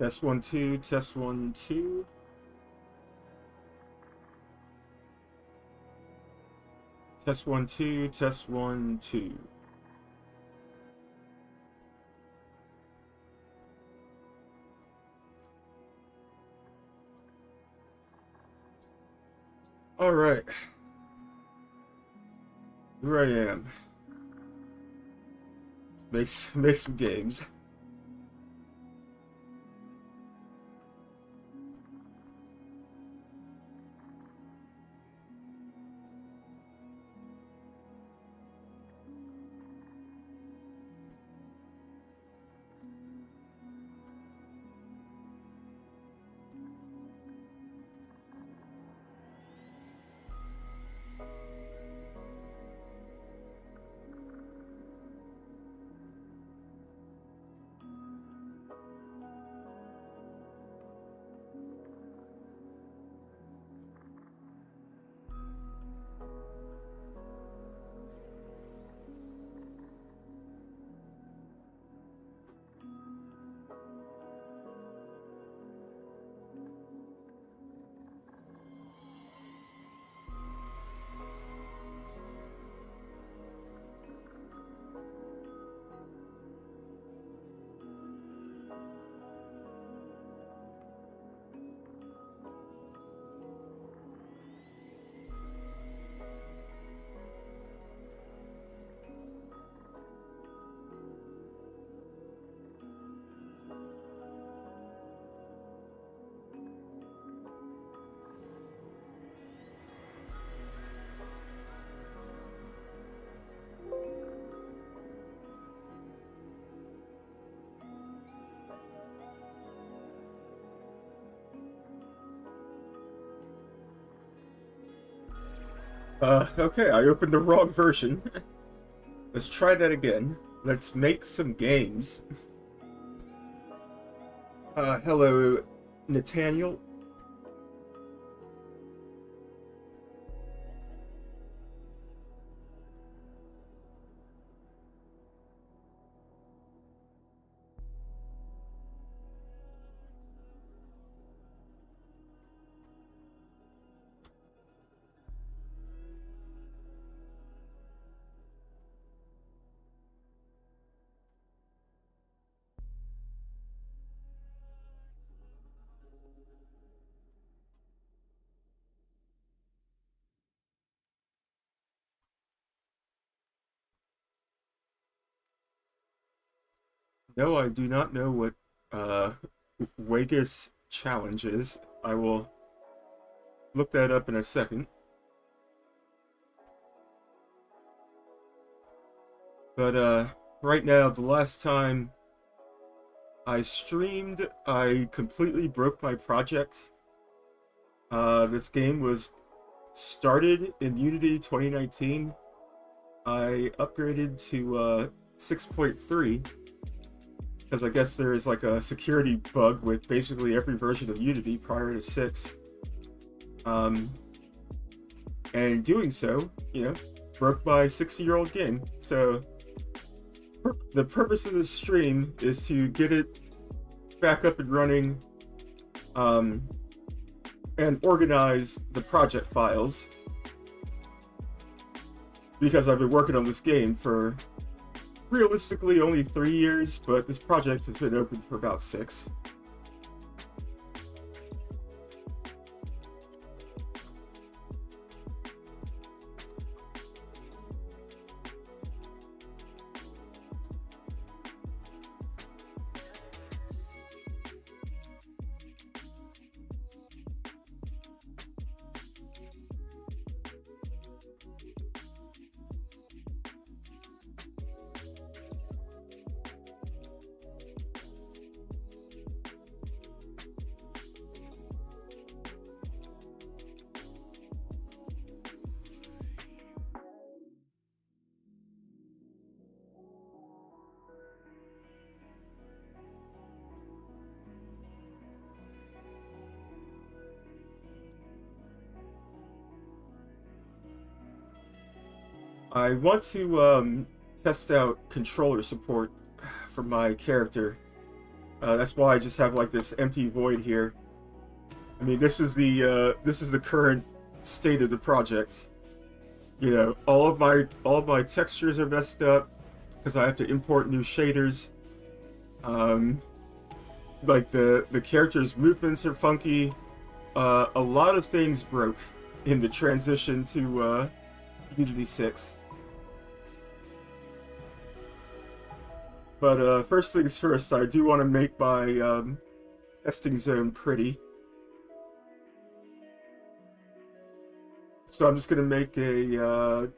Test 1 2, test 1 2. Test 1 2, test 1 2. Alright. Here I am. Make some games. Okay, I opened the wrong version. Let's try that again. Let's make some games. Hello, Nathaniel. No, I do not know what Vegas challenge is. I will look that up in a second. But right now, the last time I streamed, I completely broke my project. This game was started in Unity 2019. I upgraded to 6.3 because I guess there is like a security bug with basically every version of Unity prior to 6. And doing so, broke my 60-year-old game. So the purpose of this stream is to get it back up and running, and organize the project files, because I've been working on this game for realistically only 3 years, but this project has been open for about 6. I want to test out controller support for my character. That's why I just have like this empty void here. I mean, this is the current state of the project. You know, all of my textures are messed up because I have to import new shaders. Um, like the characters' movements are funky. A lot of things broke in the transition to Unity 6. But first things first, I do want to make my testing zone pretty. So I'm just gonna make a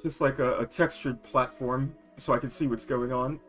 just like a textured platform so I can see what's going on.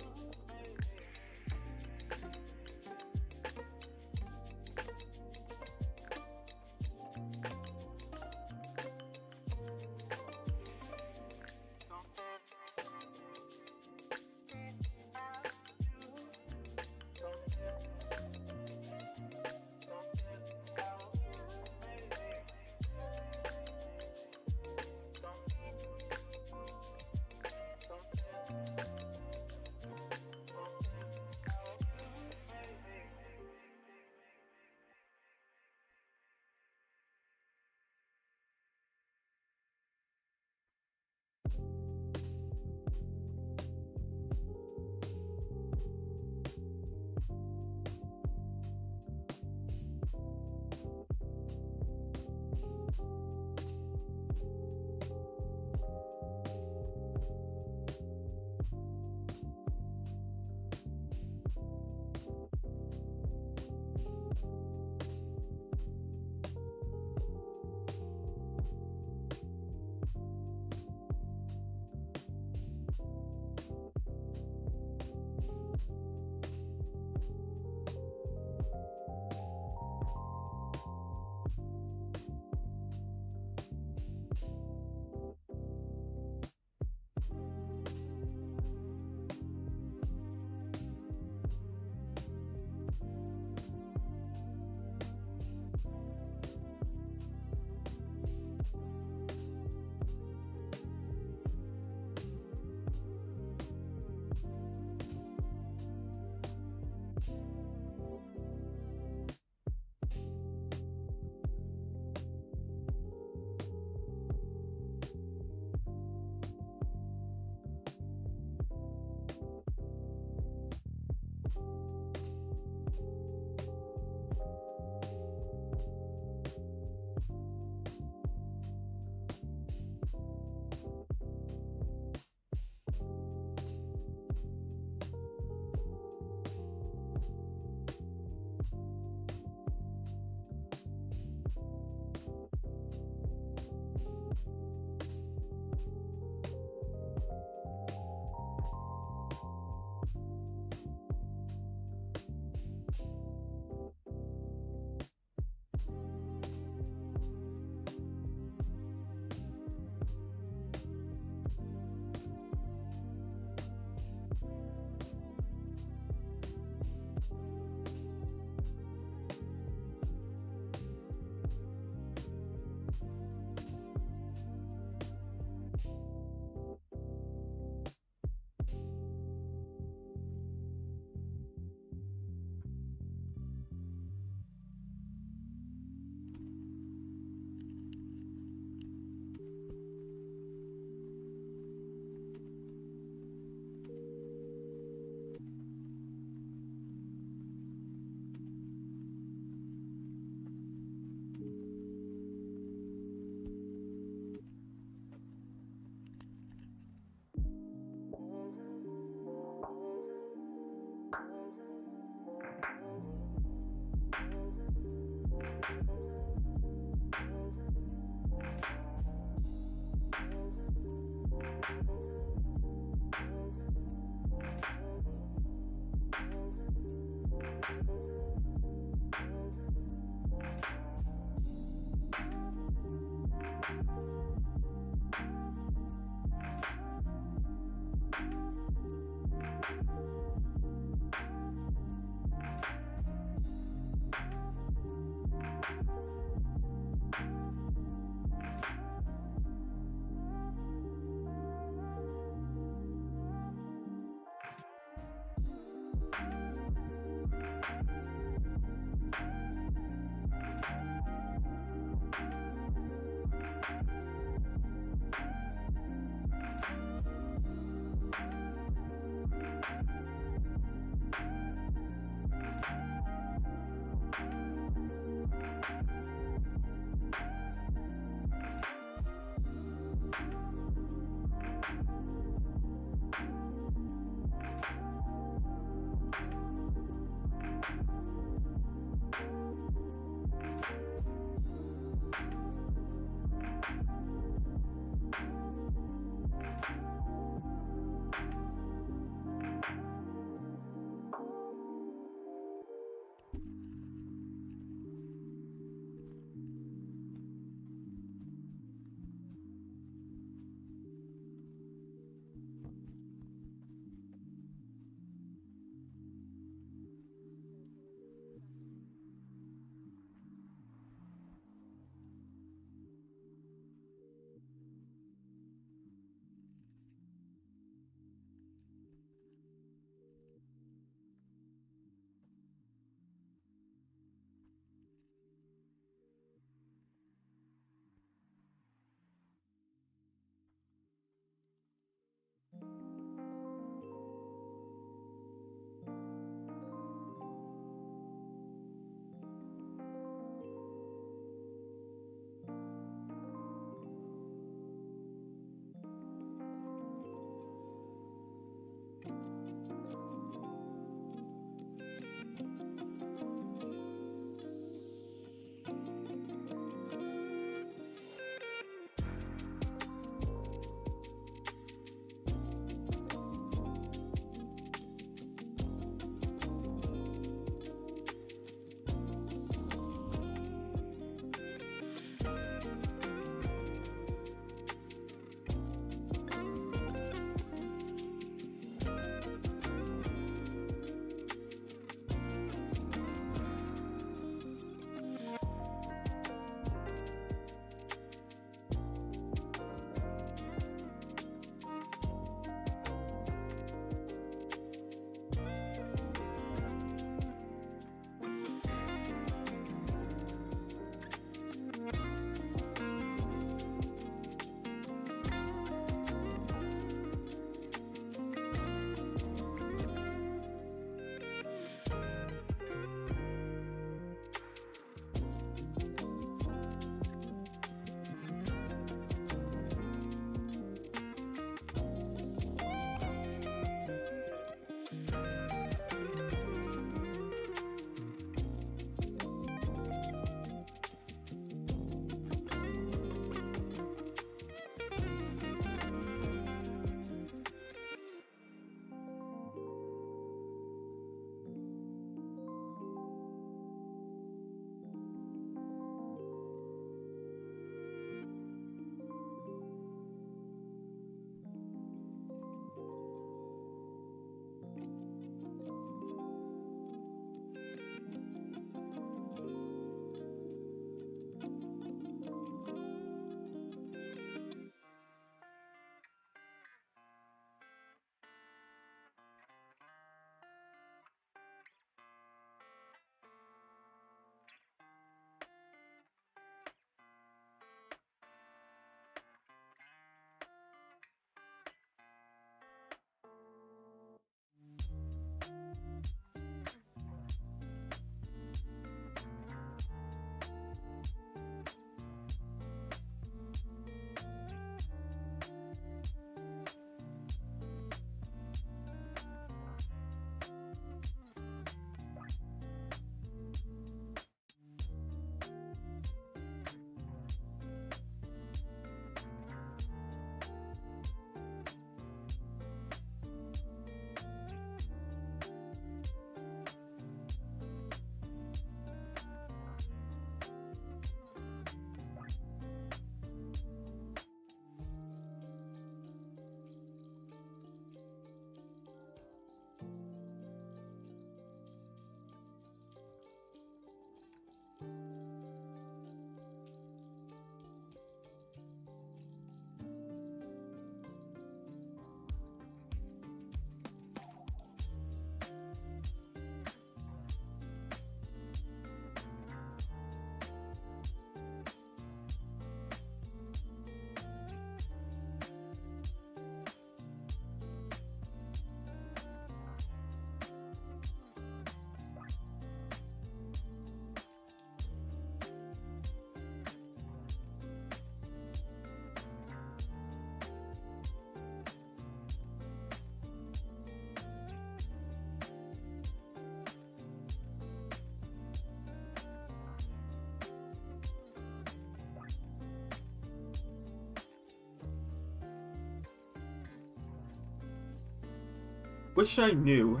wish I knew,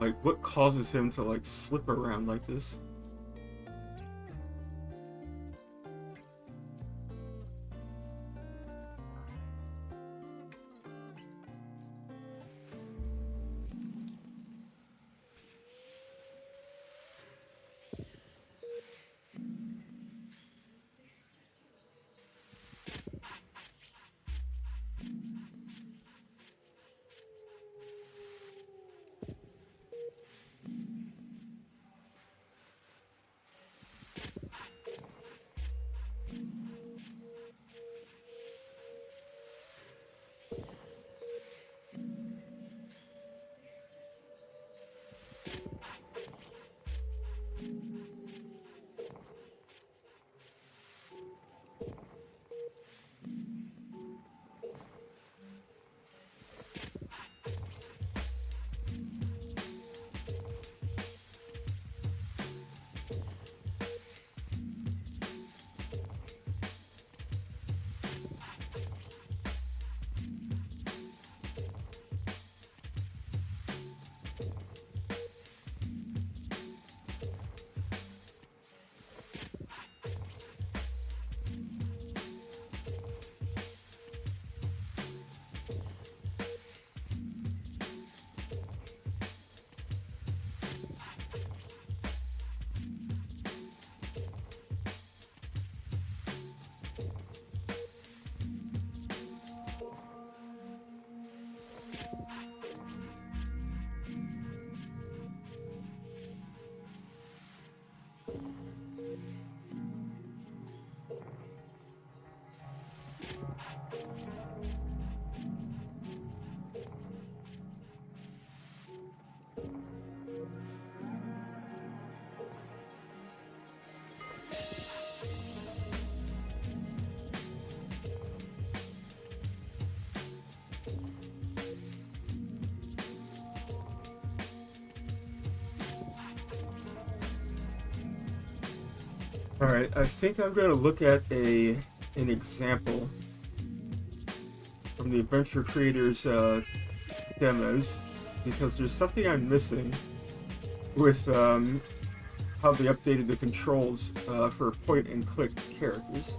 like, what causes him to, like, slip around like this. Alright, I think I'm going to look at an example from the Adventure Creators demos, because there's something I'm missing with how they updated the controls for point-and-click characters.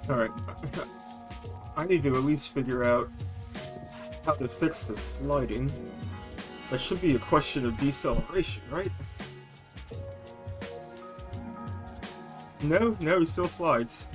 Alright, I need to at least figure out how to fix the sliding. That should be a question of deceleration, right? No, he still slides.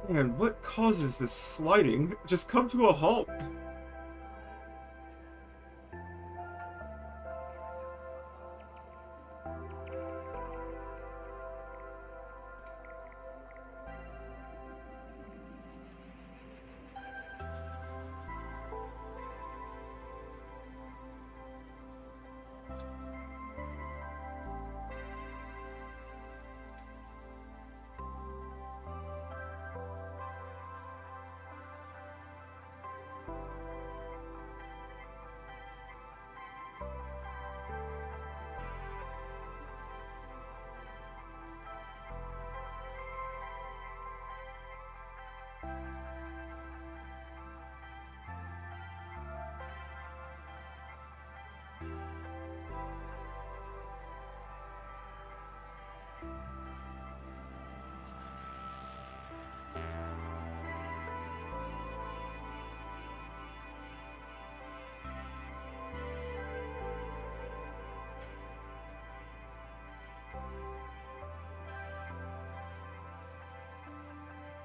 Man, what causes this sliding? Just come to a halt.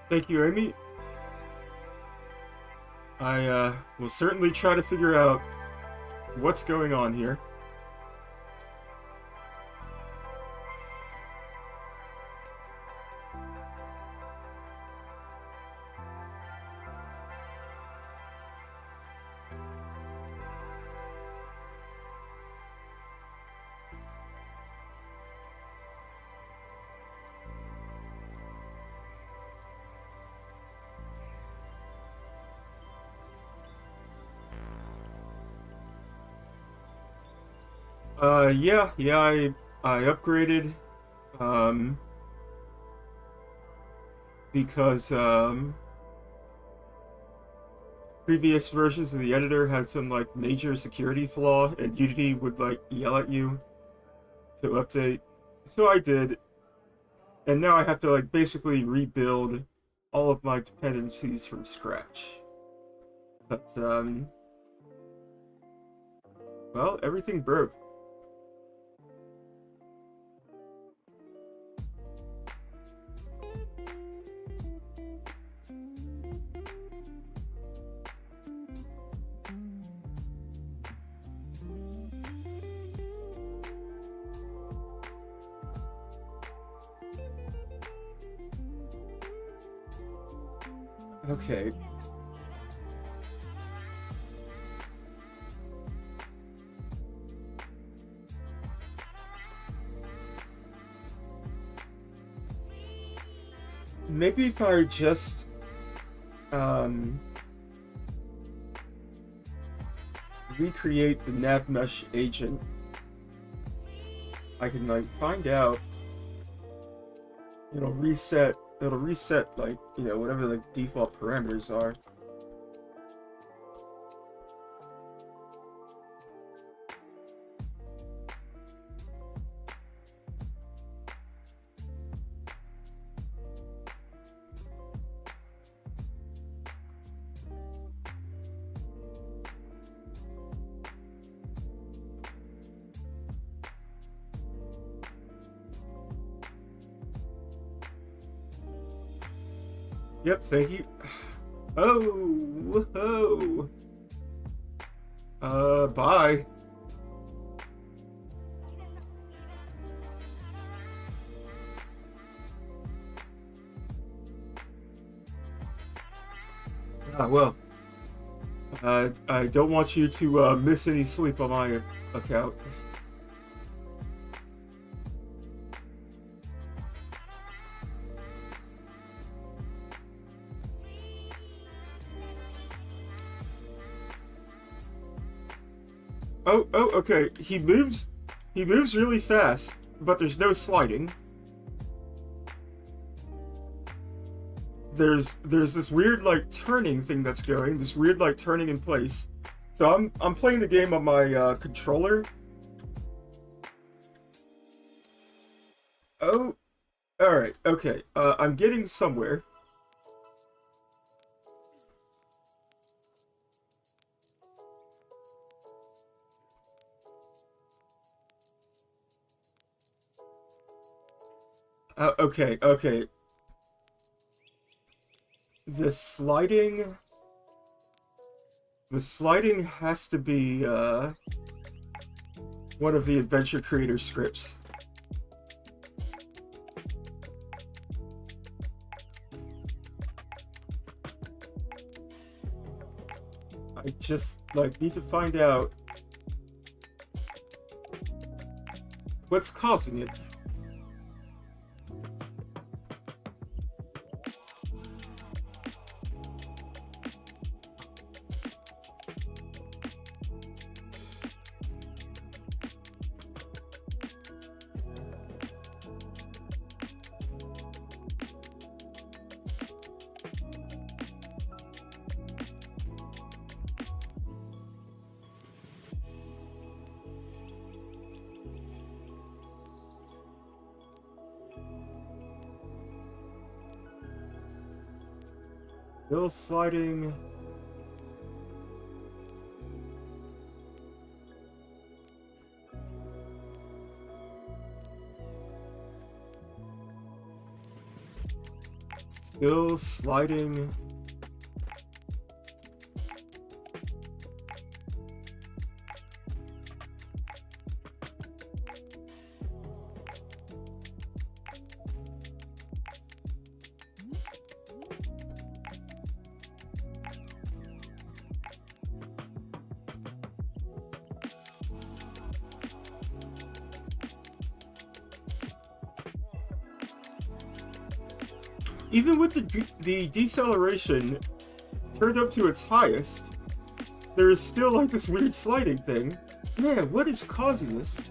Thank you, Amy. I will certainly try to figure out what's going on here. Yeah, I upgraded, um, because, previous versions of the editor had some, like, major security flaw, and Unity would, like, yell at you to update. So I did, and now I have to, like, basically rebuild all of my dependencies from scratch. But, well, everything broke. Okay. Maybe if I just, um, recreate the NavMesh agent, I can, like, find out. It'll reset, like, whatever, like, default parameters are. Yep, thank you. Oh, whoa. Bye. Well, I don't want you to miss any sleep on my account. Oh, okay. He moves really fast, but there's no sliding. There's this weird, like, turning thing that's going, this weird, like, turning in place. So I'm playing the game on my controller. Oh, all right, okay. I'm getting somewhere. Okay, okay. the sliding... The sliding has to be, one of the Adventure Creator scripts. I just, like, need to find out what's causing it. Still sliding. Still sliding. Even with the deceleration turned up to its highest, there is still like this weird sliding thing. Man, what is causing this?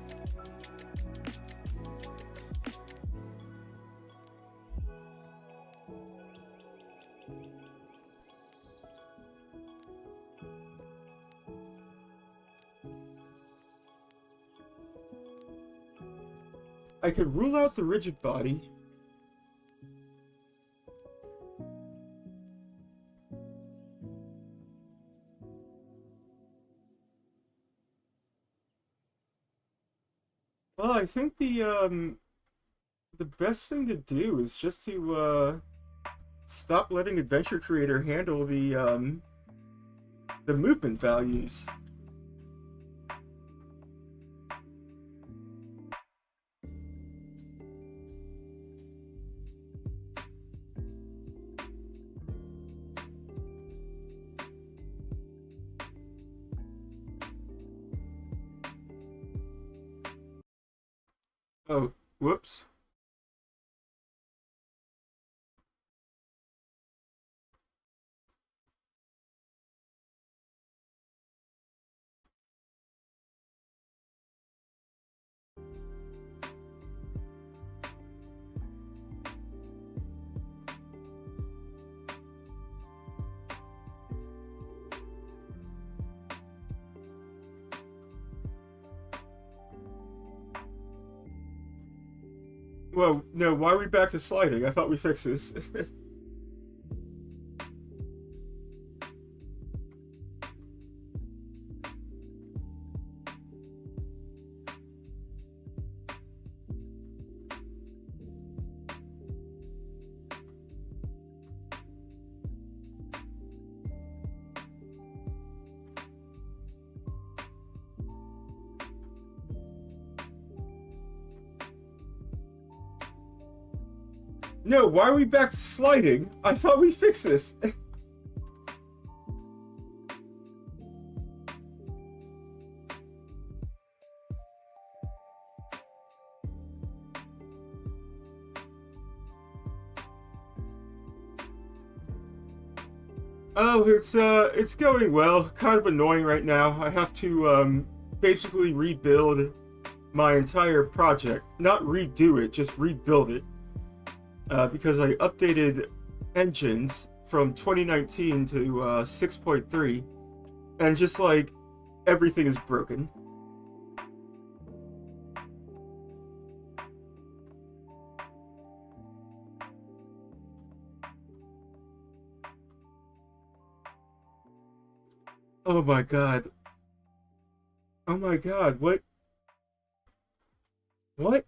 I could rule out the rigid body. Well, I think the best thing to do is just to stop letting Adventure Creator handle the movement values. Oh, whoops. Whoa, no, why are we back to sliding? I thought we fixed this. No, why are we back to sliding? I thought we fixed this. Oh, it's going well. Kind of annoying right now. I have to basically rebuild my entire project. Not redo it, just rebuild it. Because I updated engines from 2019 to 6.3, and just like everything is broken. Oh my god. Oh my god, what? What?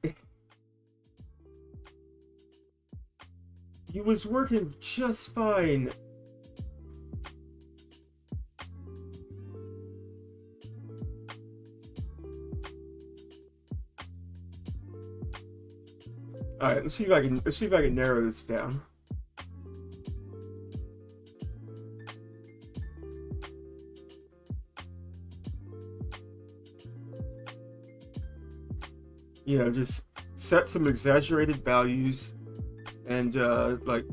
He was working just fine All right, let's see if I can narrow this down. You know, just set some exaggerated values and like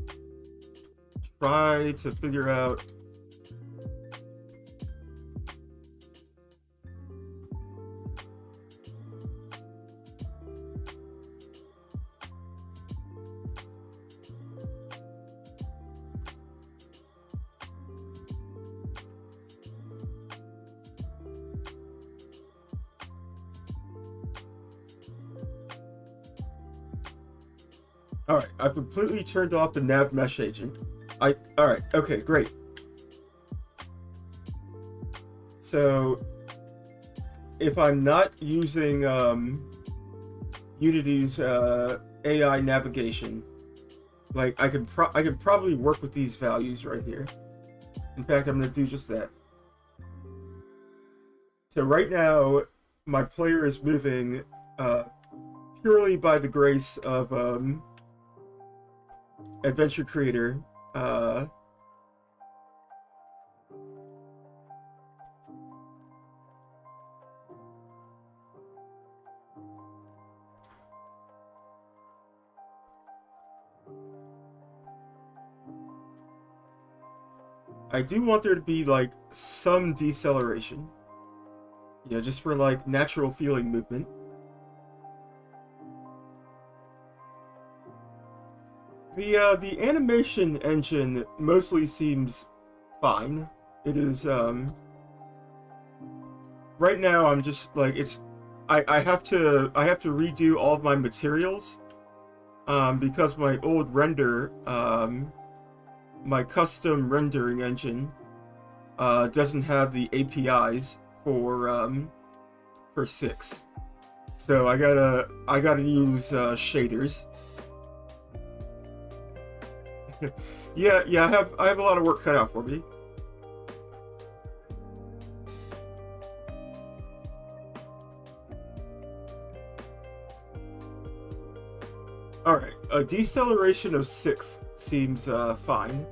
try to figure out Alright, I've completely turned off the nav mesh agent. Alright, okay, great. So, if I'm not using Unity's AI navigation, like I can probably work with these values right here. In fact, I'm going to do just that. So right now, my player is moving purely by the grace of Adventure Creator. I do want there to be like some deceleration. Yeah, just for like natural feeling movement. The animation engine mostly seems fine. It is right now I'm just like I have to redo all of my materials because my old render my custom rendering engine doesn't have the APIs for 6. So I gotta use shaders. yeah, I have a lot of work cut out for me. Alright, a deceleration of 6 seems fine.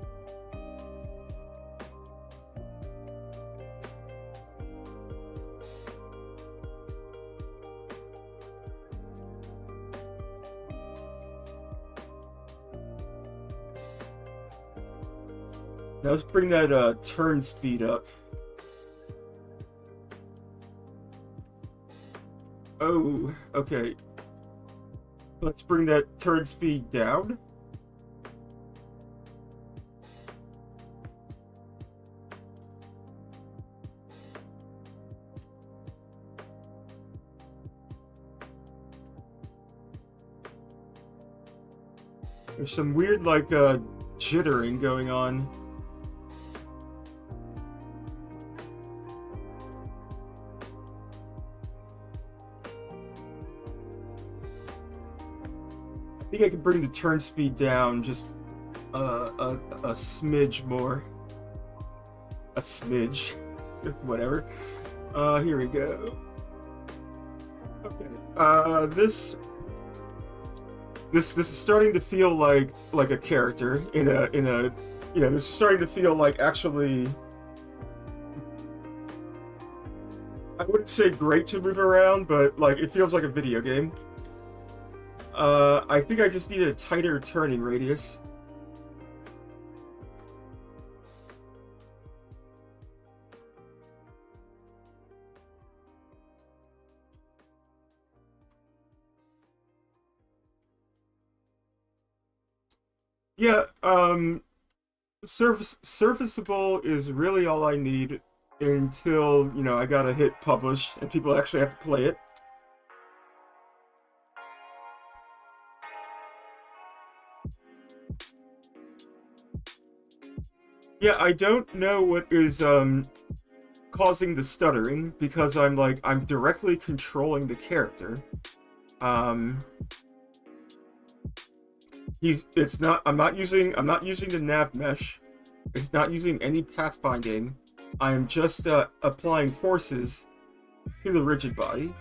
Now let's bring that turn speed up. Oh, okay. Let's bring that turn speed down. There's some weird like jittering going on. I think I can bring the turn speed down just a smidge more. A smidge. Whatever. Here we go. Okay. This is starting to feel like a character in a you know, this is starting to feel like actually, I wouldn't say great to move around, but like it feels like a video game. I think I just need a tighter turning radius. Yeah, serviceable is really all I need until, you know, I gotta hit publish and people actually have to play it. Yeah, I don't know what is causing the stuttering because I'm directly controlling the character. I'm not using the nav mesh. It's not using any pathfinding. I'm just applying forces to the rigid body.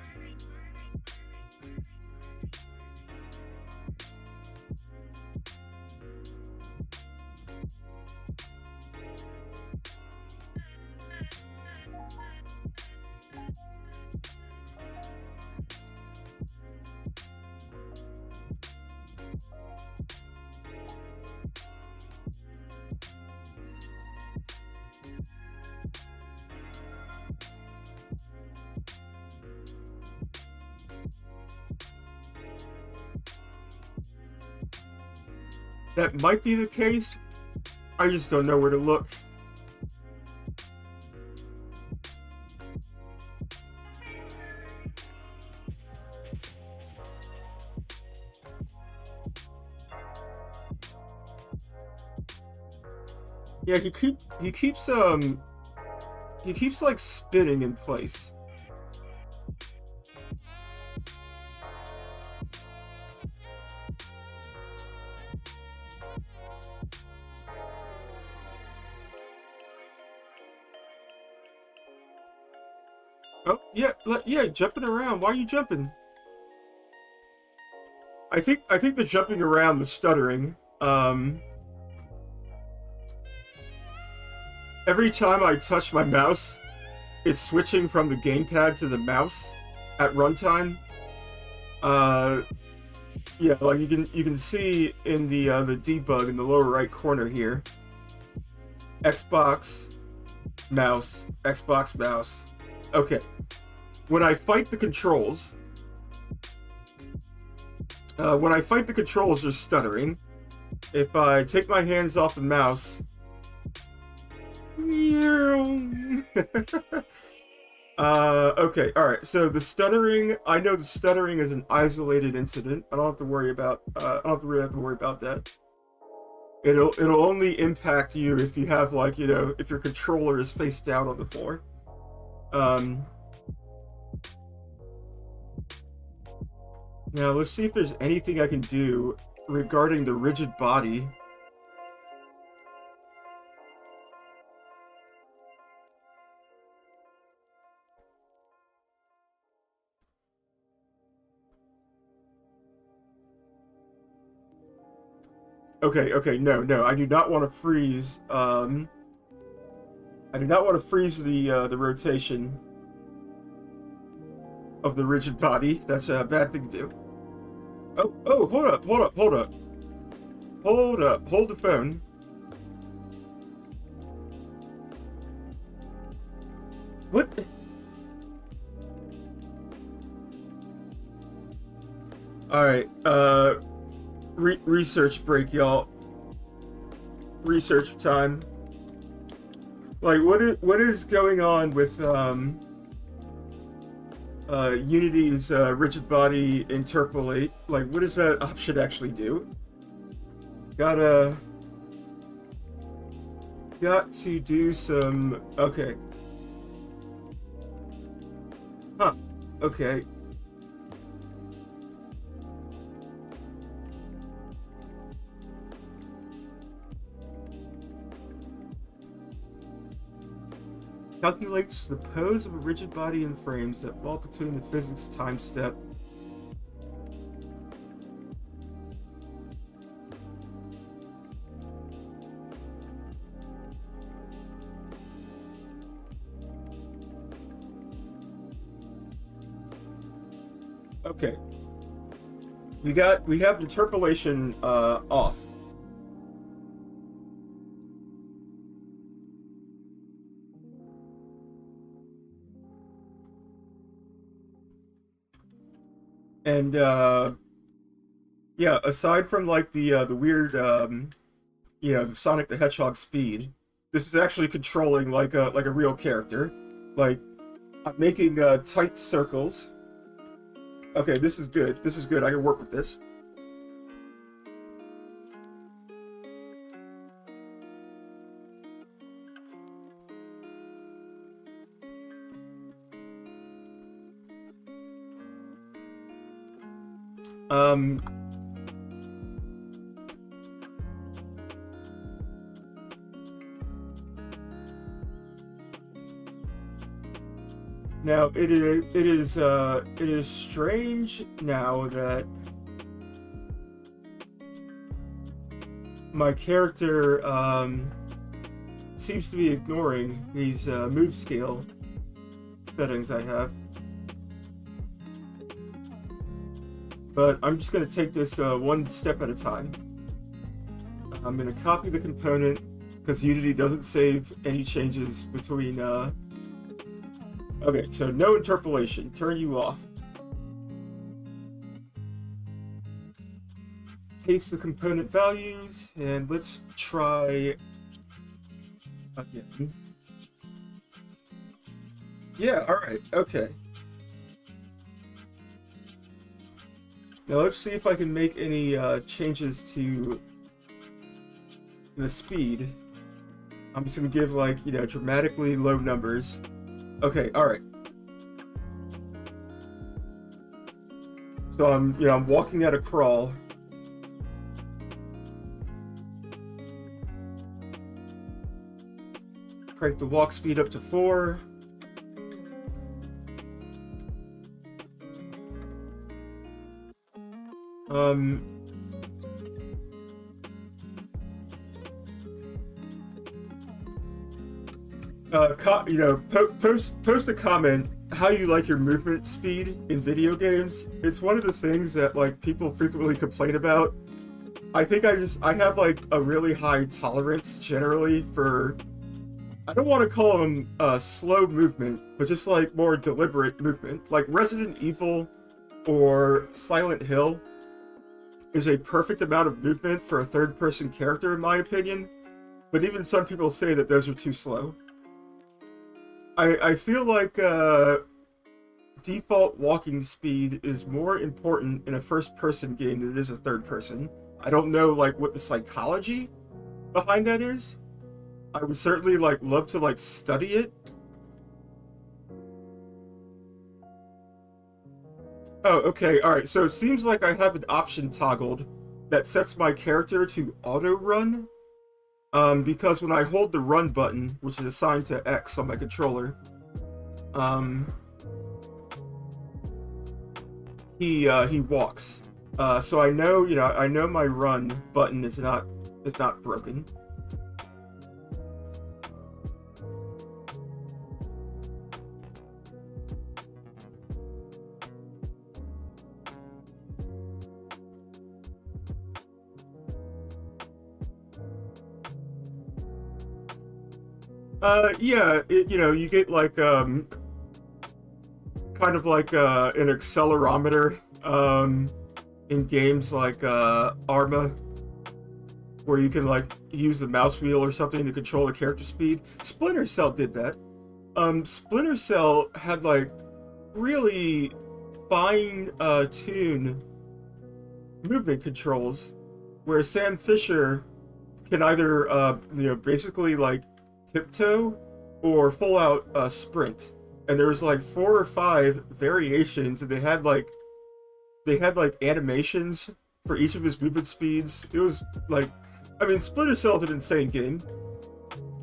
That might be the case. I just don't know where to look. Yeah, he keeps like spinning in place. Oh, yeah, yeah, jumping around. Why are you jumping? I think the jumping around was stuttering. Every time I touch my mouse, it's switching from the gamepad to the mouse at runtime. Yeah, like you can see in the debug in the lower right corner here. Xbox mouse, Xbox mouse. Okay. When I fight the controls, they're stuttering. If I take my hands off the mouse, okay, alright, so the stuttering, I know the stuttering is an isolated incident. I don't have to worry about, I don't really have to worry about that. It'll only impact you if you have, like, you know, if your controller is face down on the floor. Now, let's see if there's anything I can do regarding the rigid body. Okay, no, I do not want to freeze, I do not want to freeze the rotation of the rigid body. That's a bad thing to do. Oh, hold up. Hold the phone. What? Alright, research break, y'all. Research time. Like, what is going on with, Unity's, rigid body interpolate? Like, what does that option actually do? Got to do some... Okay. Huh. Okay. Calculates the pose of a rigid body in frames that fall between the physics time step. Okay. We have interpolation off. And yeah, aside from like the weird you know, the Sonic the Hedgehog speed, this is actually controlling like a real character. Like, I'm making tight circles. Okay, this is good. This is good. I can work with this. Now it is strange now that my character seems to be ignoring these move scale settings I have. But I'm just going to take this one step at a time. I'm going to copy the component, because Unity doesn't save any changes between... Okay, so no interpolation. Turn you off. paste the component values, and let's try again. Yeah, alright, okay. Now let's see if I can make any changes to the speed. I'm just gonna give, like, you know, dramatically low numbers. Okay, alright. So I'm walking at a crawl. Crank the walk speed up to 4. Post a comment how you like your movement speed in video games. It's one of the things that, like, people frequently complain about. I think I have, like, a really high tolerance generally for, I don't want to call them slow movement, but just, like, more deliberate movement. Like Resident Evil or Silent Hill is a perfect amount of movement for a third-person character, in my opinion, but even some people say that those are too slow. I feel like default walking speed is more important in a first-person game than it is a third-person. I don't know, like, what the psychology behind that is. I would certainly, like, love to, like, study it. Oh, okay, alright, so it seems like I have an option toggled that sets my character to auto-run. Because when I hold the run button, which is assigned to X on my controller, he walks. So I know my run button is not broken. Yeah, you get, like, kind of like an accelerometer in games like Arma, where you can, like, use the mouse wheel or something to control the character speed. Splinter Cell did that. Splinter Cell had, like, really fine tune movement controls, where Sam Fisher can either basically, like, tiptoe or full out sprint, and there was, like, 4 or 5 variations, and they had like animations for each of his movement speeds. It was like, I mean, Splinter Cell's an insane game.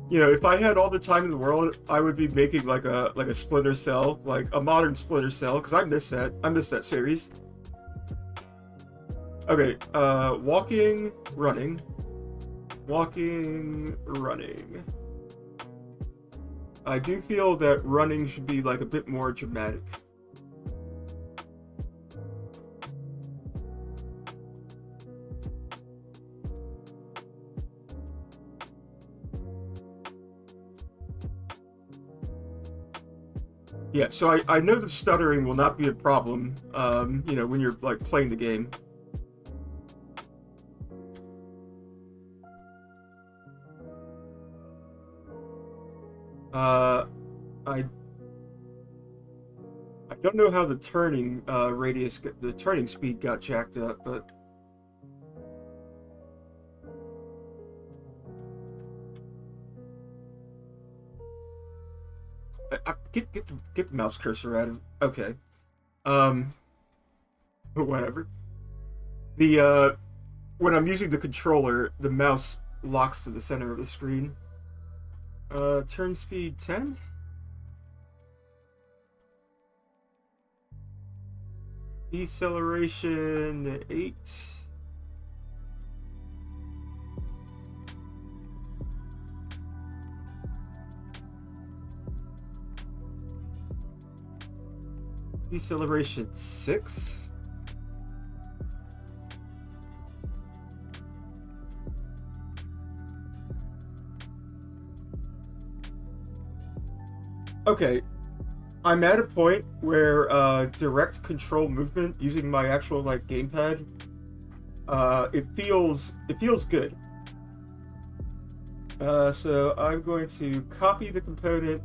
You know, if I had all the time in the world, I would be making like a Splinter Cell, like a modern Splinter Cell, because I miss that series. Okay, walking, running. I do feel that running should be, like, a bit more dramatic. Yeah, so I know that stuttering will not be a problem, when you're, like, playing the game. I don't know how the turning the turning speed got jacked up, but get the mouse cursor out of, okay. Whatever. The when I'm using the controller, the mouse locks to the center of the screen. Turn speed 10? Deceleration 8. Deceleration 6. Okay, I'm at a point where direct control movement using my actual, like, gamepad it feels good. So I'm going to copy the component,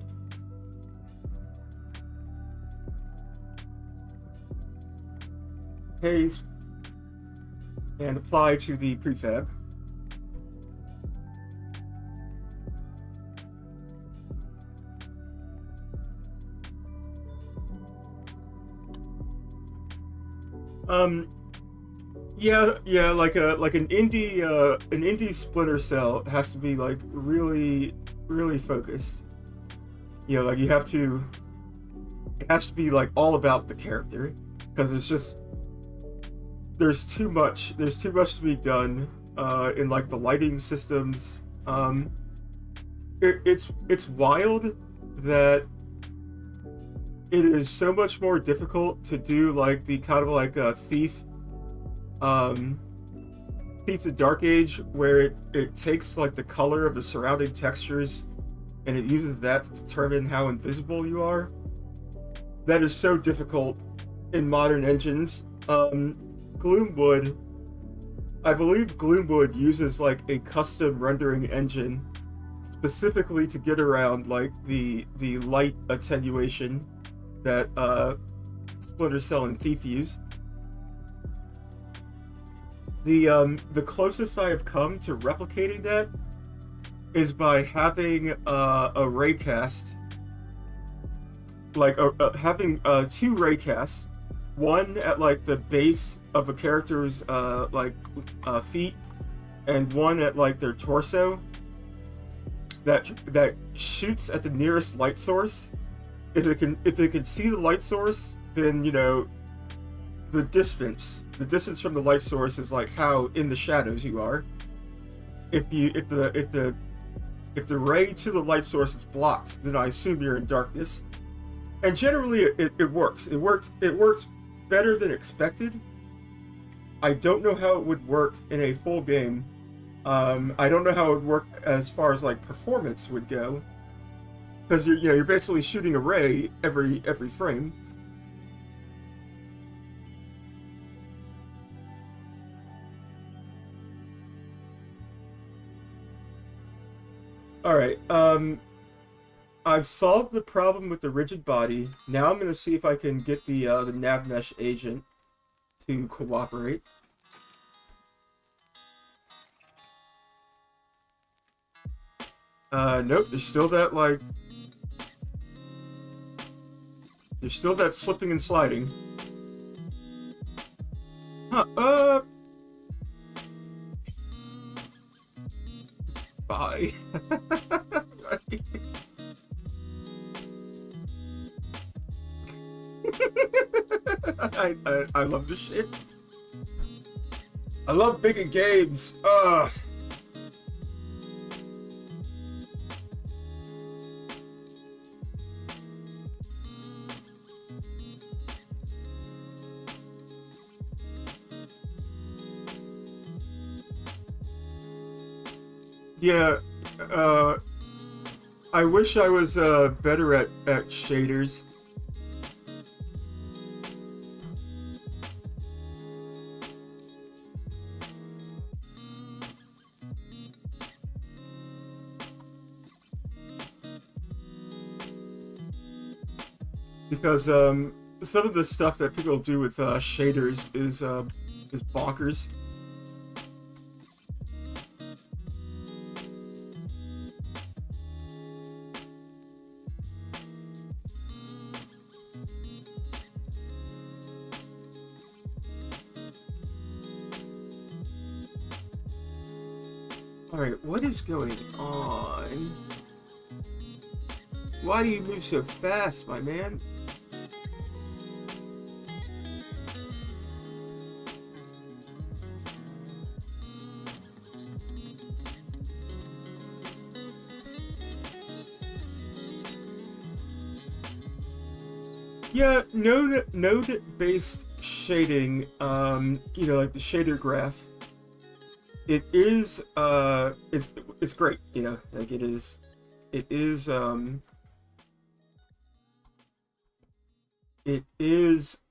paste, and apply to the prefab. Um, yeah, like an indie Splinter Cell has to be like really, really focused. You know, like it has to be like all about the character because it's just there's too much to be done in like the lighting systems. It's wild that it is so much more difficult to do like the kind of like a um Thief the Dark Age, where it takes like the color of the surrounding textures and it uses that to determine how invisible you are. That is so difficult in modern engines. Gloomwood, I believe Gloomwood uses like a custom rendering engine specifically to get around like the light attenuation that Splinter Cell and Thief use. The closest I have come to replicating that is by having a raycast, like having two raycasts, one at like the base of a character's feet, and one at like their torso. That shoots at the nearest light source. If it can see the light source, then you know the distance from the light source is like how in the shadows you are. If the ray to the light source is blocked, then I assume you're in darkness. And generally it works. It works better than expected. I don't know how it would work in a full game. I don't know how it would work as far as like performance would go, because you're basically shooting a ray every frame. All right. I've solved the problem with the rigid body. Now I'm going to see if I can get the NavMesh agent to cooperate. Nope. There's still that slipping and sliding. Huh? Bye. I love this shit. I love making games. Ugh. Yeah, I wish I was better at shaders. Because some of the stuff that people do with shaders is bonkers. Alright, what is going on? Why do you move so fast, my man? Yeah, node-based shading, like the shader graph, it's great, like it is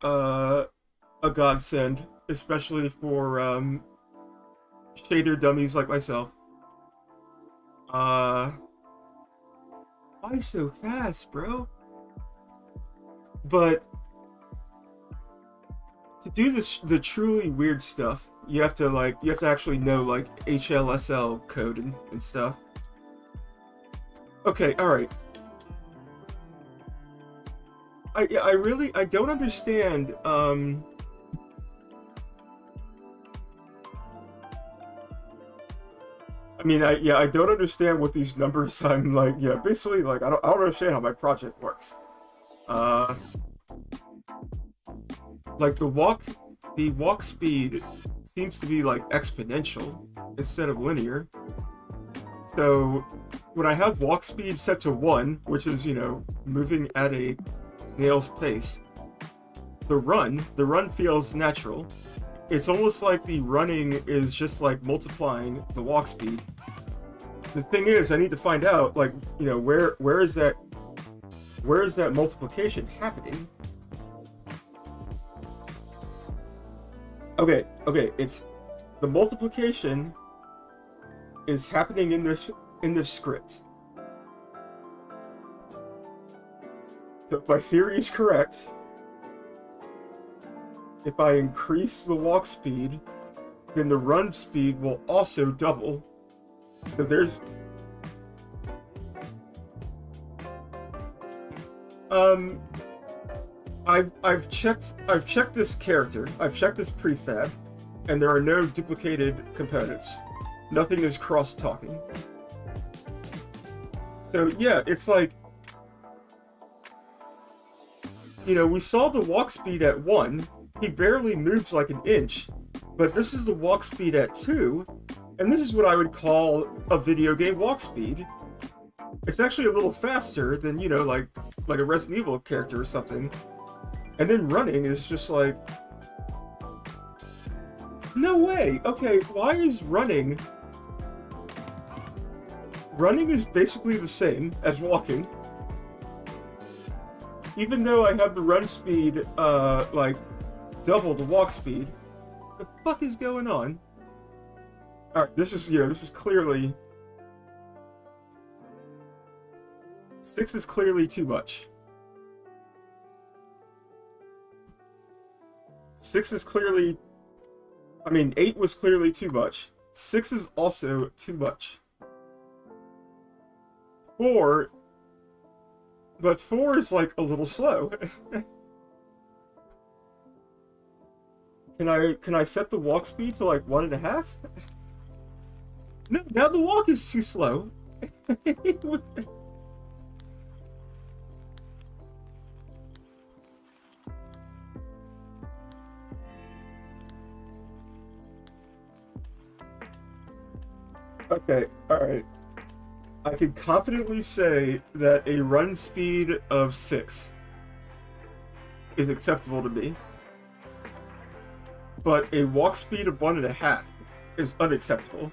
a godsend, especially for shader dummies like myself. Why so fast, bro? But to do this, the truly weird stuff, you have to actually know like HLSL code and stuff. Okay, all right. I really don't understand. I mean, I don't understand what these numbers. I'm like, yeah, basically, like, I don't understand how my project works. Like the walk speed seems to be like exponential instead of linear. So when I have walk speed set to 1, which is, you know, moving at a snail's pace, the run feels natural. It's almost like the running is just like multiplying the walk speed. The thing is, I need to find out, like, you know, where is that multiplication happening? Okay, it's the multiplication is happening in this script. So if my theory is correct, if I increase the walk speed, then the run speed will also double. So there's I've checked this character. I've checked this prefab, and there are no duplicated components. Nothing is cross-talking. So yeah, it's like, you know, we saw the walk speed at 1. He barely moves like an inch, but this is the walk speed at 2, and this is what I would call a video game walk speed. It's actually a little faster than, you know, like a Resident Evil character or something. And then running is just like, no way. Okay, why is running is basically the same as walking. Even though I have the run speed, like, double the walk speed. What the fuck is going on? Alright, this is clearly... 6 is clearly too much. 6 is clearly... I mean, 8 was clearly too much. 6 is also too much. 4... But 4 is, like, a little slow. Can I set the walk speed to, like, 1.5? No, now the walk is too slow. Okay, alright. I can confidently say that a run speed of 6 is acceptable to me, but a walk speed of 1.5 is unacceptable.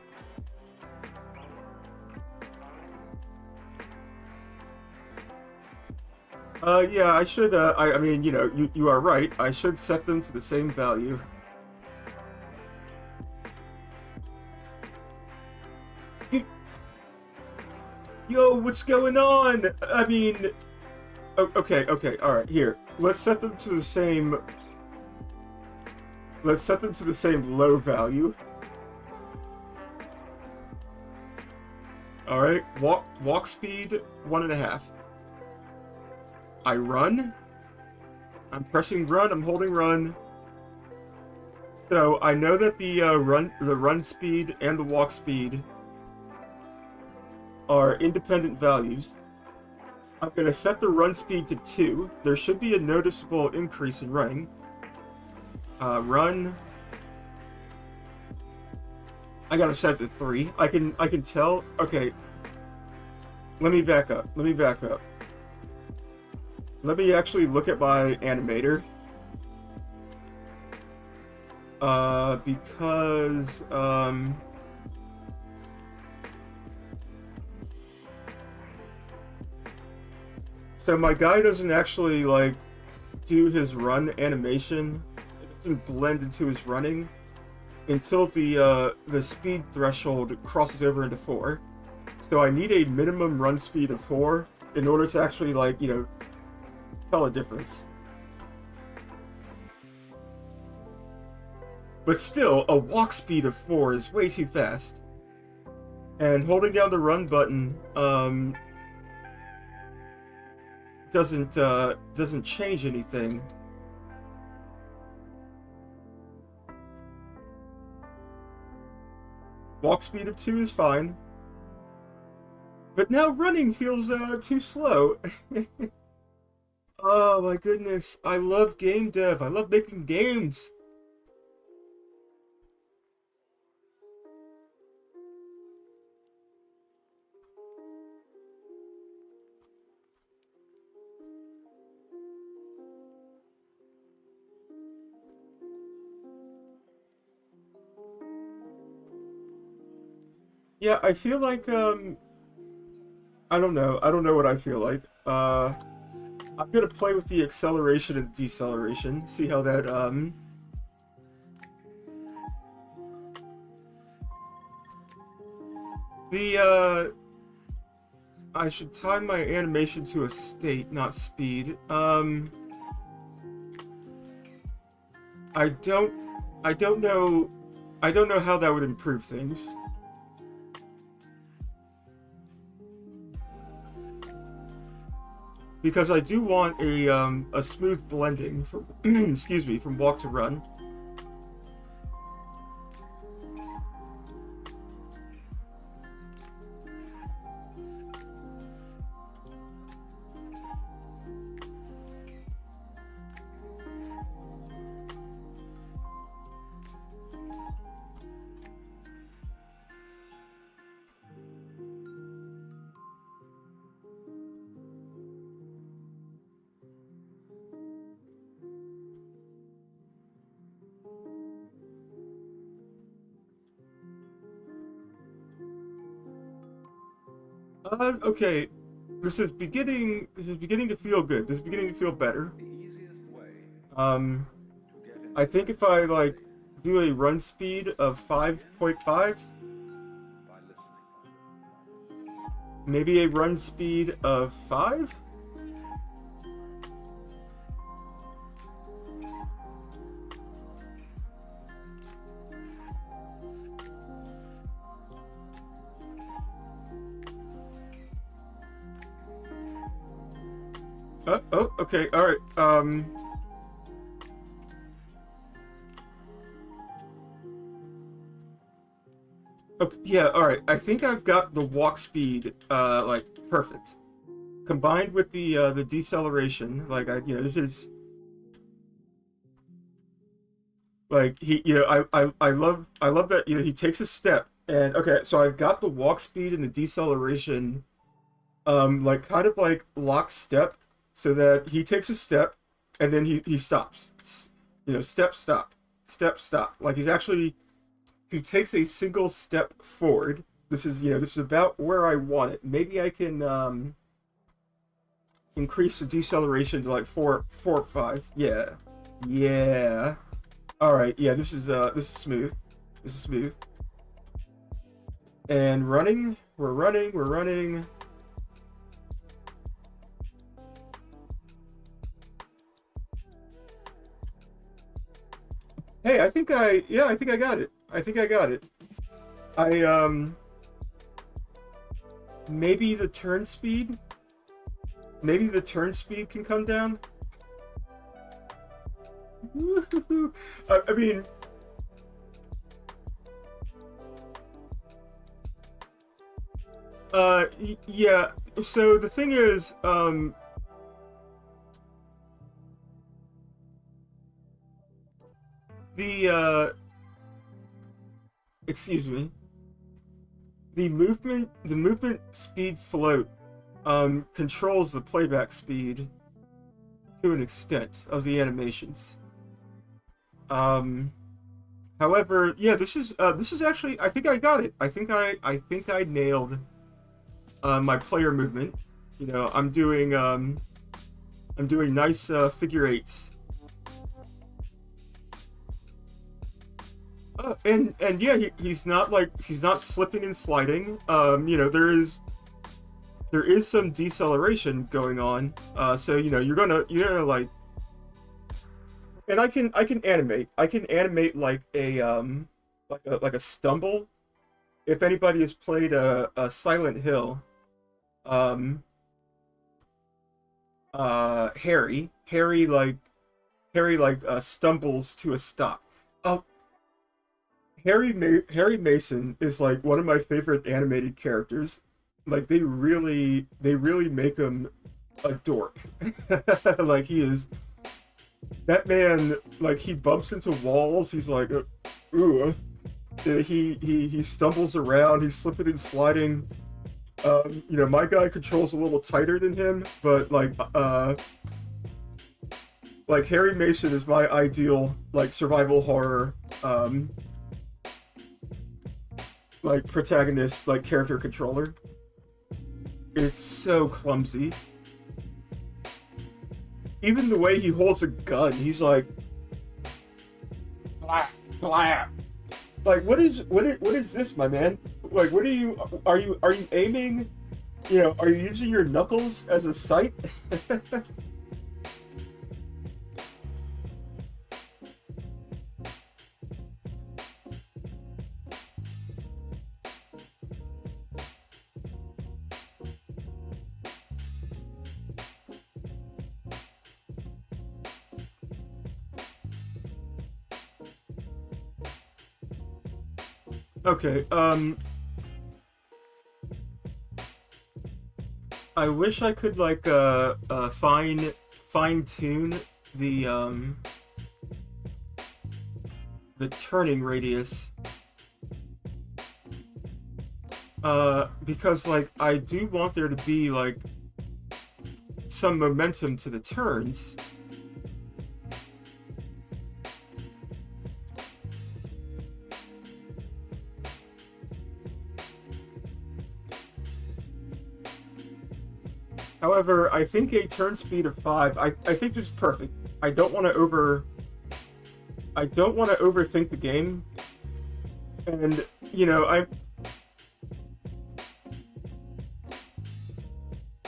Yeah, I should, I mean, you know, you are right. I should set them to the same value. Yo, what's going on? I mean... Okay, alright, here. Let's set them to the same... Let's set them to the same low value. Alright, walk speed, 1.5. I run. I'm pressing run, I'm holding run. So, I know that the run speed and the walk speed are independent values. I'm going to set the run speed to 2. There should be a noticeable increase in running. Run. I gotta set it to 3. I can tell. Okay. Let me back up. Let me actually look at my animator. Because, so my guy doesn't actually, like, do his run animation. It doesn't blend into his running. until the speed threshold crosses over into 4. So I need a minimum run speed of 4 in order to actually, like, you know, tell a difference. But still, a walk speed of 4 is way too fast. And holding down the run button doesn't change anything. Walk speed of 2 is fine. But now running feels too slow. Oh my goodness, I love game dev. I love making games. Yeah, I feel like I don't know. I don't know what I feel like. I'm gonna play with the acceleration and deceleration. See how that I should time my animation to a state, not speed. I don't know. I don't know how that would improve things. Because I do want a smooth blending from excuse me, from walk to run. Okay. This is beginning to feel good. This is beginning to feel better. Um I think if I like do a run speed of 5.5, maybe a run speed of 5. Oh, okay, all right. Okay, yeah, all right. I think I've got the walk speed like perfect. Combined with the deceleration, like this is like I love that he takes a step and okay, so I've got the walk speed and the deceleration like kind of like lockstep so that he takes a step and then he stops. Step stop. Like he takes a single step forward. This is about where I want it. Maybe I can increase the deceleration to like 4 or 5. Yeah. Yeah. All right. Yeah, this is smooth. This is smooth. And running, we're running. Hey, I think I got it. I think I got it. Maybe the turn speed? Maybe the turn speed can come down? I mean... yeah, so the thing is, excuse me. The movement speed float, controls the playback speed to an extent of the animations. However, yeah, this is actually, I think I got it. I think I nailed my player movement. I'm doing nice figure eights. And yeah, he's not like he's not slipping and sliding. You know, there is some deceleration going on. So you know you're gonna like, and I can animate like a stumble. If anybody has played a Silent Hill, um, Harry stumbles to a stop. Oh, Harry Mason is like one of my favorite animated characters. Like they really make him a dork. Like he is that man. Like he bumps into walls. He's like, ooh. He stumbles around. He's slipping and sliding. You know, my guy controls a little tighter than him, but like Harry Mason is my ideal like survival horror like protagonist, like character controller. It's so clumsy. Even the way he holds a gun, he's like blah blah. Like what is this, my man? Like what are you aiming? You know, are you using your knuckles as a sight? Okay, I wish I could like fine tune the turning radius, because like I do want there to be like some momentum to the turns. However, I think a turn speed of 5, I think this is perfect. I don't want to overthink the game. And you know,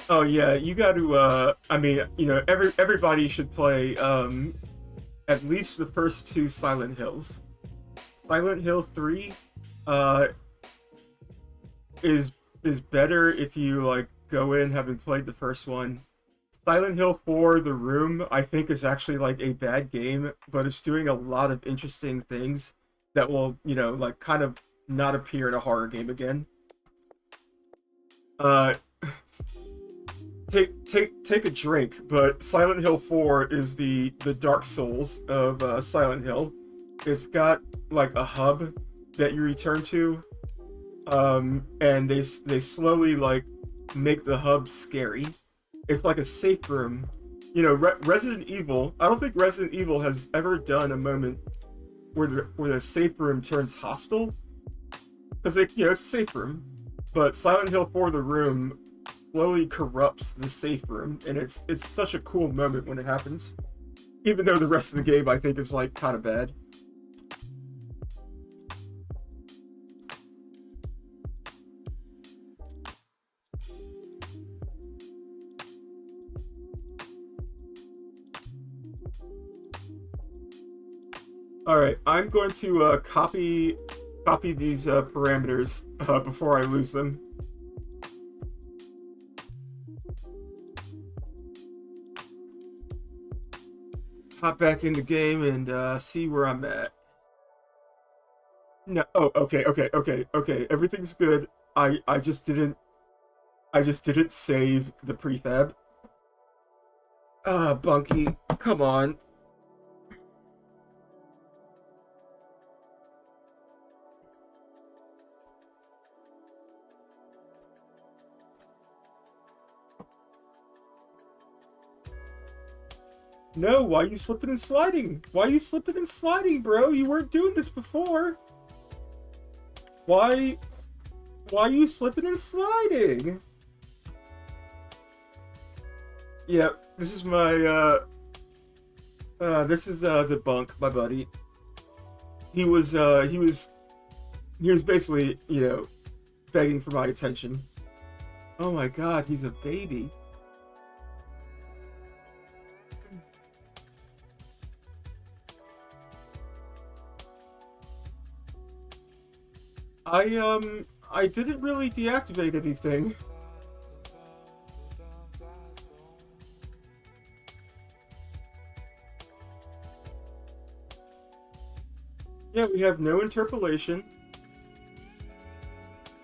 oh yeah, you got to I mean, you know, everybody should play at least the first two Silent Hills. Silent Hill 3 uh is is better if you like go in having played the first one. Silent Hill 4 The Room I think is actually like a bad game, but it's doing a lot of interesting things that will, you know, like kind of not appear in a horror game again. Uh take a drink, but Silent Hill 4 is the Dark Souls of Silent Hill. It's got like a hub that you return to, and they slowly like make the hub scary. It's like a safe room. You know, Resident Evil. I don't think Resident Evil has ever done a moment where the safe room turns hostile, because you know it's a safe room. But Silent Hill 4 The Room slowly corrupts the safe room, and it's such a cool moment when it happens. Even though the rest of the game I think is like kind of bad. All right, I'm going to copy these parameters before I lose them. Hop back in the game and see where I'm at. No, oh, okay. Everything's good. I just didn't save the prefab. Ah, Bunky, come on. No, why you slipping and sliding? Why you slipping and sliding, bro? You weren't doing this before. Why why you slipping and sliding? Yeah, this is my this is the bunk, my buddy. he was basically, you know, begging for my attention. Oh my god, he's a baby. I didn't really deactivate anything. Yeah, we have no interpolation.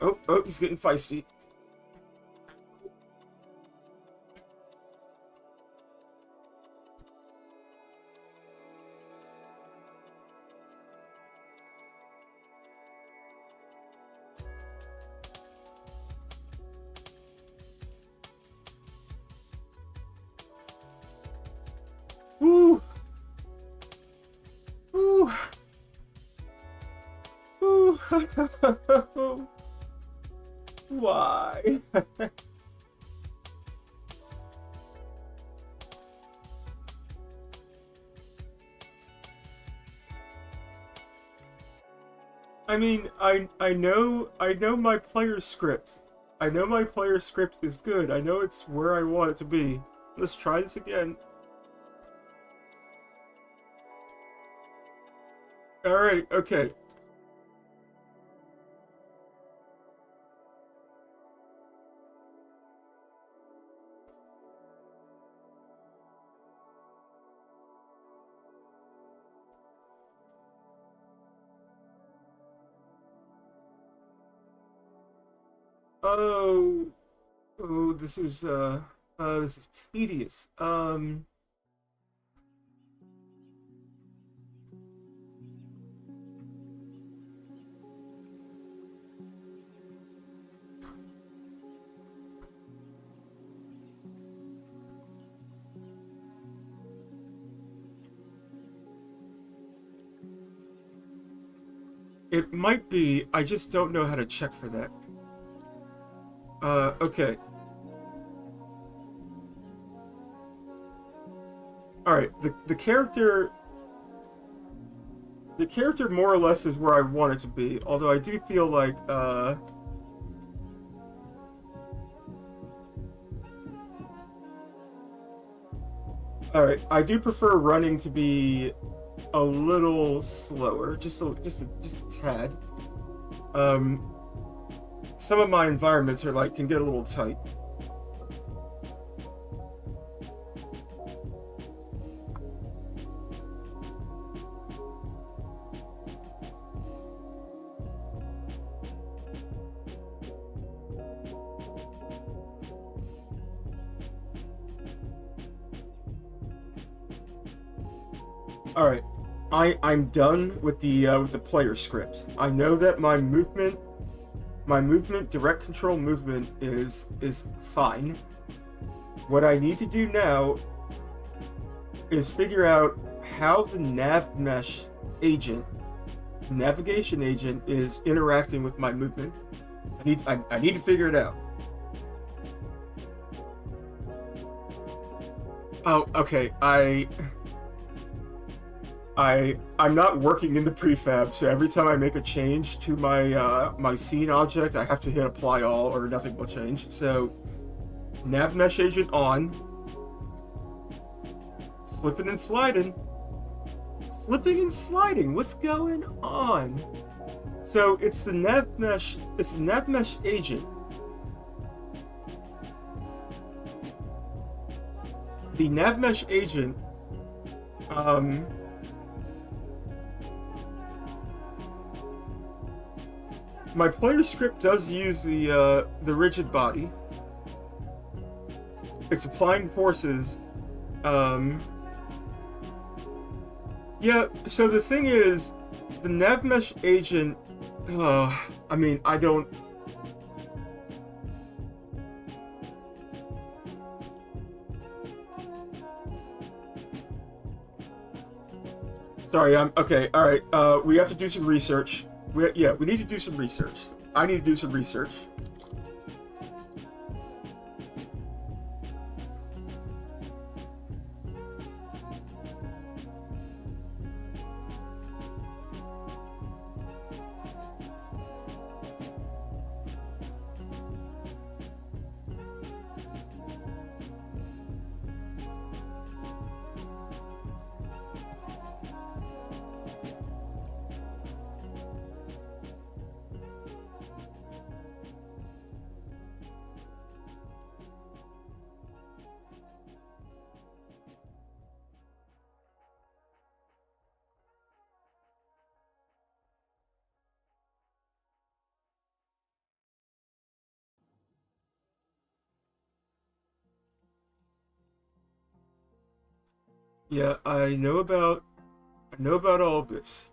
Oh, oh, he's getting feisty. Woo! Woo! Woo! Why? I mean, I know my player script. I know my player script is good. I know it's where I want it to be. Let's try this again. Alright, okay. Oh, oh, this is tedious. It might be, I just don't know how to check for that. Okay. Alright, the character more or less is where I want it to be, although I do feel like, alright, I do prefer running to be a little slower, just a tad. Some of my environments are like, can get a little tight. Alright, I'm done with the player script. I know that my movement, direct control movement is fine. What I need to do now is figure out how the nav mesh agent, the navigation agent, is interacting with my movement. I need to figure it out. Oh, okay. I'm not working in the prefab, so every time I make a change to my my scene object, I have to hit apply all or nothing will change. So nav mesh agent on. Slipping and sliding. Slipping and sliding. What's going on? So it's the nav mesh agent. The nav mesh agent my player script does use the rigid body. It's applying forces. Yeah, so the thing is, the nav mesh agent, I mean, I don't... Sorry, okay, alright, we have to do some research. We need to do some research. I need to do some research. Yeah, I know about all of this.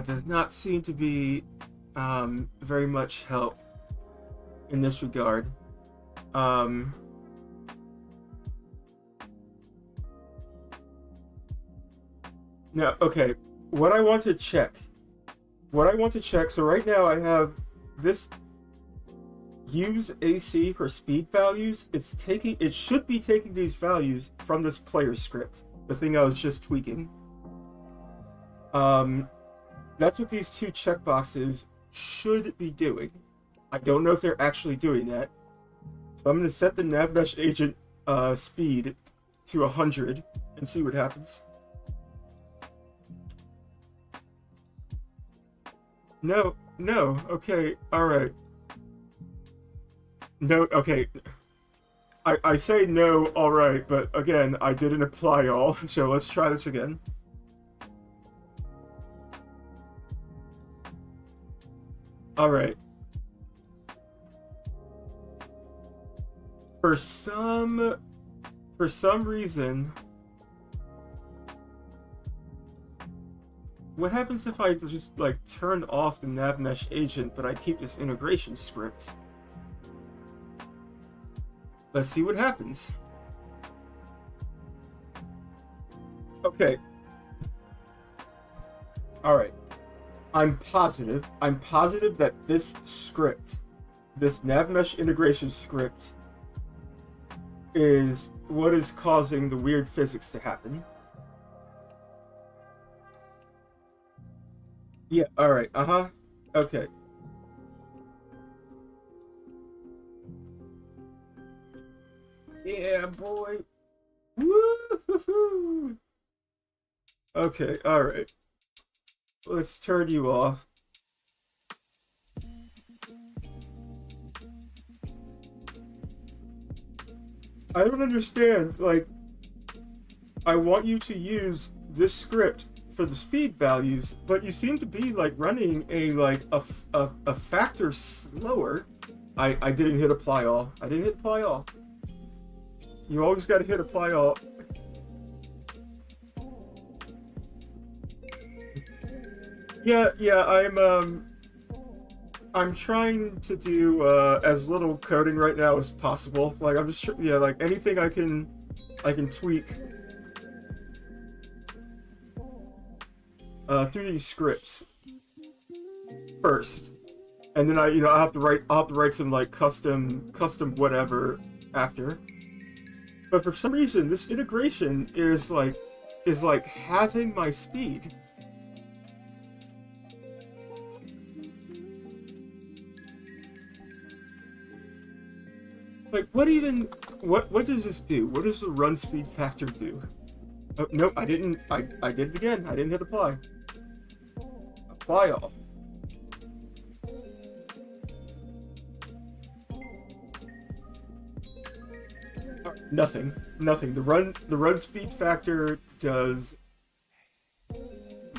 Does not seem to be very much help in this regard. Um, Now, okay, what I want to check, so right now I have this use AC for speed values. It should be taking these values from this player script, the thing I was just tweaking. That's what these two checkboxes should be doing. I don't know if they're actually doing that. So I'm going to set the NavMesh agent speed to 100 and see what happens. No, okay, alright. No, okay. I say no, alright, but again, I didn't apply all, so let's try this again. Alright. For some reason, what happens if I just like turn off the NavMesh agent, but I keep this integration script? Let's see what happens. Okay. Alright. I'm positive that this script, this NavMesh integration script, is what is causing the weird physics to happen. Yeah, alright, okay. Yeah, boy. Woo-hoo-hoo. Okay, alright. Let's turn you off. I don't understand, like, I want you to use this script for the speed values, but you seem to be like running a factor slower. I didn't hit apply all. You always gotta hit apply all. Yeah, I'm trying to do as little coding right now as possible. Like I'm just like anything I can tweak through these scripts first, and then I have to write some like custom whatever after. But for some reason, this integration is like halving my speed. Like, what does this do? What does the run speed factor do? Oh, nope, I did it again. I didn't hit apply. Apply all. Nothing. The run speed factor does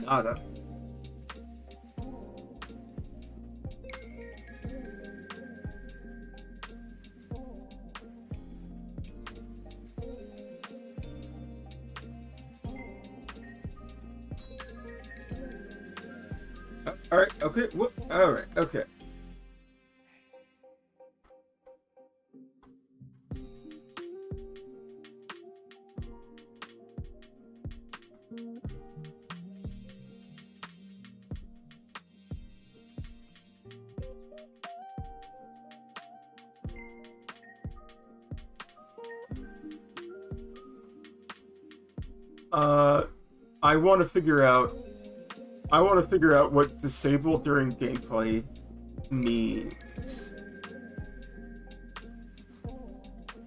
nada. Alright, okay, alright, okay. I want to figure out what disabled during gameplay means.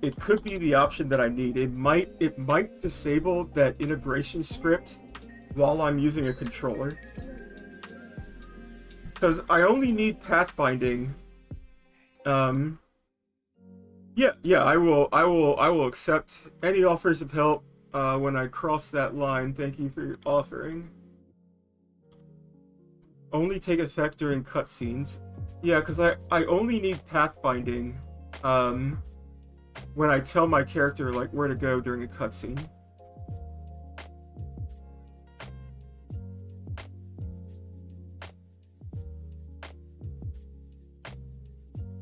It could be the option that I need. It might disable that integration script while I'm using a controller. Because I only need pathfinding Um, yeah, I will accept any offers of help when I cross that line. Thank you for your offering. Only take effect during cutscenes. Yeah, because I only need pathfinding um, when I tell my character like where to go during a cutscene.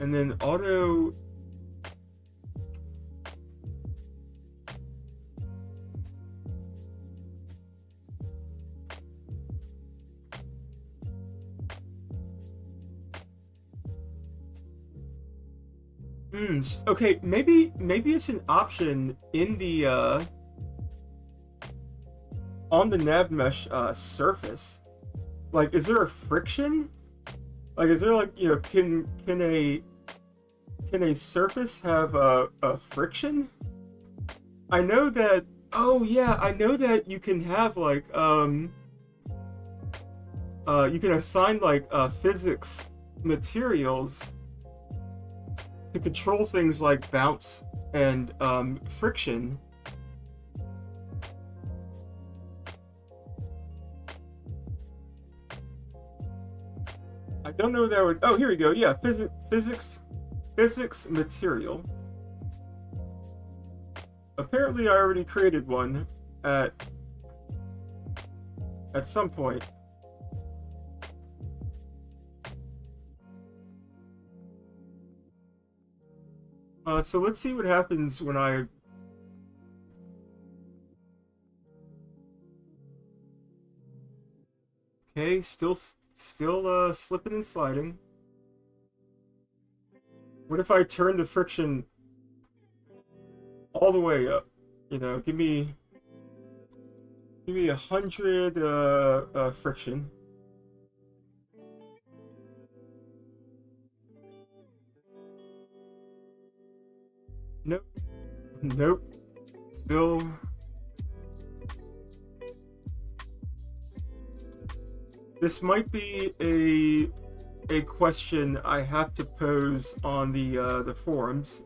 And then auto. Okay, maybe it's an option in the on the nav mesh surface. Like, is there a friction? Like, is there like, can a surface have a friction? I know that. Oh yeah, I know that you can have like you can assign like physics materials to control things like bounce and friction. I don't know that would. Oh, here we go. Yeah, physics material. Apparently, I already created one at some point. So let's see what happens when I. Okay, still slipping and sliding. What if I turn the friction all the way up? You know, give me 100 friction. Nope. Nope. Still. This might be a question I have to pose on the forums.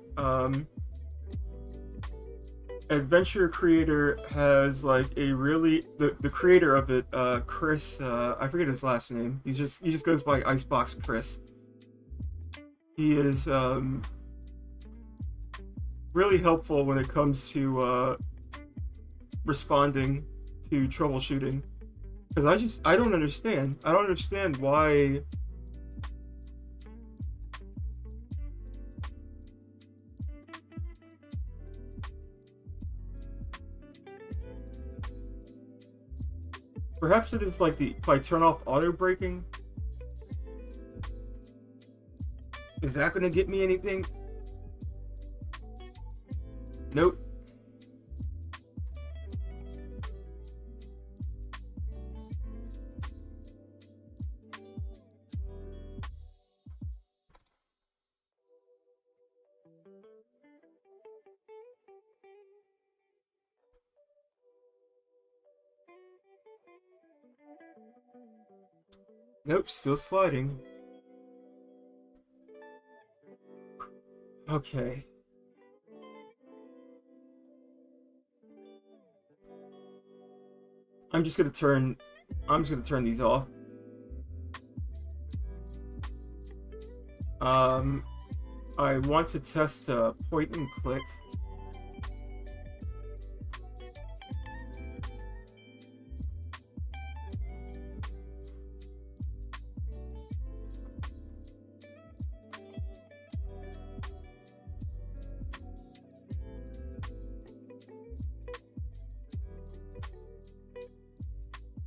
Adventure Creator has like a really the creator of it, Chris. I forget his last name. He just goes by Icebox Chris. He is really helpful when it comes to responding to troubleshooting. Because I don't understand. I don't understand why. Perhaps it is like if I turn off auto braking, is that gonna get me anything? Nope. Nope, still sliding. Okay. I'm just gonna turn these off. I want to test point and click.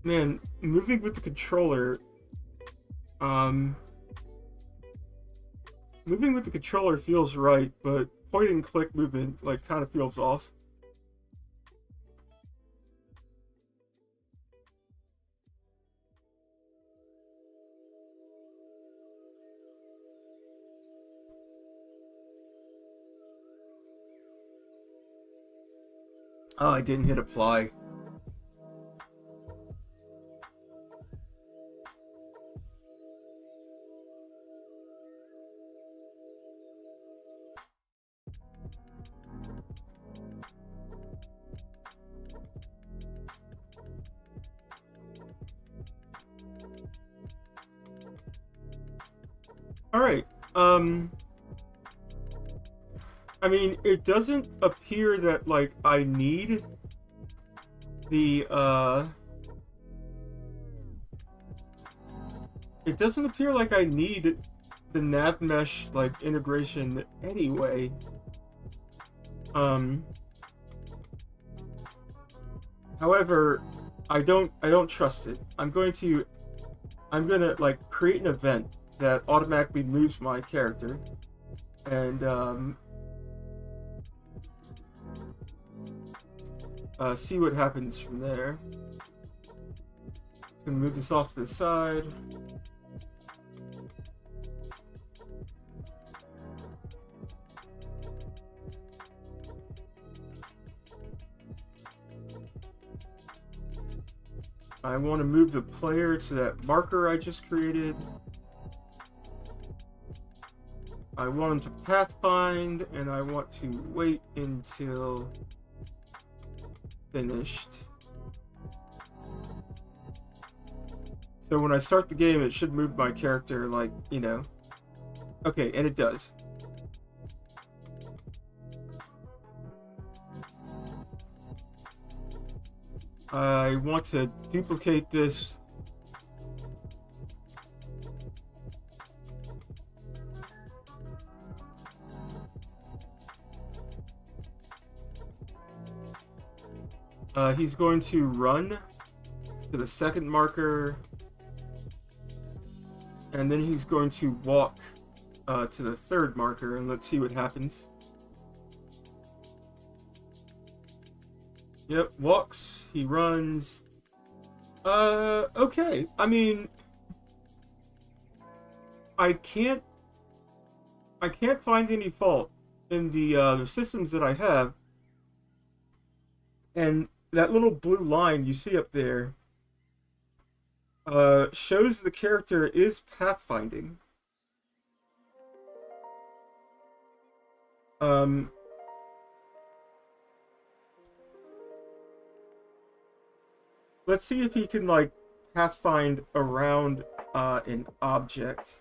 Man, moving with the controller, um, moving with the controller feels right, but point and click movement like kind of feels off. Oh, I didn't hit apply. Alright, I mean, it doesn't appear that, like, I need the, it doesn't appear like I need the nav mesh, like, integration anyway. However, I don't trust it. I'm gonna, like, create an event that automatically moves my character, and, see what happens from there. Just gonna move this off to the side. I want to move the player to that marker I just created. I want him to pathfind, and I want to wait until finished. So when I start the game, it should move my character, like, you know. Okay, and it does. I want to duplicate this. He's going to run to the second marker, and then he's going to walk to the third marker, and let's see what happens. Yep, walks, he runs. Okay. I mean, I can't find any fault in the systems that I have. And that little blue line you see up there shows the character is pathfinding. Let's see if he can, like, pathfind around an object.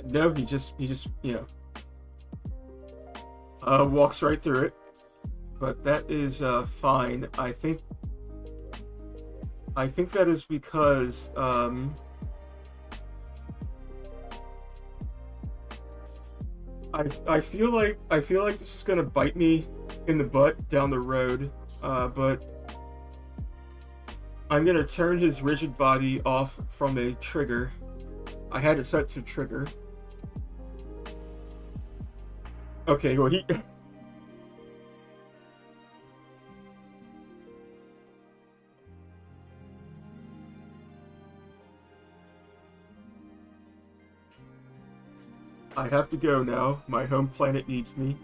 No, he just, you know, walks right through it. But that is fine. I think that is because I feel like this is gonna bite me in the butt down the road. But I'm gonna turn his rigid body off from a trigger. I had it set to trigger. Okay, well, he I have to go now. My home planet needs me.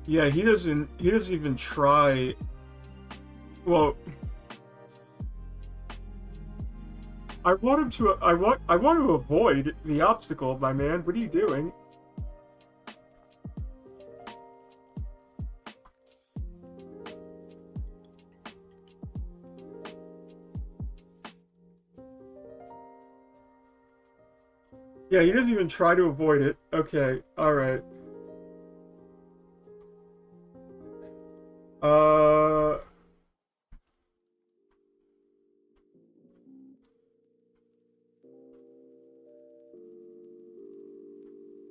Yeah, he doesn't even try. Well, I want him to. I want to avoid the obstacle, my man. What are you doing? Yeah, he doesn't even try to avoid it. Okay, all right.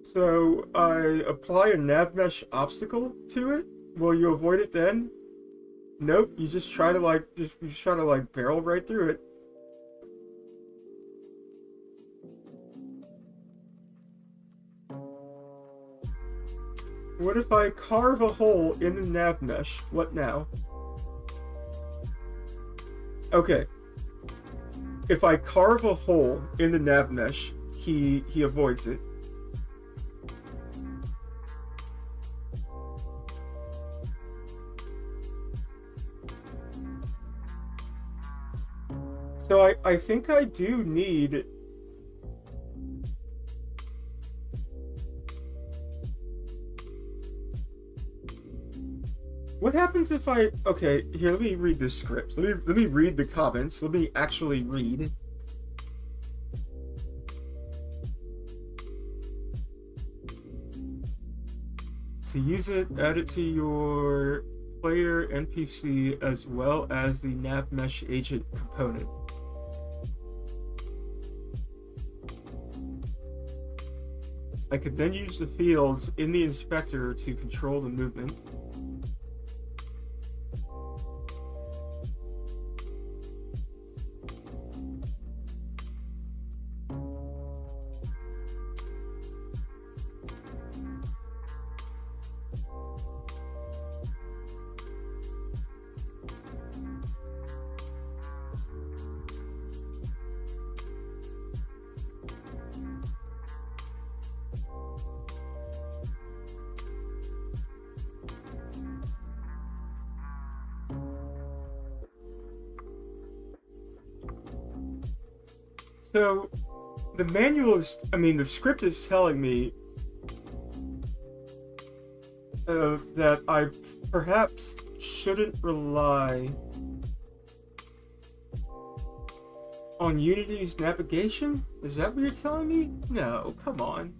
So I apply a nav mesh obstacle to it. Will you avoid it then? Nope. You just try to like barrel right through it. What if I carve a hole in the nav mesh? What now? Okay. If I carve a hole in the nav mesh, he avoids it. So I think I do need... What happens if I... Okay, here, let me read this script. Let me read the comments. Let me actually read. To use it, add it to your player NPC as well as the nav mesh agent component. I could then use the fields in the inspector to control the movement. So, the manual is, I mean, the script is telling me that I perhaps shouldn't rely on Unity's navigation? Is that what you're telling me? No, come on.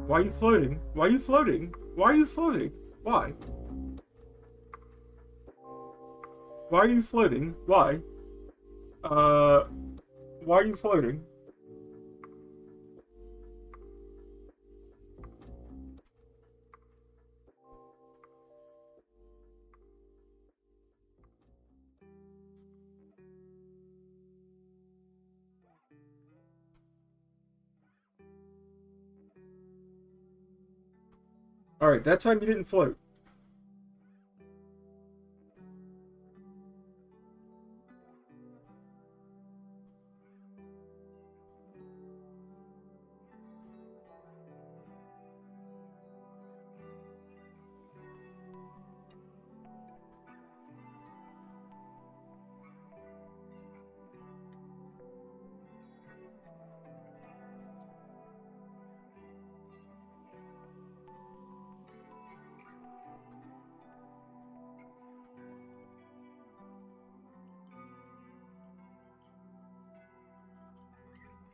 Why are you floating? Why are you floating? Why are you floating? Why? Why are you floating? Why? Why are you floating? Alright, that time you didn't float.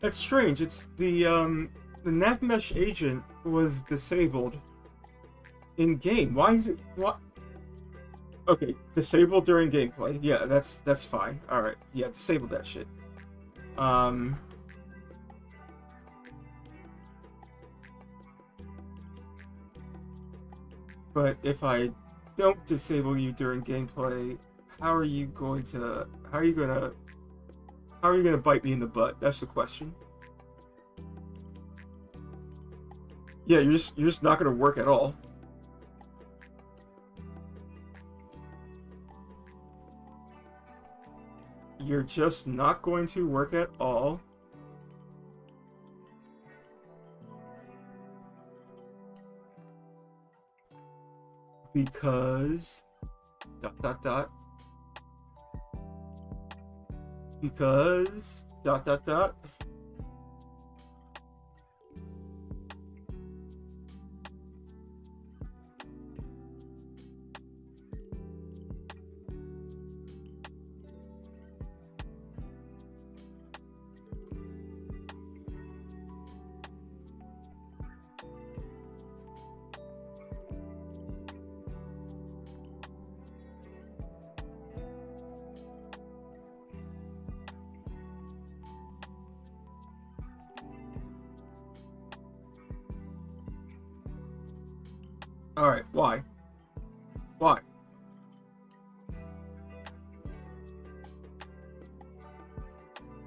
That's strange. It's the nav mesh agent was disabled in game. Why is it what? Okay, disabled during gameplay. Yeah, that's fine. All right. Yeah, disable that shit. But if I don't disable you during gameplay, how are you going to bite me in the butt? That's the question. Yeah, you're just not gonna work at all. You're just not going to work at all. Because dot dot dot. Because dot dot dot. Alright, why? Why?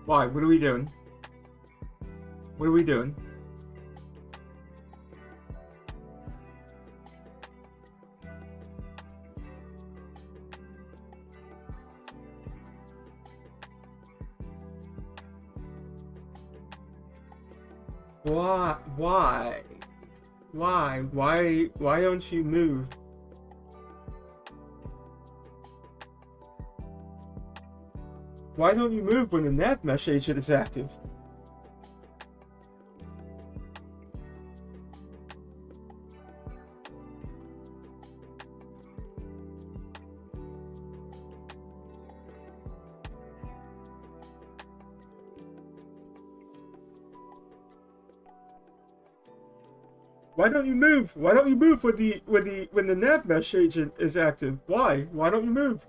Why? What are we doing? What are we doing? Why? Why? Why don't you move? Why don't you move when the nav mesh agent is active? Why don't you move? Why don't you move when the nav mesh agent is active? Why? Why don't you move?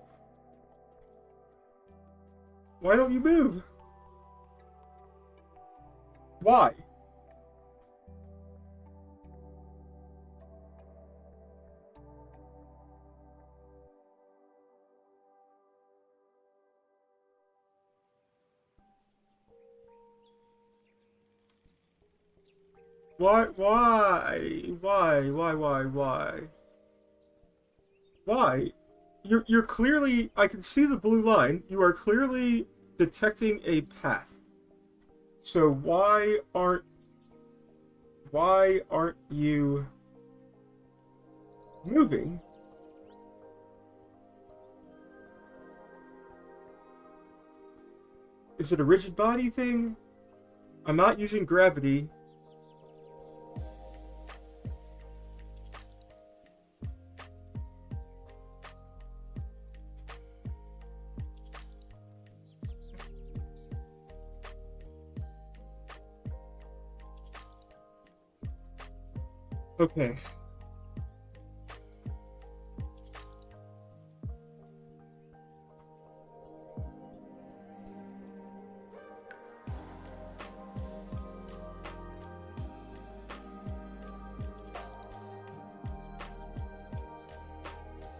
Why don't you move? Why? Why? Why? You're clearly, I can see the blue line. You are clearly detecting a path. So why aren't you moving? Is it a rigid body thing? I'm not using gravity. Okay.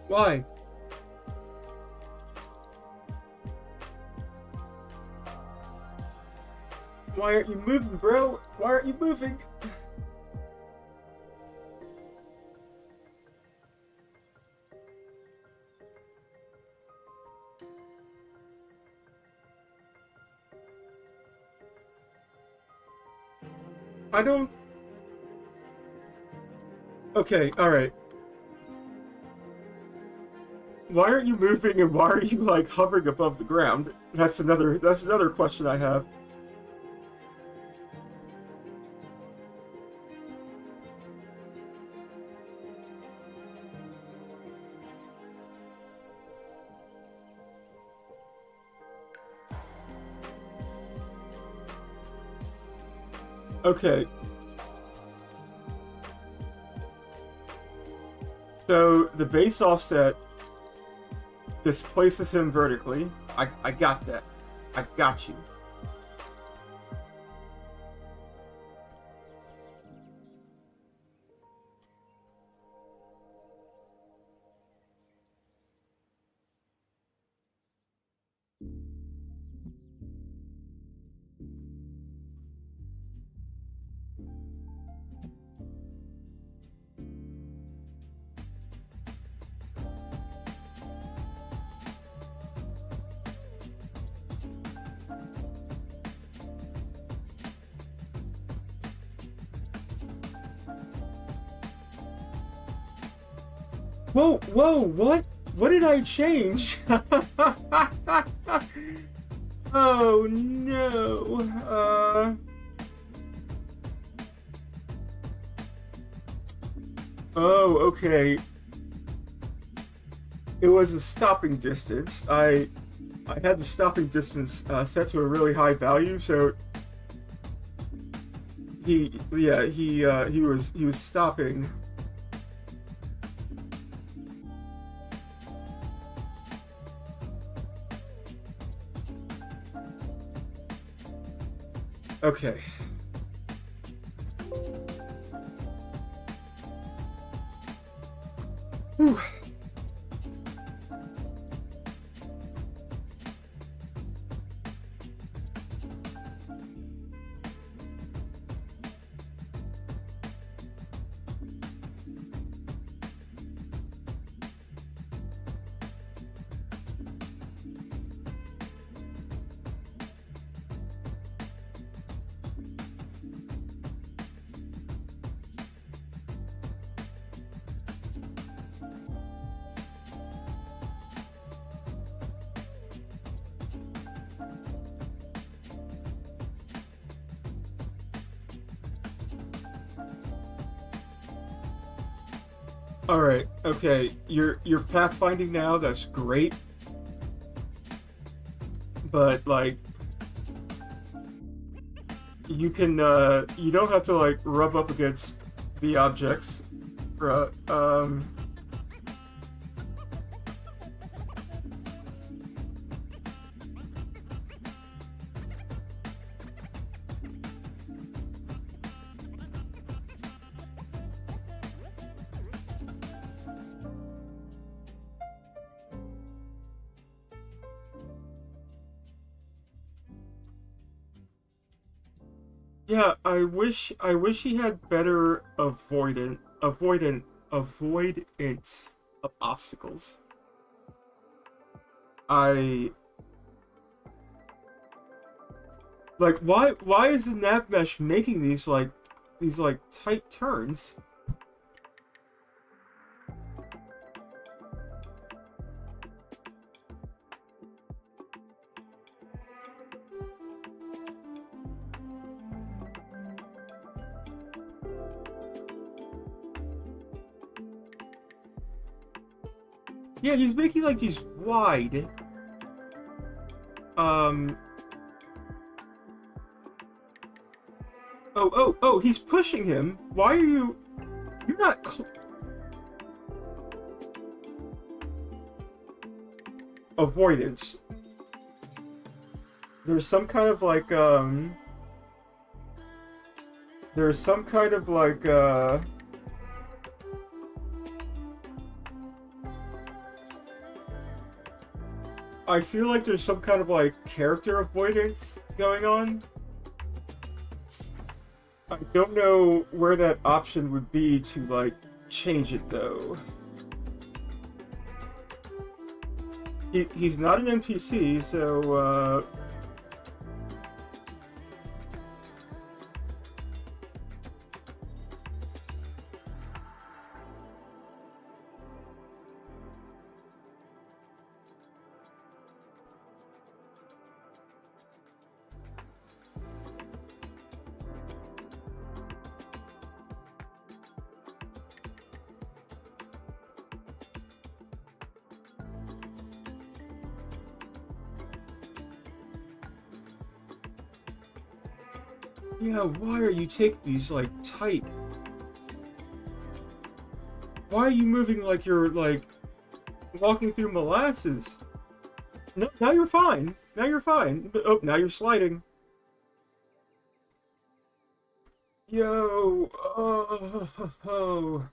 Why? Why aren't you moving, bro? Why aren't you moving? I don't... Okay, alright. Why aren't you moving and why are you, like, hovering above the ground? That's another question I have. Okay. So, the base offset displaces him vertically. I got that. I got you. Whoa, what? What did I change? Oh no. Oh, okay. It was a stopping distance. I had the stopping distance set to a really high value, so he was stopping. Okay. All right. Okay. You're pathfinding now. That's great. But like, you can you don't have to like rub up against the objects. Right. Yeah, I wish he had better avoidance of obstacles. I like why is the nav mesh making these like tight turns? Yeah, he's making like these wide um oh, he's pushing him. Why are you're not avoidance. There's some kind of like there's some kind of like I feel like there's some kind of like character avoidance going on. I don't know where that option would be to like change it though. He's not an NPC, so yeah, why are you taking these like tight? Why are you moving like you're like walking through molasses? No, now you're fine. Now you're fine. Oh, now you're sliding. Yo, oh.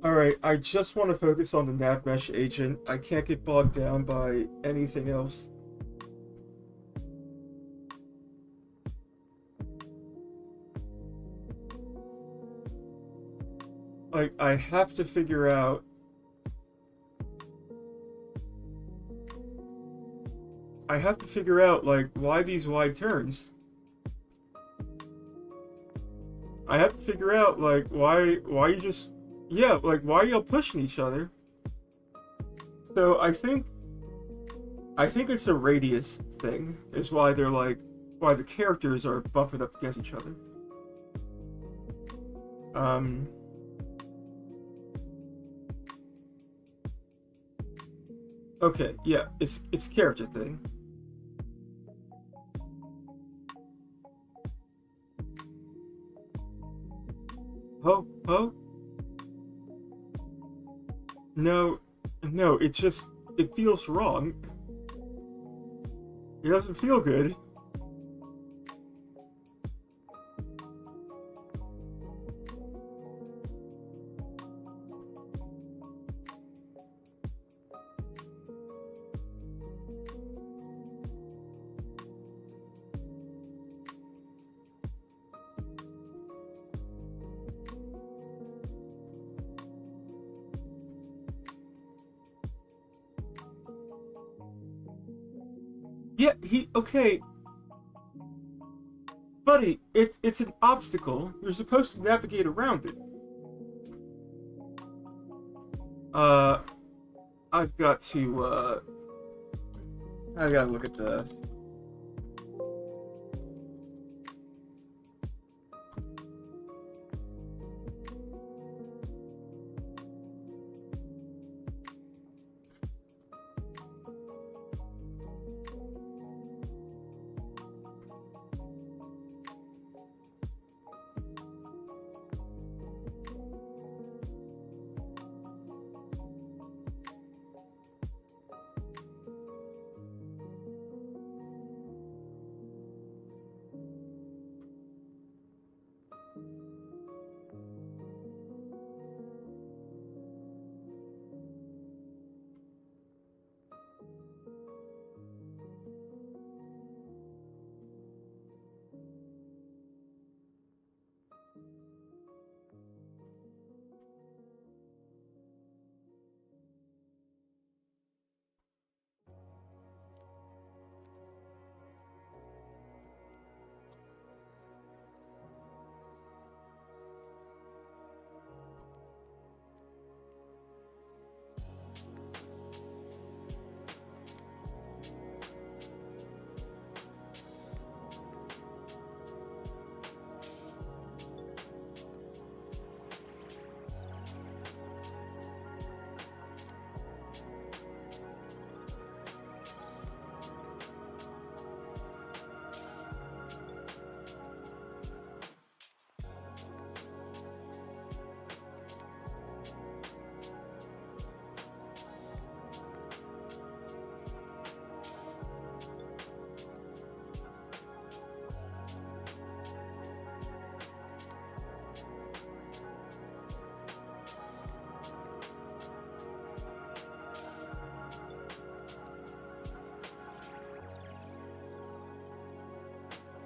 Alright, I just want to focus on the NavMesh agent. I can't get bogged down by anything else. Like, I have to figure out... like, why these wide turns. I have to figure out, like, why you just... Yeah, like, why are y'all pushing each other? So, I think it's a radius thing, is why they're, like, why the characters are bumping up against each other. Okay, yeah, it's a character thing. Oh? No, it just, it feels wrong. It doesn't feel good. Yeah, okay. Buddy, it's an obstacle. You're supposed to navigate around it. I've got to, I gotta look at the...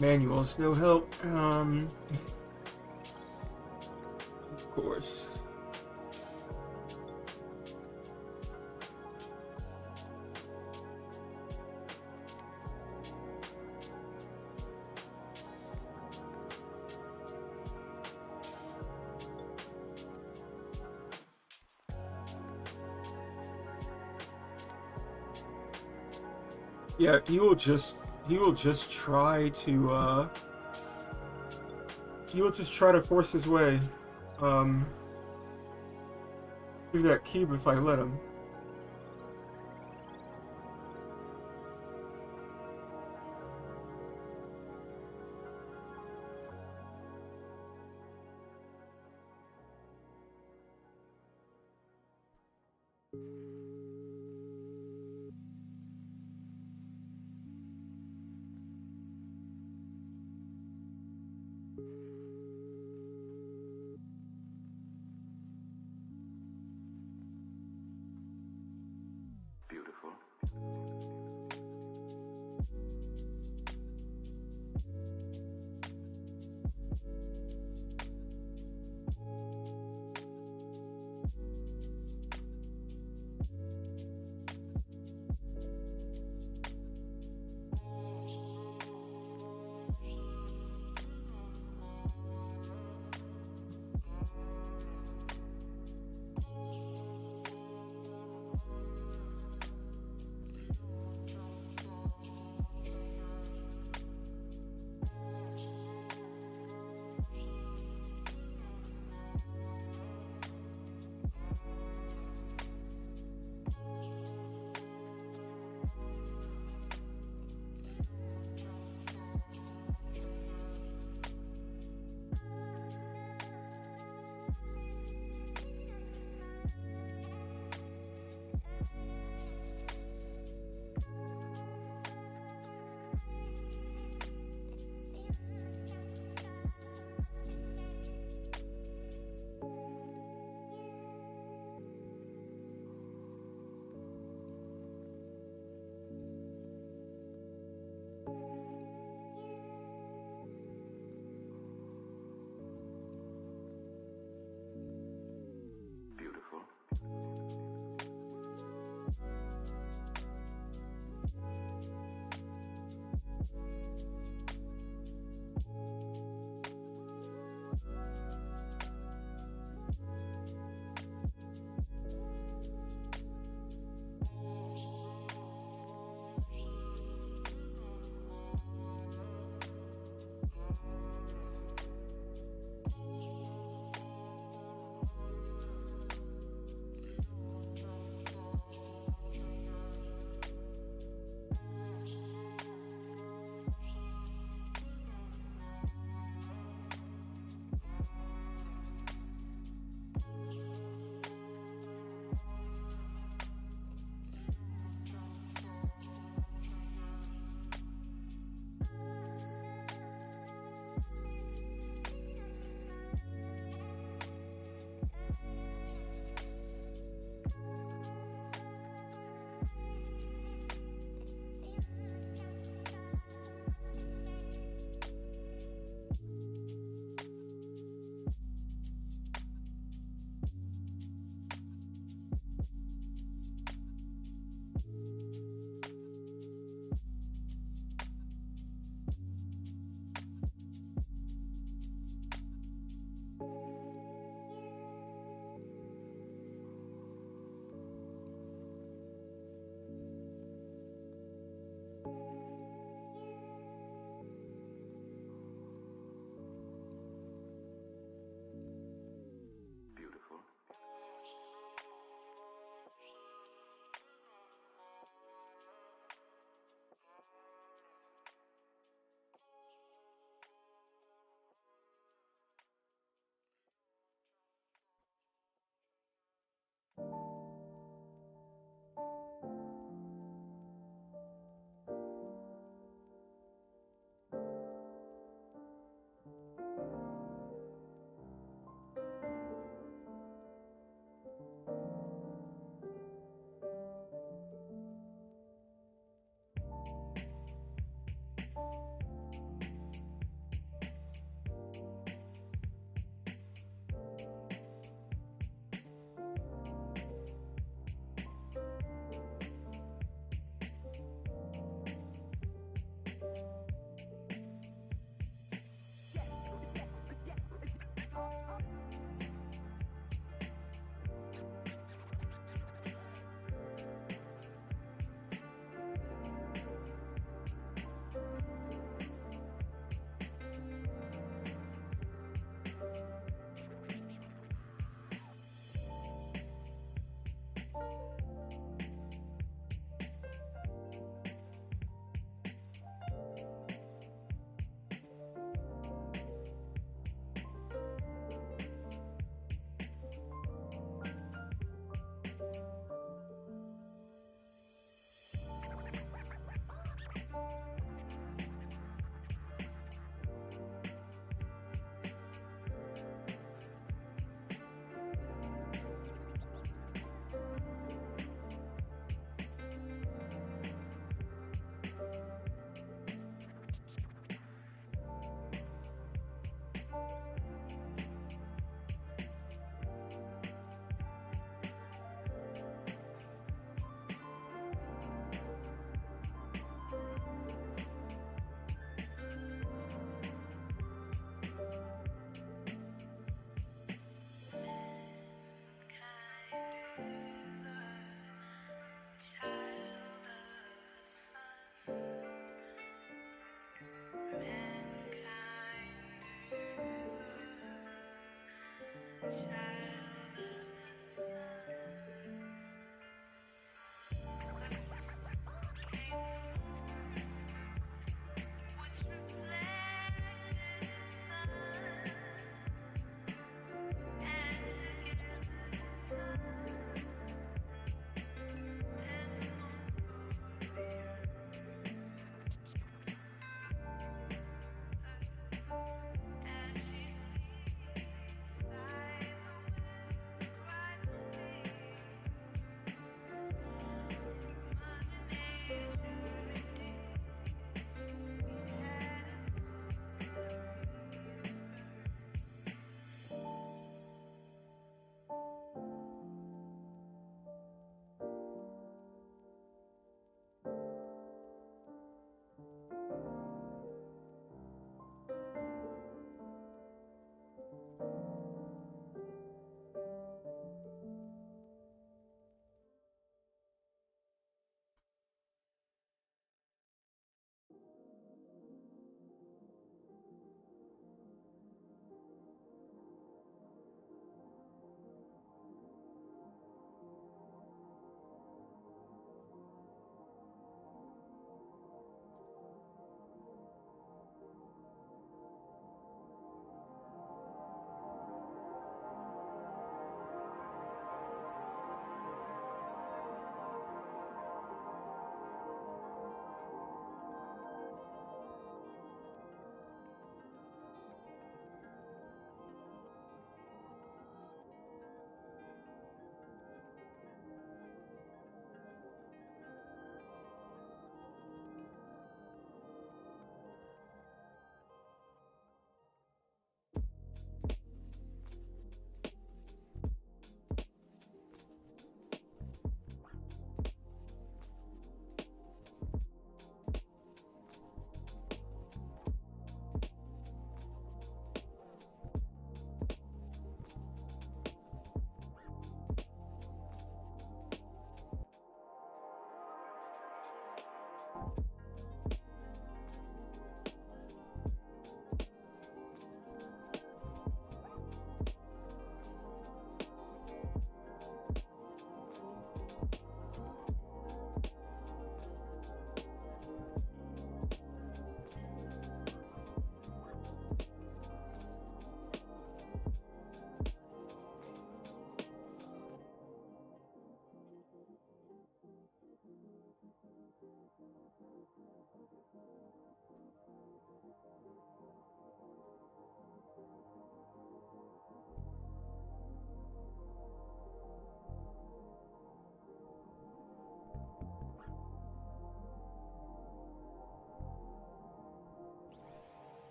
Manuals, no help. Of course. Yeah, he will just try to he will just try to force his way um through that cube if I let him. Beautiful.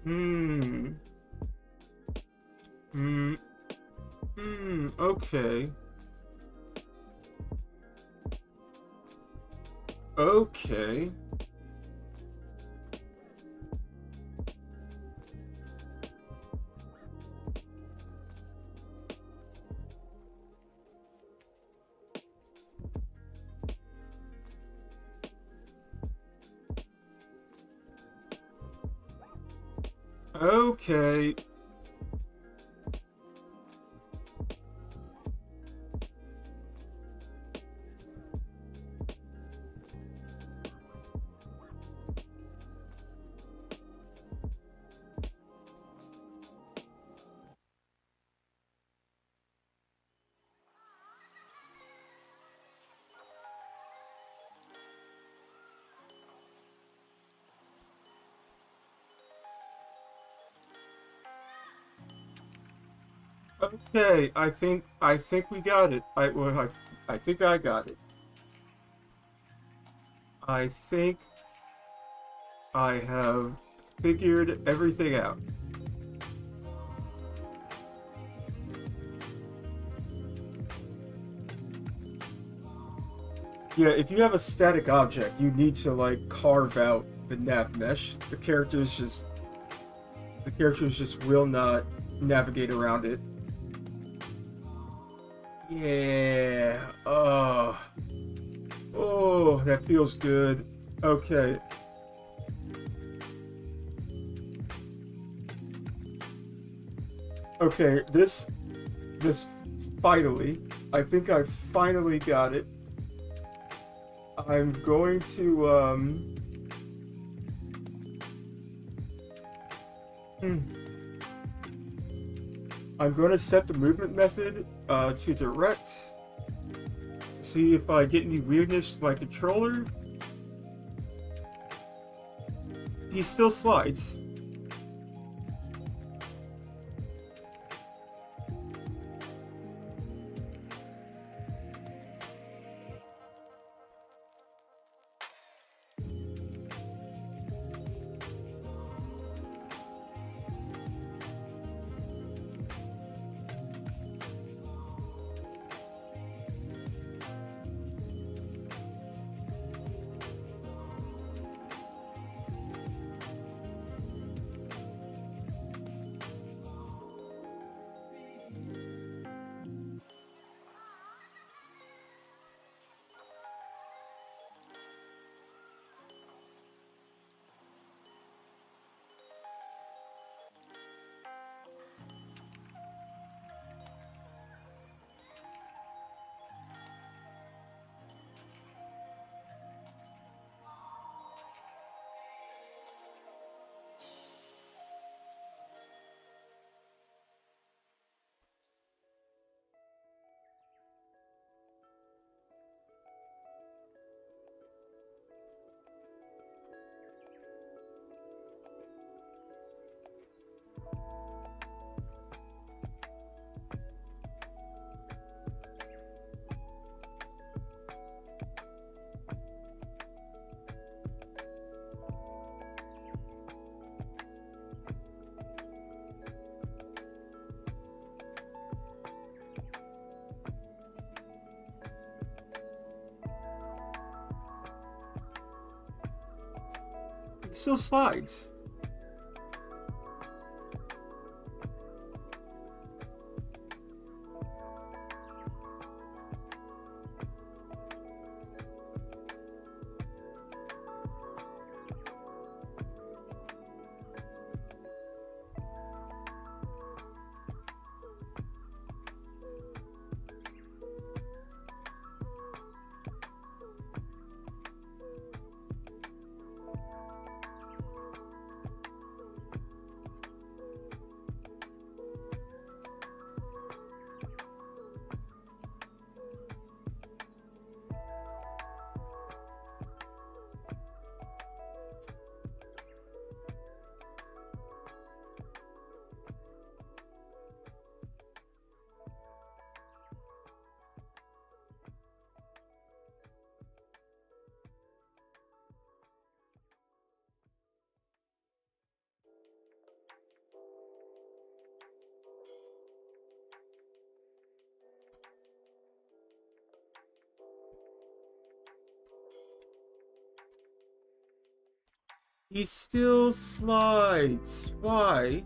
Hmm. Hmm. Hmm. Okay. Okay. Okay. Okay, I think we got it. I think I got it. I think I have figured everything out. Yeah, if you have a static object, you need to like carve out the nav mesh. The characters just will not navigate around it. Yeah. Oh, that feels good. Okay. Okay, this finally, I think I finally got it. I'm going to I'm going to set the movement method to direct to see if I get any weirdness to my controller. He still slides. It still slides. He still slides. Why?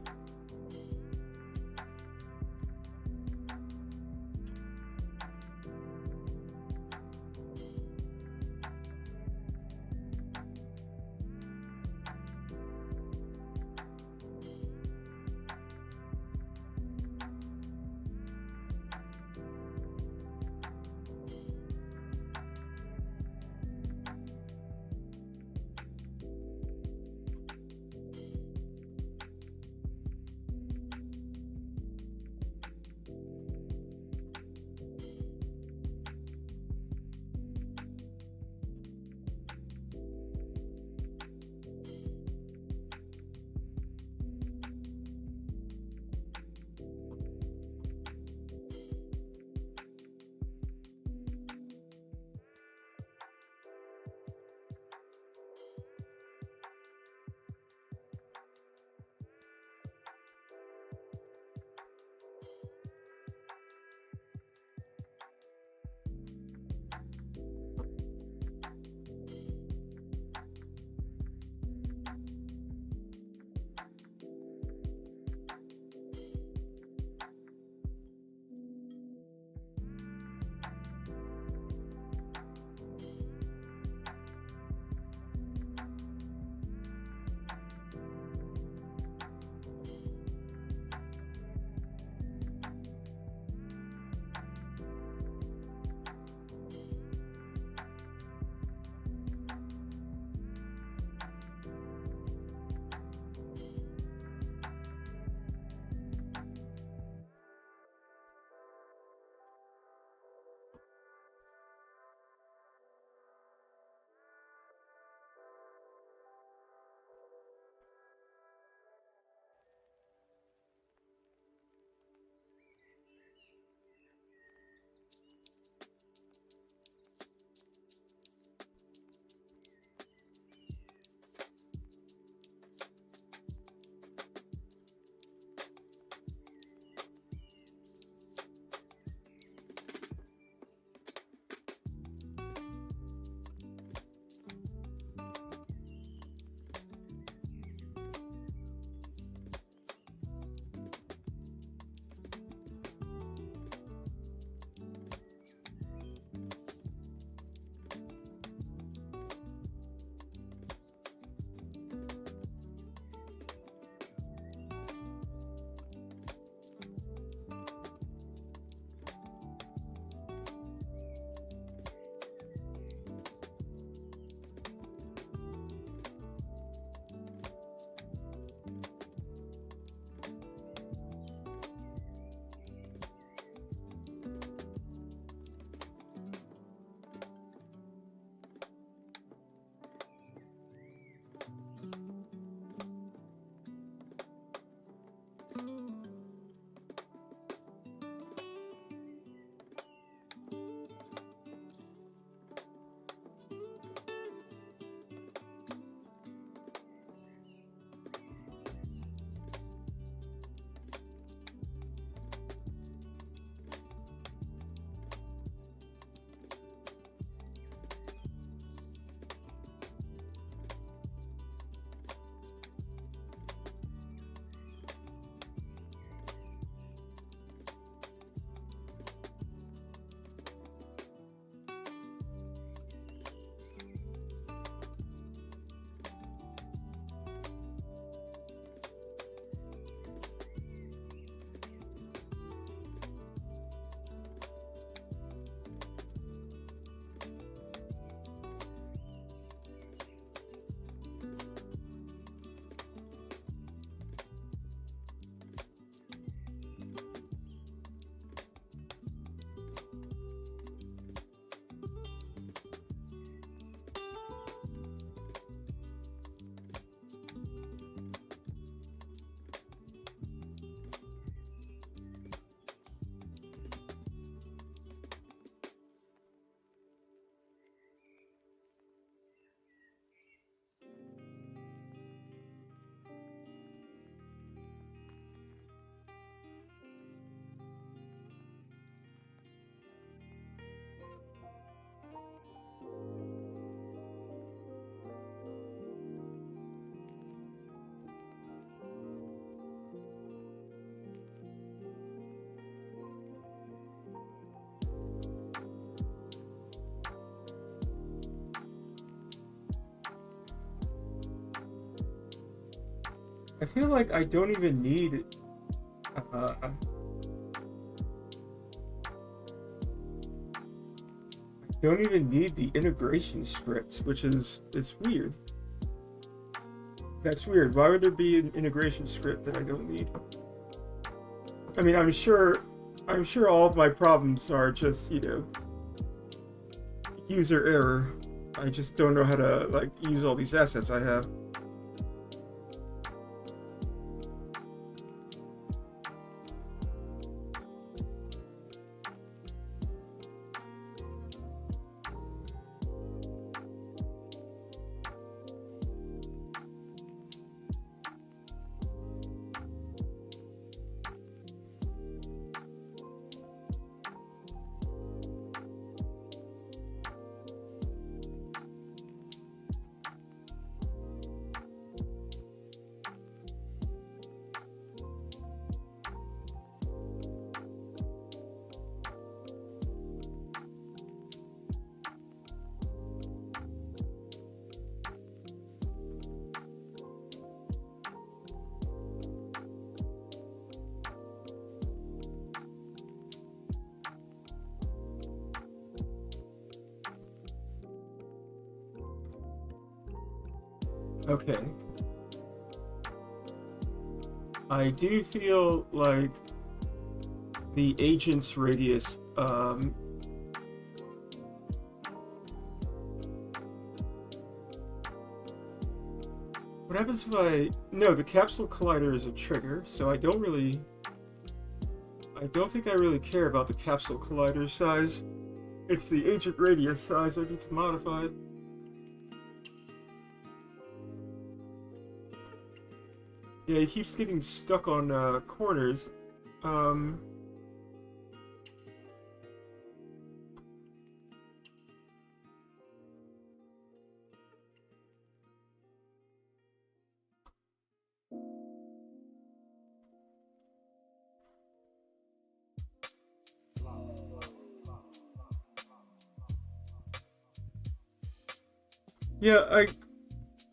I feel like I don't even need uh, I don't even need the integration script, which is it's weird. That's weird. Why would there be an integration script that I don't need? I mean, I'm sure all of my problems are just, user error. I just don't know how to like use all these assets I have. Okay. I do feel like the agent's radius, what happens if no, the capsule collider is a trigger, so I don't think I really care about the capsule collider size. It's the agent radius size I need to modify. Yeah, he keeps getting stuck on corners. Yeah,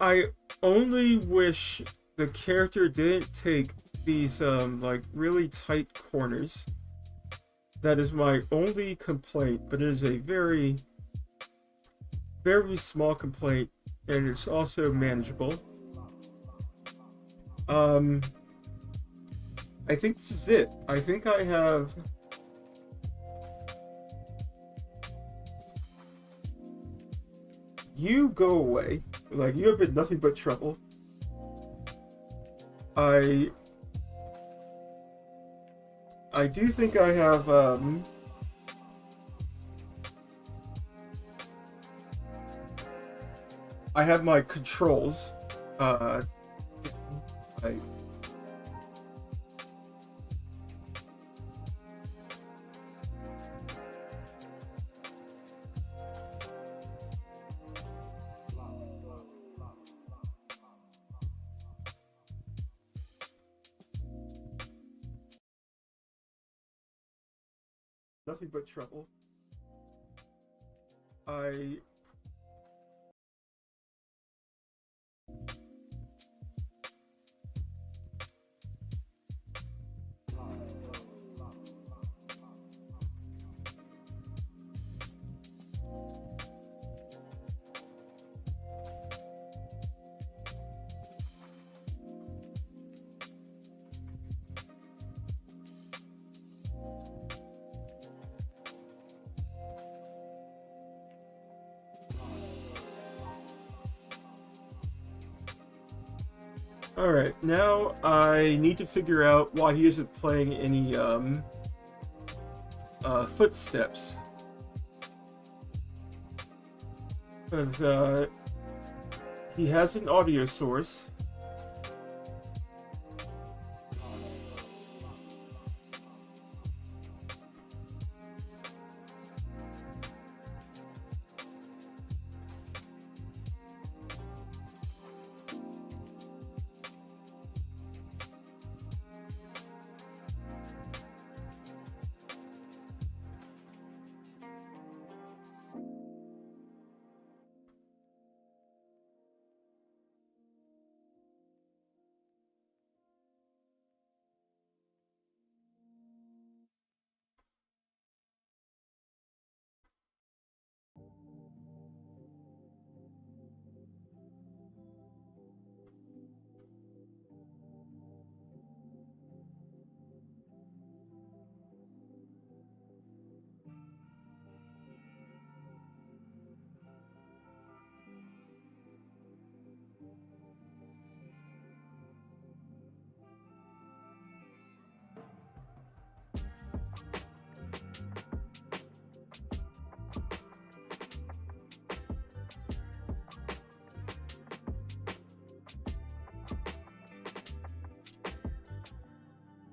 I only wish the character didn't take these like really tight corners. That is my only complaint, but it is a very, very small complaint, and it's also manageable. I think this is it. I think I have. You go away. Like, you have been nothing but trouble. I do think I have, I have my controls. I nothing but trouble. I Alright, now I need to figure out why he isn't playing any footsteps. Because he has an audio source.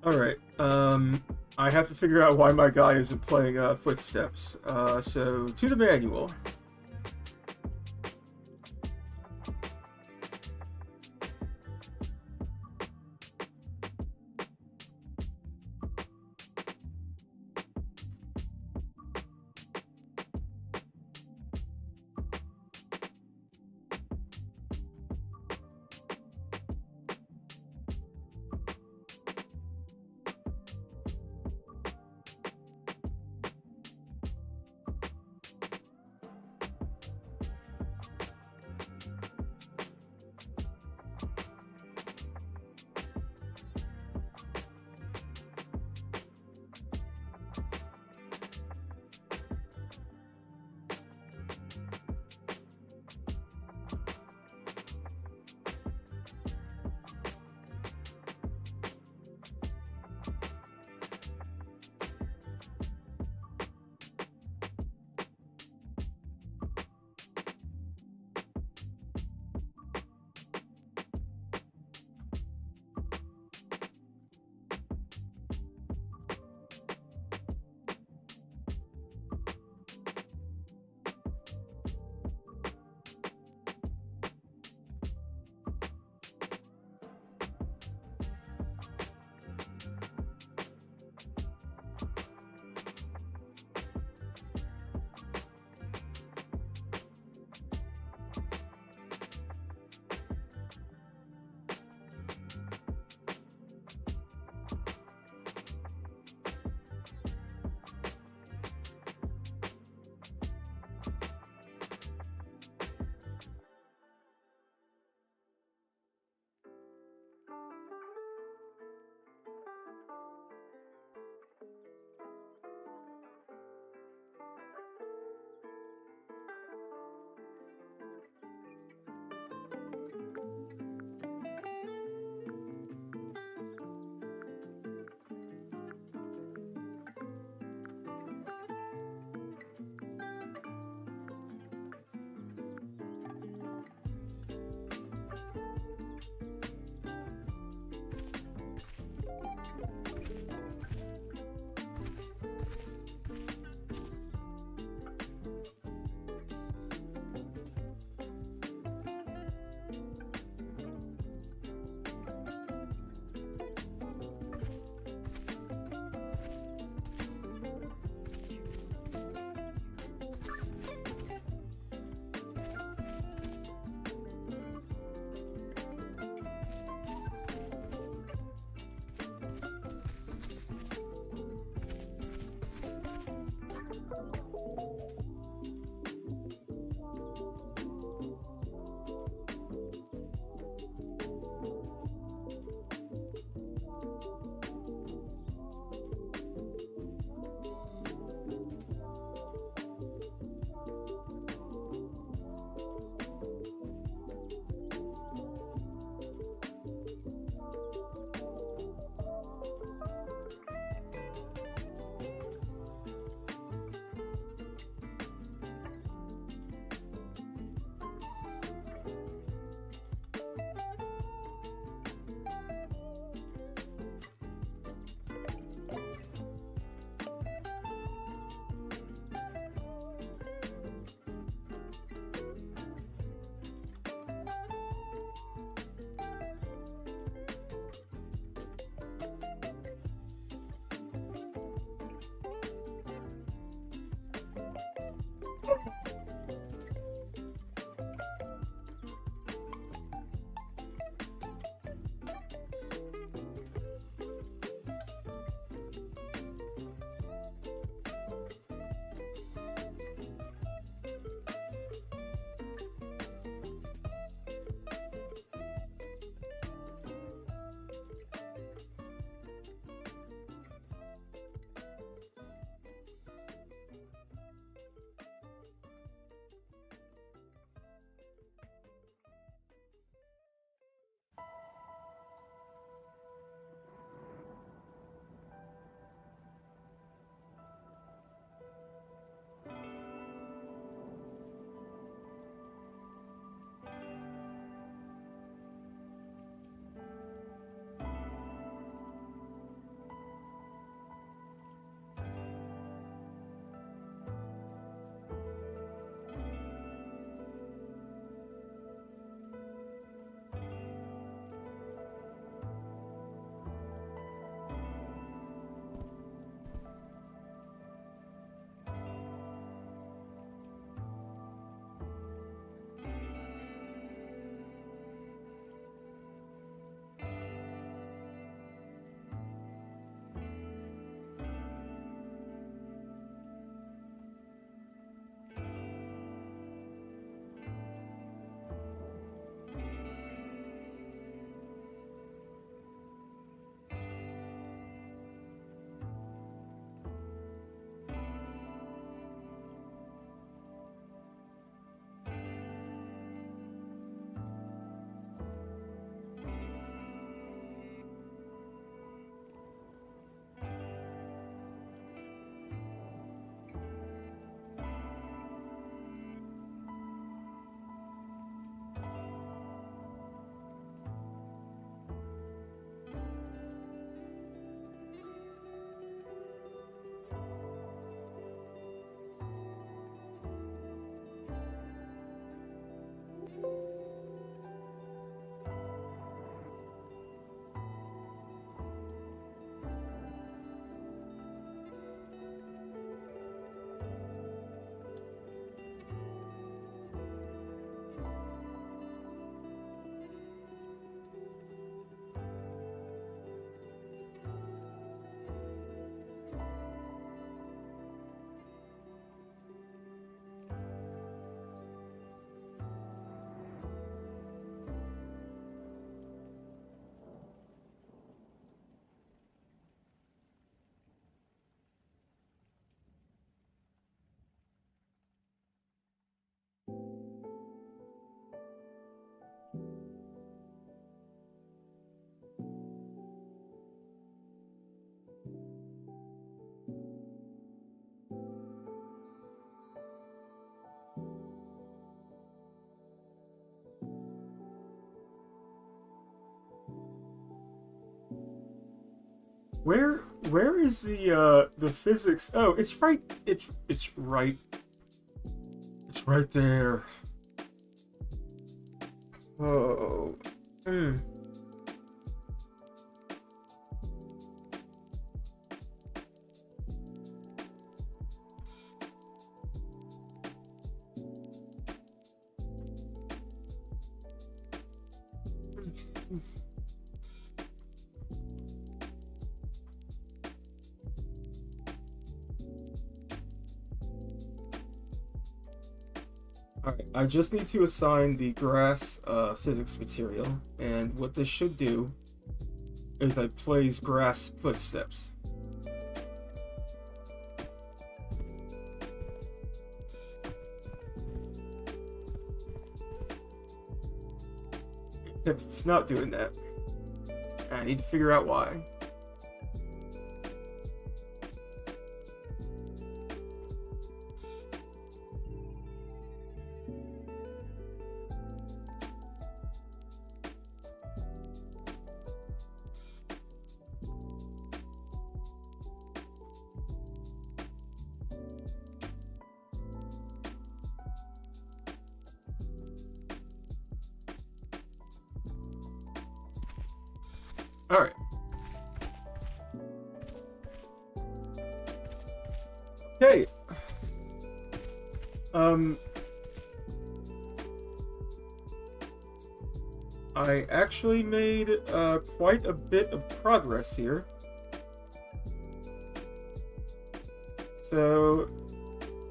Alright, I have to figure out why my guy isn't playing Footsteps. So, to the manual. Where is the physics? Oh, it's right. It's right. It's right there. Oh. Hmm. Alright, I just need to assign the grass physics material, and what this should do is I place grass footsteps. Except it's not doing that. I need to figure out why. Alright. Okay. I actually made quite a bit of progress here. So,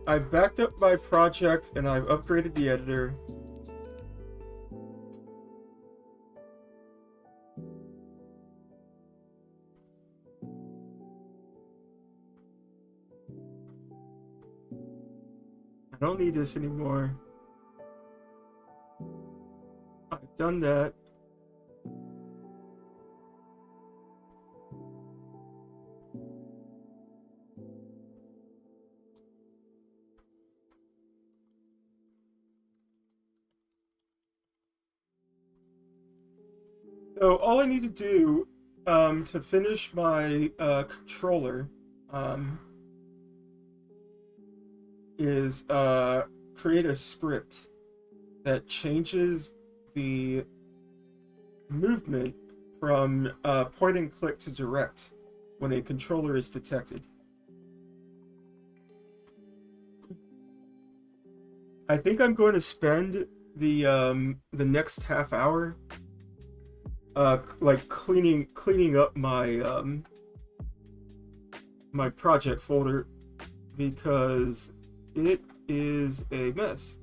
I backed up my project and I've upgraded the editor. I don't need this anymore. I've done that. So all I need to do to finish my controller is create a script that changes the movement from point and click to direct when a controller is detected. I think I'm going to spend the next half hour like cleaning up my my project folder because it is a mess.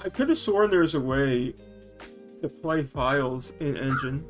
I could have sworn there was a way to play files in Engine.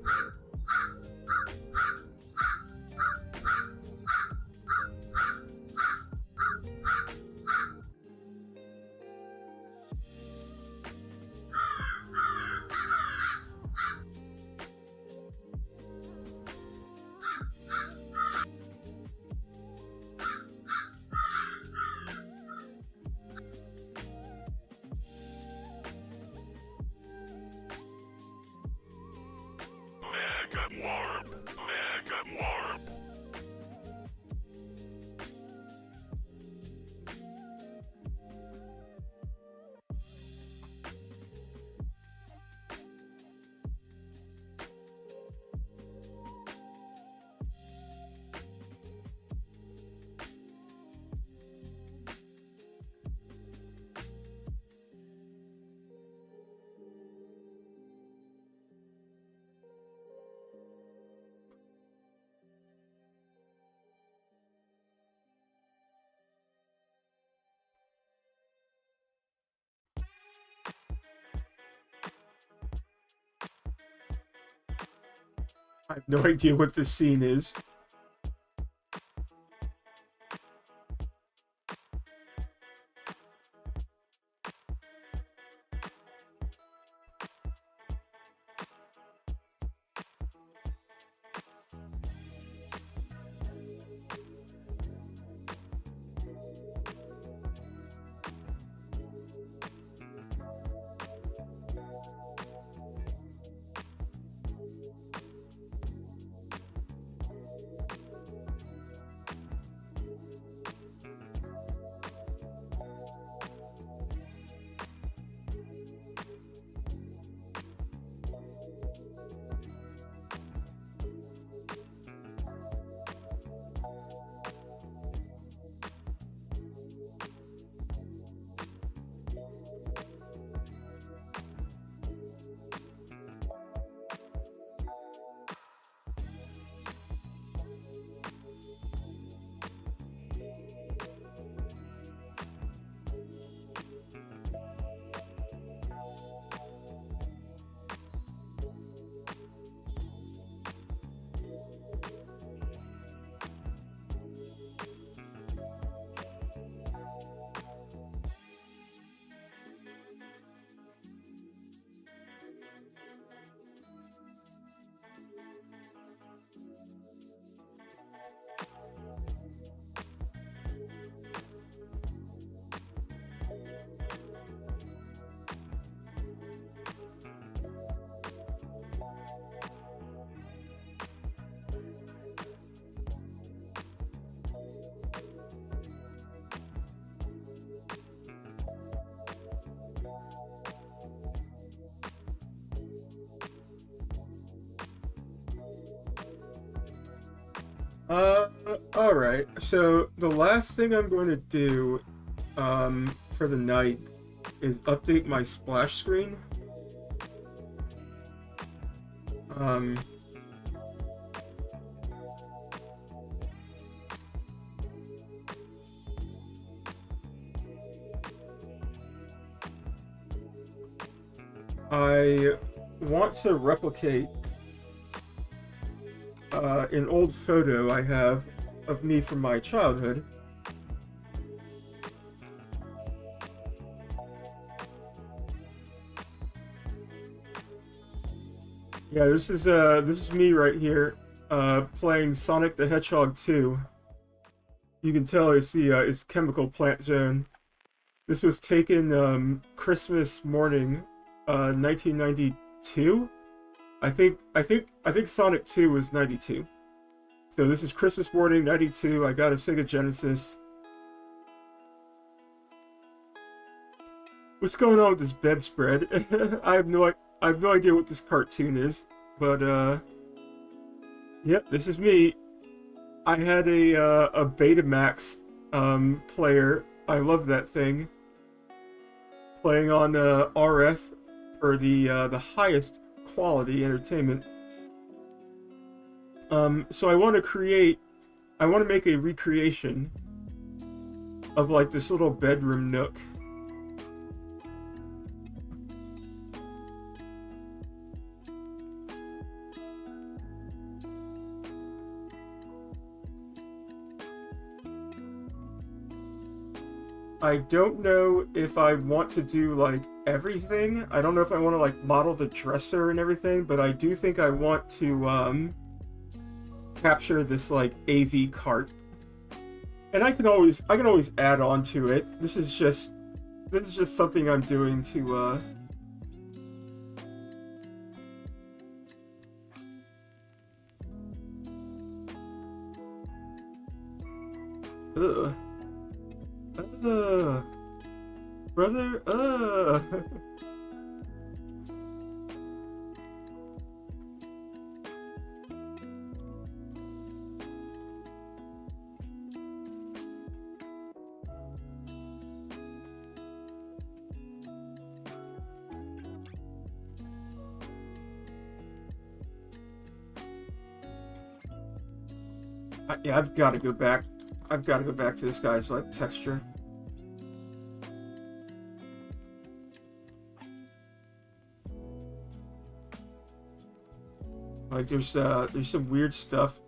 I have no idea what this scene is. Alright. So the last thing I'm going to do for the night is update my splash screen. Um, I want to replicate an old photo I have of me from my childhood. Yeah, this is me right here, playing Sonic the Hedgehog 2. You can tell it's Chemical Plant Zone. This was taken Christmas morning, 1992. I think Sonic 2 was 92. So this is Christmas morning 92. I got a Sega Genesis. What's going on with this bedspread? I have no idea what this cartoon is, but yep, this is me. I had a Betamax player. I love that thing. Playing on RF for the highest quality entertainment. So I want to make a recreation of like this little bedroom nook. I don't know if I want to do like everything. I don't know if I want to like model the dresser and everything, but I do think I want to capture this like AV cart. And I can always add on to it. This is just something I'm doing to brother, yeah, I've got to go back. I've got to go back to this guy's like texture. Like there's some weird stuff.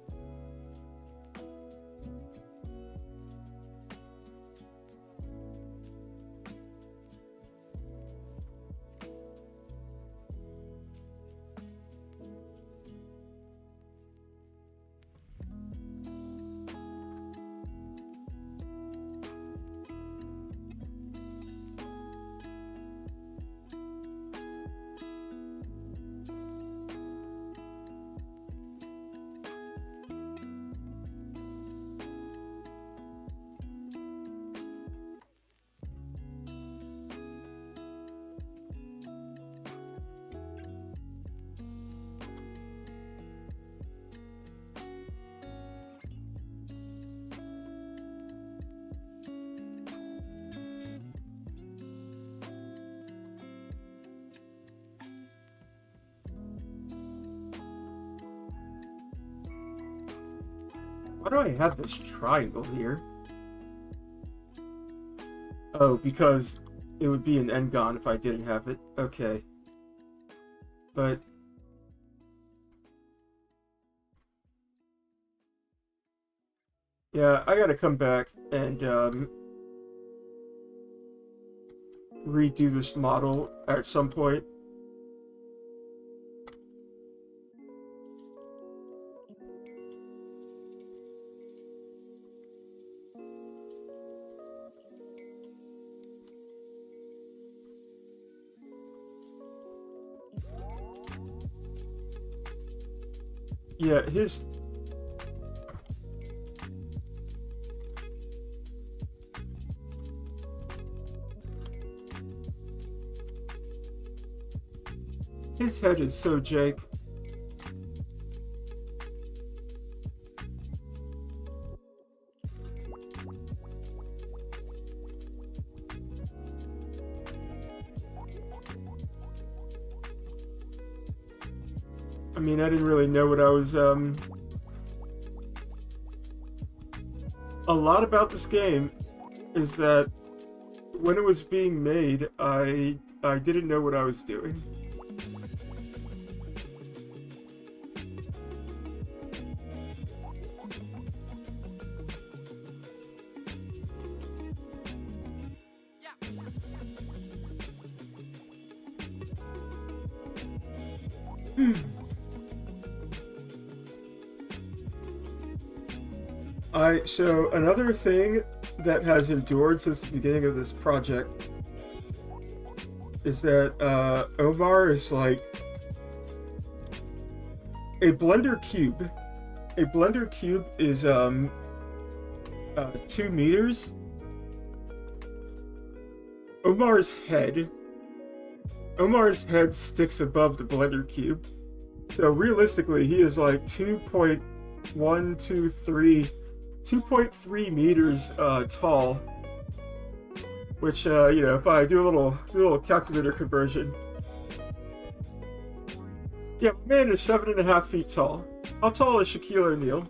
Why do I have this triangle here? Oh, because it would be an Engon if I didn't have it. Okay. But... yeah, I gotta come back and redo this model at some point. Yeah, his head is so jank. I mean, I didn't really know what I was, a lot about this game is that when it was being made, I didn't know what I was doing. So another thing that has endured since the beginning of this project is that Omar is like a Blender cube. A Blender cube is 2 meters. Omar's head sticks above the Blender cube. So realistically, he is like 2.3 meters tall, which you know, if I do a little calculator conversion, yeah, my man is 7.5 feet tall. How tall is Shaquille O'Neal?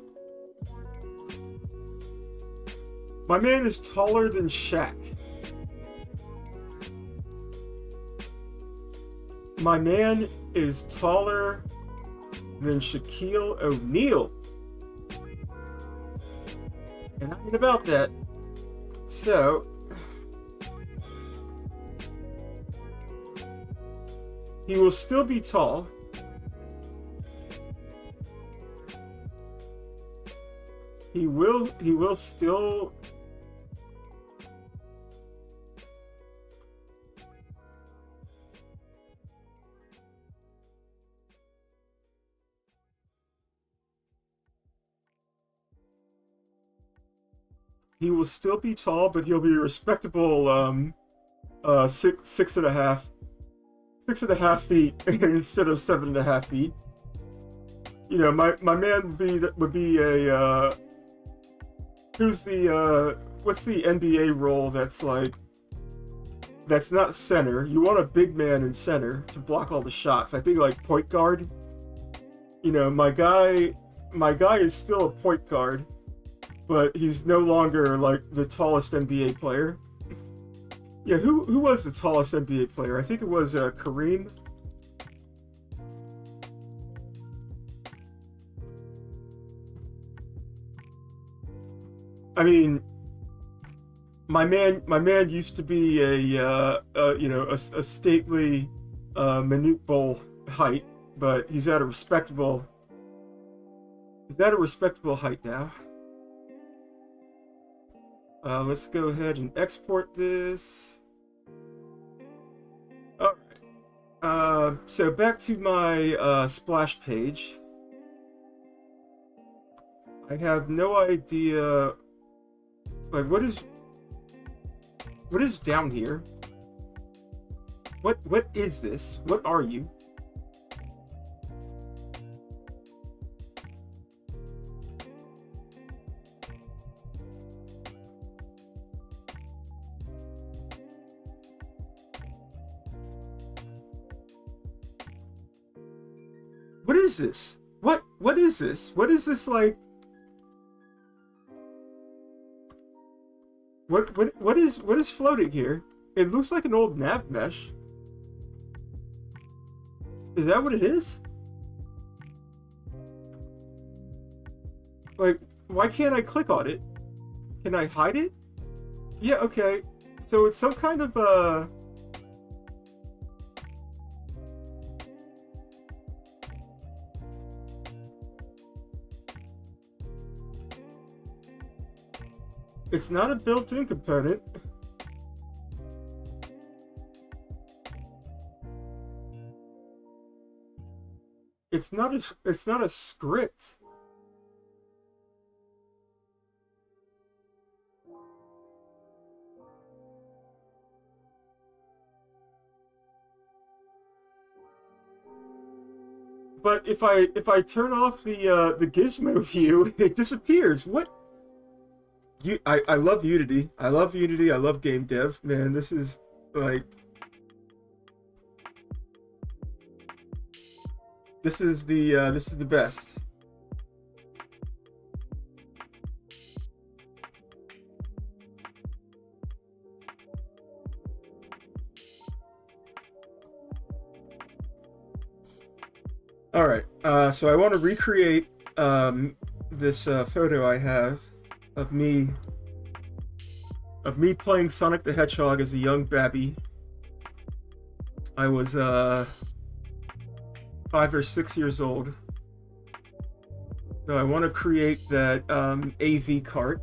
My man is taller than Shaq. My man is taller than Shaquille O'Neal. And I mean about that. So, he will still be tall. He will still be tall, but he'll be a respectable 6.5 feet instead of 7.5 feet. You know, my man would be a who's the what's the NBA role that's not center? You want a big man in center to block all the shots. I think like point guard. You know, my guy is still a point guard, but he's no longer like the tallest NBA player. Yeah, who was the tallest NBA player? I think it was Kareem. I mean, my man used to be a stately Manute Bull height, but he's at a respectable height now. Let's go ahead and export this. Alright. So back to my splash page. I have no idea. Like, what is down here? What is this? What are you? What is this? What is this? What is this like? What is floating here? It looks like an old nav mesh. Is that what it is? Like, why can't I click on it? Can I hide it? Yeah, okay. So it's some kind of it's not a built-in component. It's not a script. But if I turn off the gizmo view, it disappears. What? I love Unity. I love Unity. I love game dev. Man, this is like this is the best. All right. So I want to recreate this photo I have of me playing Sonic the Hedgehog as a young babby. I was 5 or 6 years old. So I want to create that AV cart.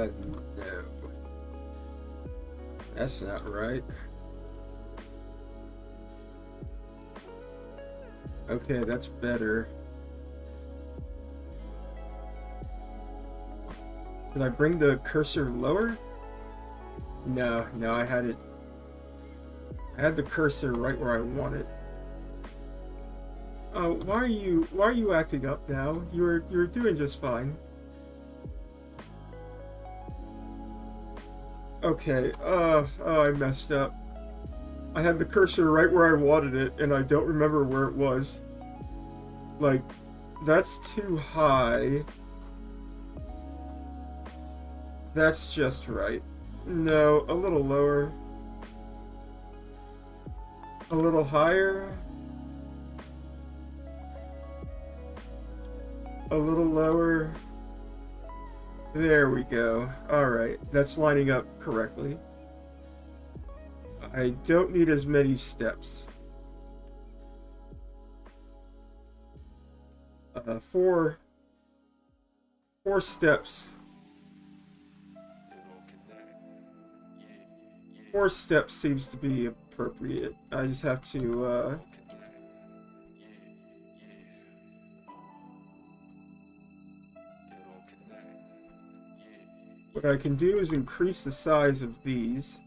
No. That's not right. Okay, that's better. Did I bring the cursor lower? No, I had it. I had the cursor right where I want it. Oh, why are you acting up now? You're doing just fine. Okay, oh, I messed up. I had the cursor right where I wanted it, and I don't remember where it was. Like, that's too high. That's just right. No, a little lower. A little higher. A little lower. There we go. Alright, that's lining up correctly. I don't need as many steps. Four steps. 4 steps seems to be appropriate. I just have to, what I can do is increase the size of these.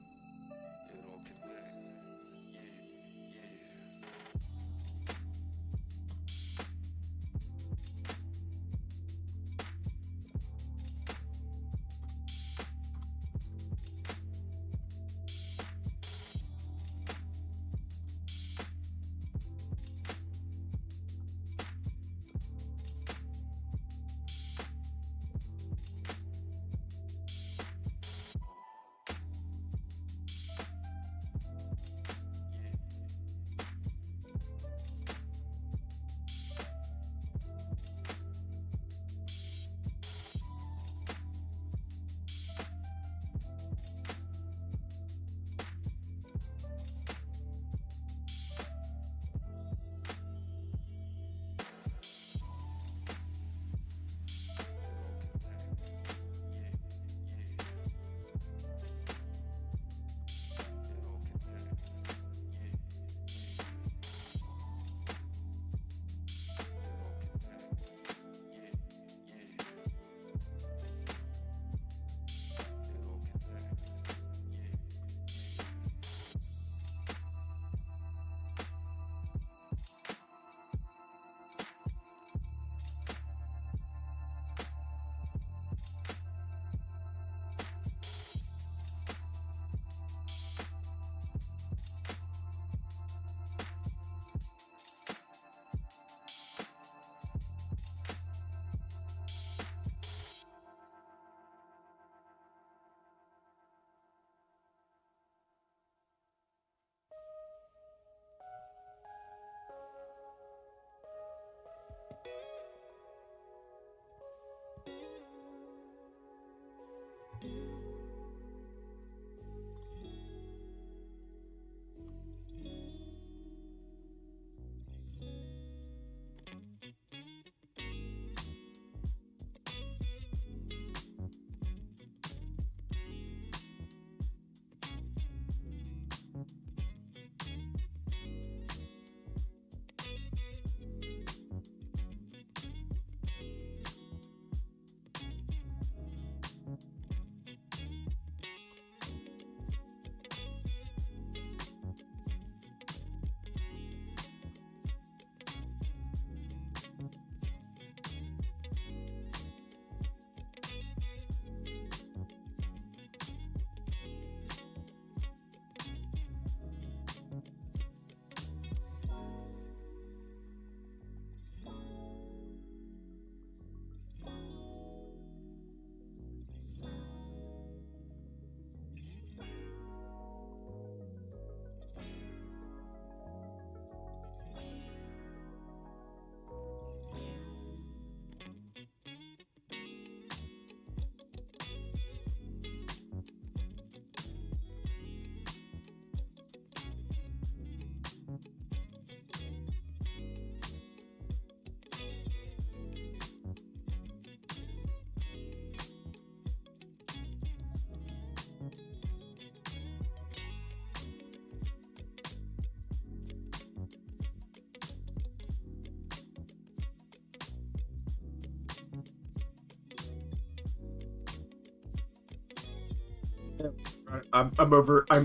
I'm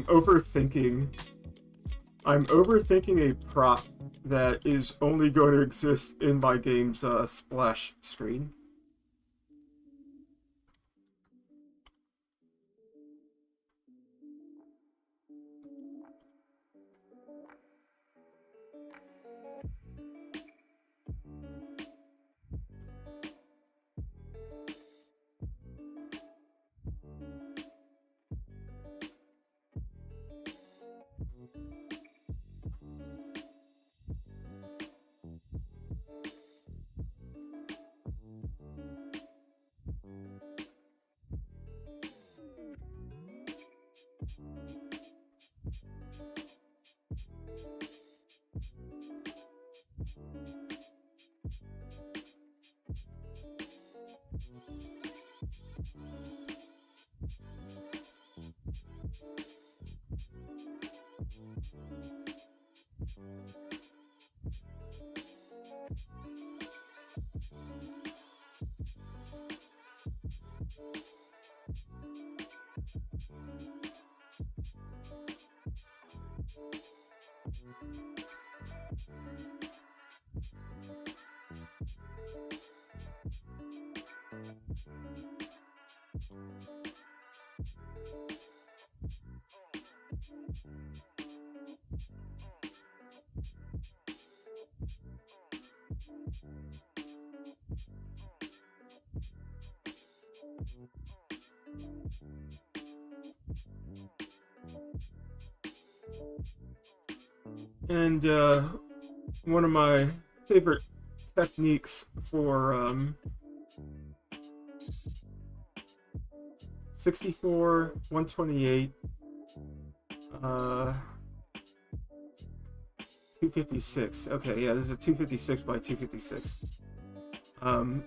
overthinking. I'm overthinking a prop that is only going to exist in my game's splash screen. And one of my favorite techniques for 64, 128, 256. Okay, yeah, this is a 256 by 256. Um,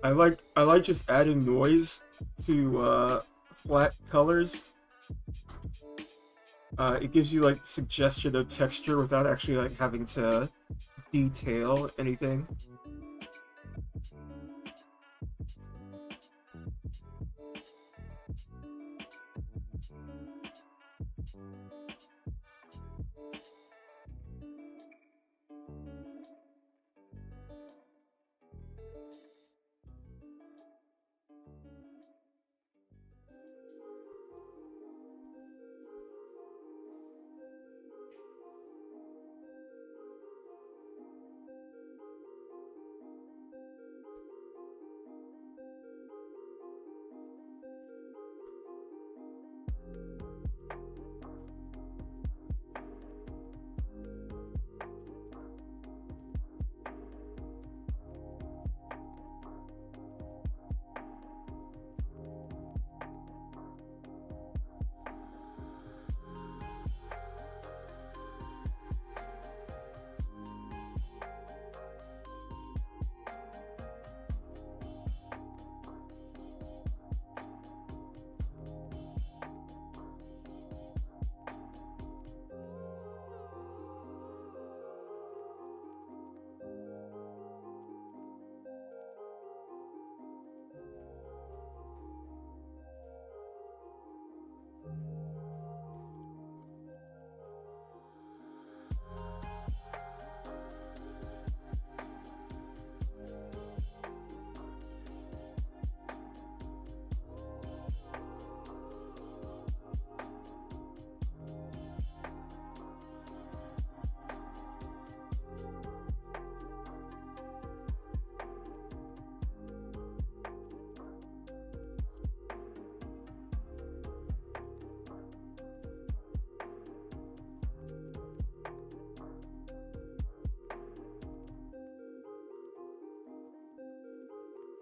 I like just adding noise to flat colors. It gives you like suggestion of texture without actually like having to detail anything.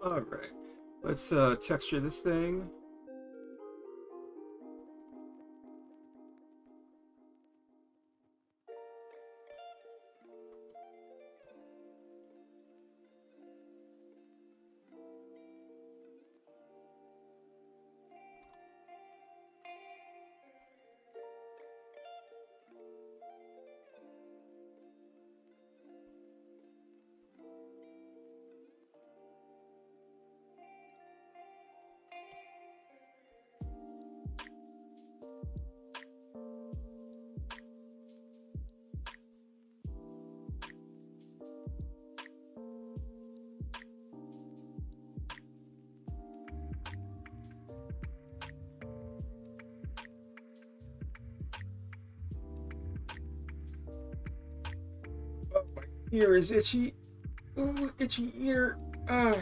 All right, let's texture this thing. Ear is itchy. Ooh, itchy ear. Ah.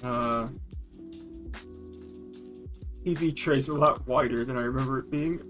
Uh, TV tray's a lot wider than I remember it being.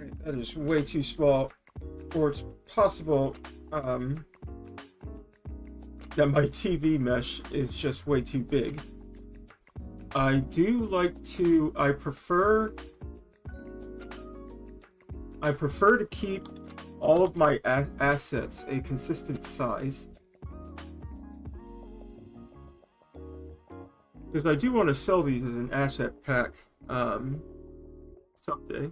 Alright, that is way too small. Or it's possible that my TV mesh is just way too big. I do like to, I prefer to keep all of my assets a consistent size. Because I do want to sell these as an asset pack someday.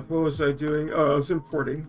What was I doing? Oh, I was importing.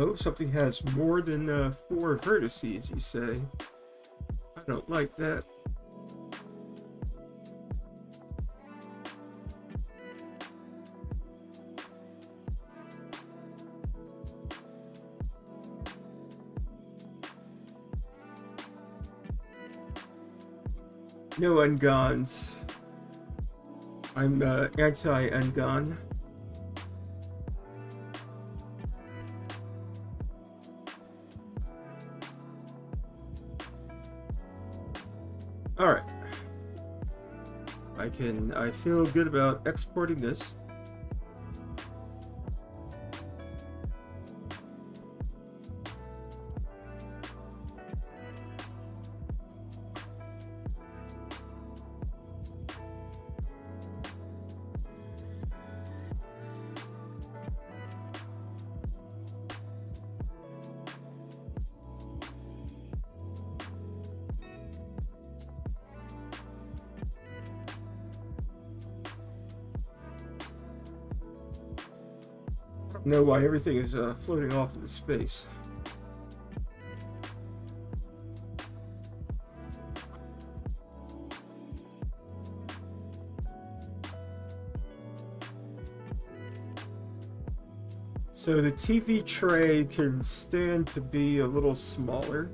Oh, something has more than 4 vertices, you say? I don't like that. No ungons. I'm anti-ungon. All right. I feel good about exporting this. I don't know why everything is floating off into space. So the TV tray can stand to be a little smaller.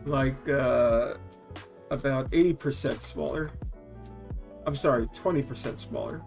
Like about 80% smaller. I'm sorry, 20% smaller.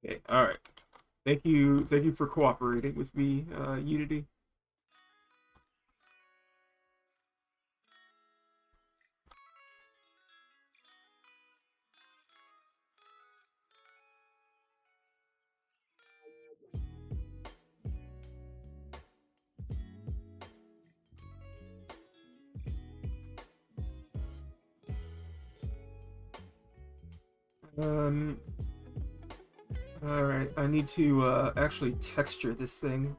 Okay, all right. Thank you for cooperating with me, Unity. Um, all right. I need to actually texture this thing.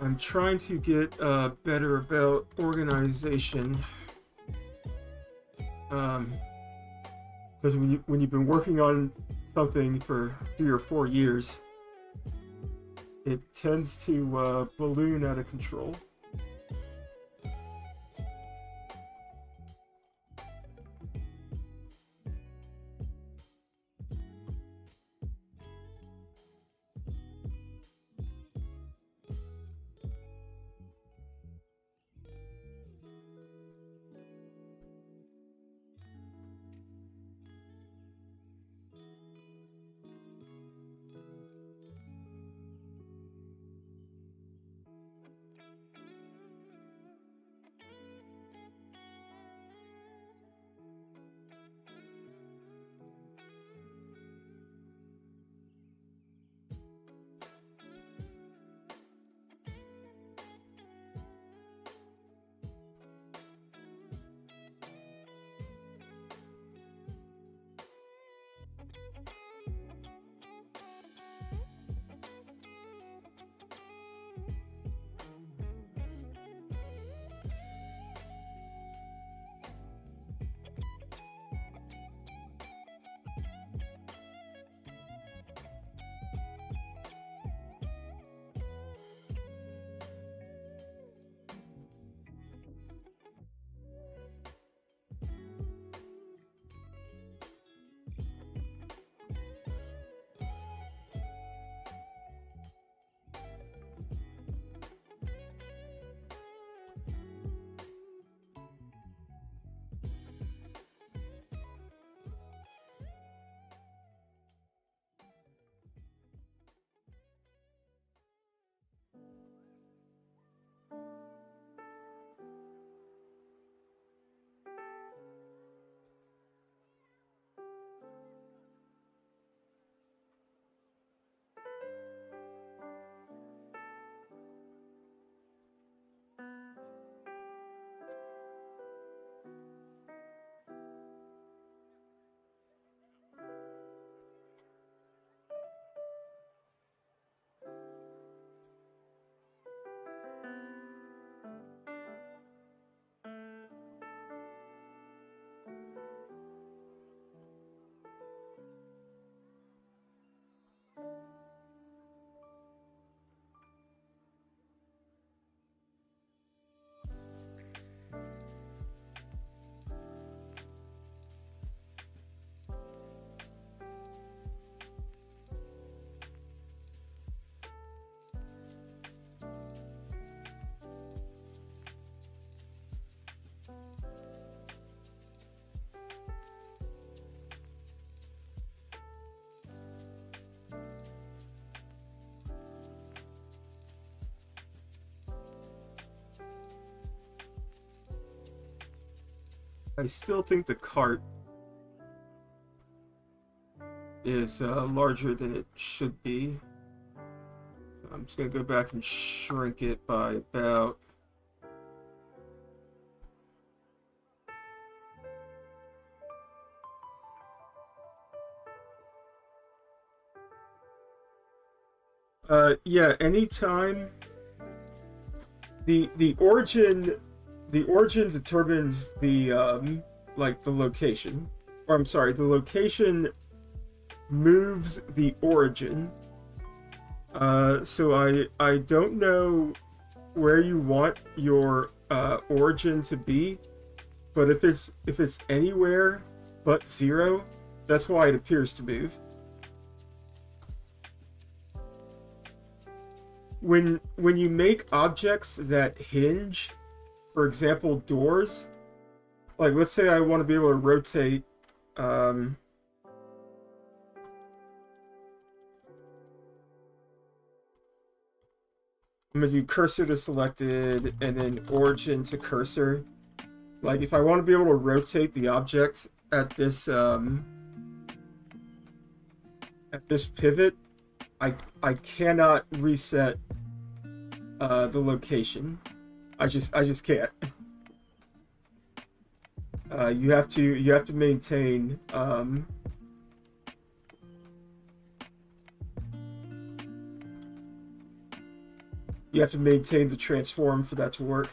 I'm trying to get better about organization. Because when you've been working on something for 3 or 4 years, it tends to balloon out of control. I still think the cart is larger than it should be. So I'm just going to go back and shrink it by about... yeah, anytime the origin determines the like the location, or I'm sorry, the location moves the origin. So I don't know where you want your origin to be, but if it's anywhere but 0, that's why it appears to move. When you make objects that hinge, for example, doors, like let's say I want to be able to rotate I'm going to do cursor to selected and then origin to cursor. Like if I want to be able to rotate the object at this pivot, I cannot reset the location. I just can't. You have to maintain you have to maintain the transform for that to work.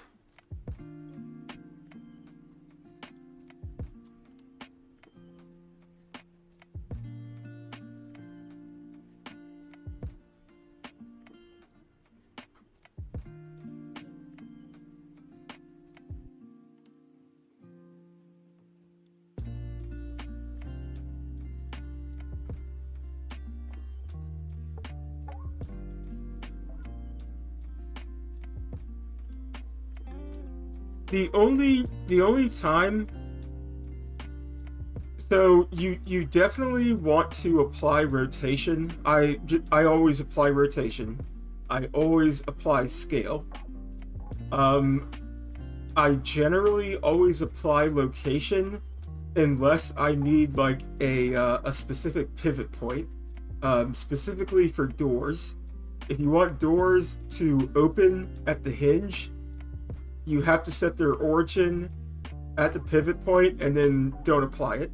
The only time, so you definitely want to apply rotation. I always apply rotation. I always apply scale. I generally always apply location unless I need like a specific pivot point, specifically for doors. If you want doors to open at the hinge, you have to set their origin at the pivot point and then don't apply it.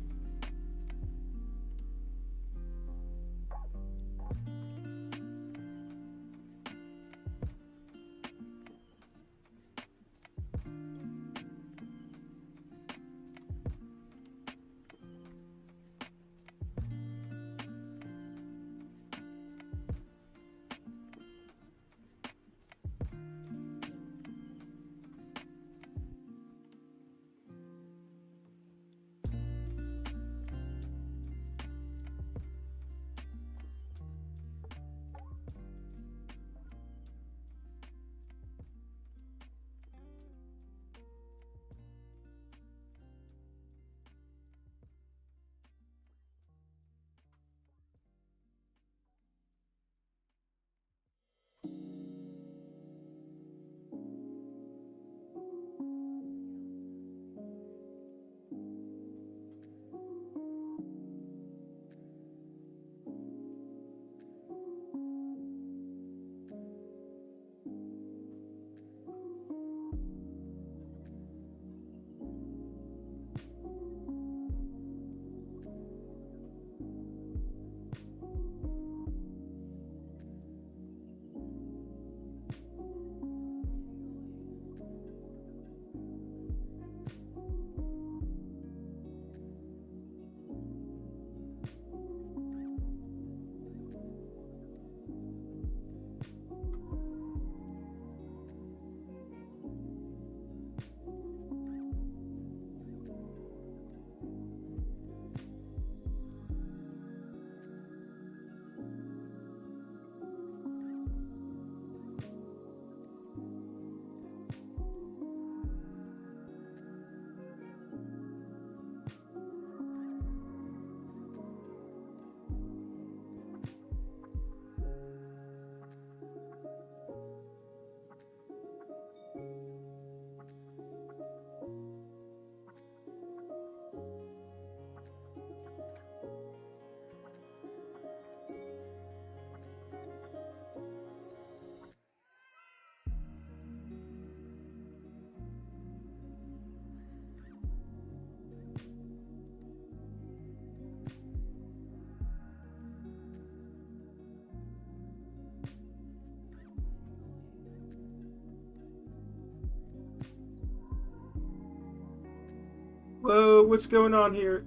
Hello, what's going on here?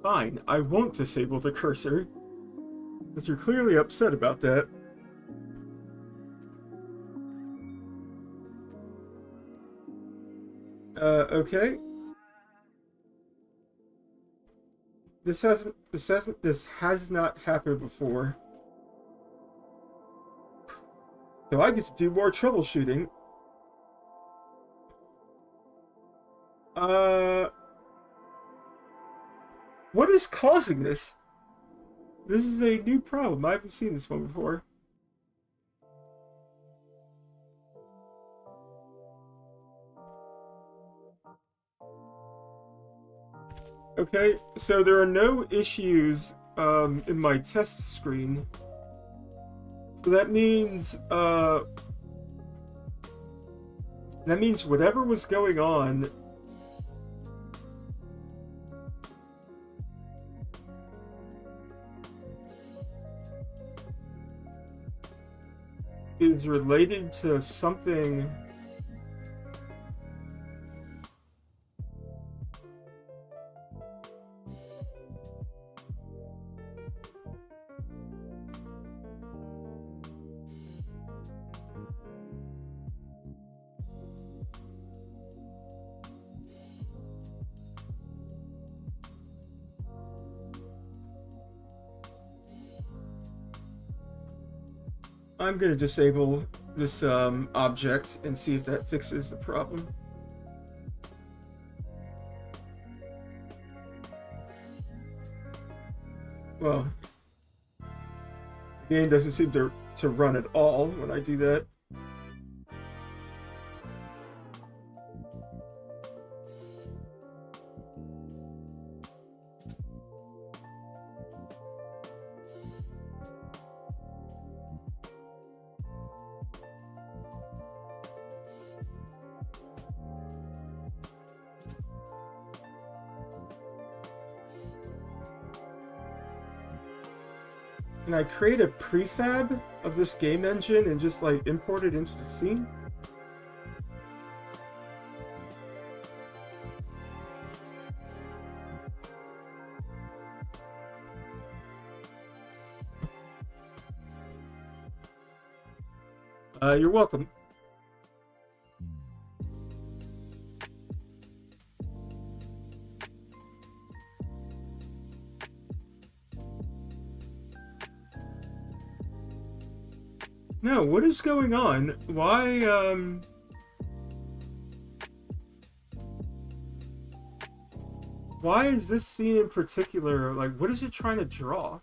Fine, I won't disable the cursor. Because you're clearly upset about that. Okay. This has not happened before. So I get to do more troubleshooting. What is causing this? This is a new problem. I haven't seen this one before. Okay, so there are no issues in my test screen. So that means whatever was going on is related to something. I'm gonna disable this object and see if that fixes the problem. Well, the game doesn't seem to run at all when I do that. Can I create a prefab of this game engine and just like import it into the scene? You're welcome. No, what is going on? Why is this scene in particular, like, what is it trying to draw?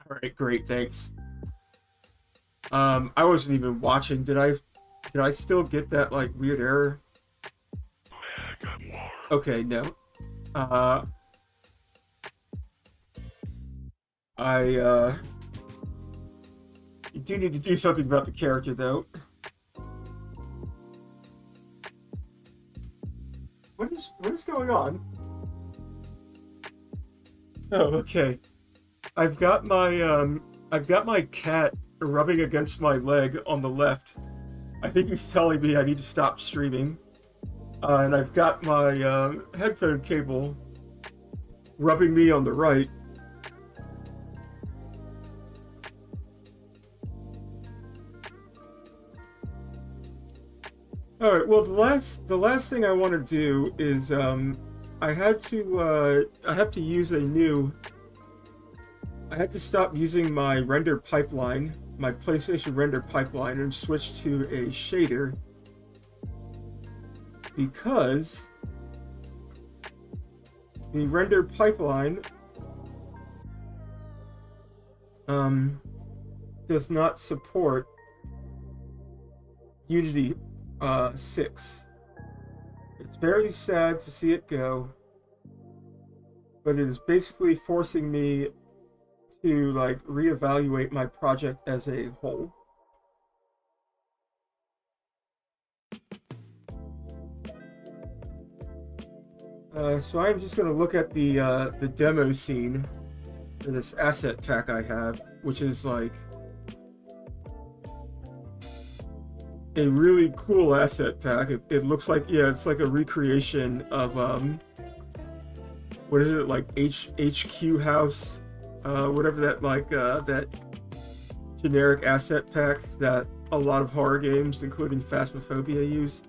Alright, great, thanks. I wasn't even watching. Did I still get that, like, weird error? Okay, no. You do need to do something about the character, though. What is going on? Oh, okay. I've got my cat rubbing against my leg on the left. I think he's telling me I need to stop streaming. And I've got my headphone cable rubbing me on the right. All right. Well, the last thing I want to do is I have to use a new. I had to stop using my render pipeline, my PlayStation render pipeline, and switch to a shader because the render pipeline does not support Unity 6. It's very sad to see it go, but it is basically forcing me to like reevaluate my project as a whole. So I'm just going to look at the demo scene for this asset pack I have, which is like a really cool asset pack. It looks like, yeah, it's like a recreation of what is it, like HQ House, whatever that, like that generic asset pack that a lot of horror games, including Phasmophobia, use.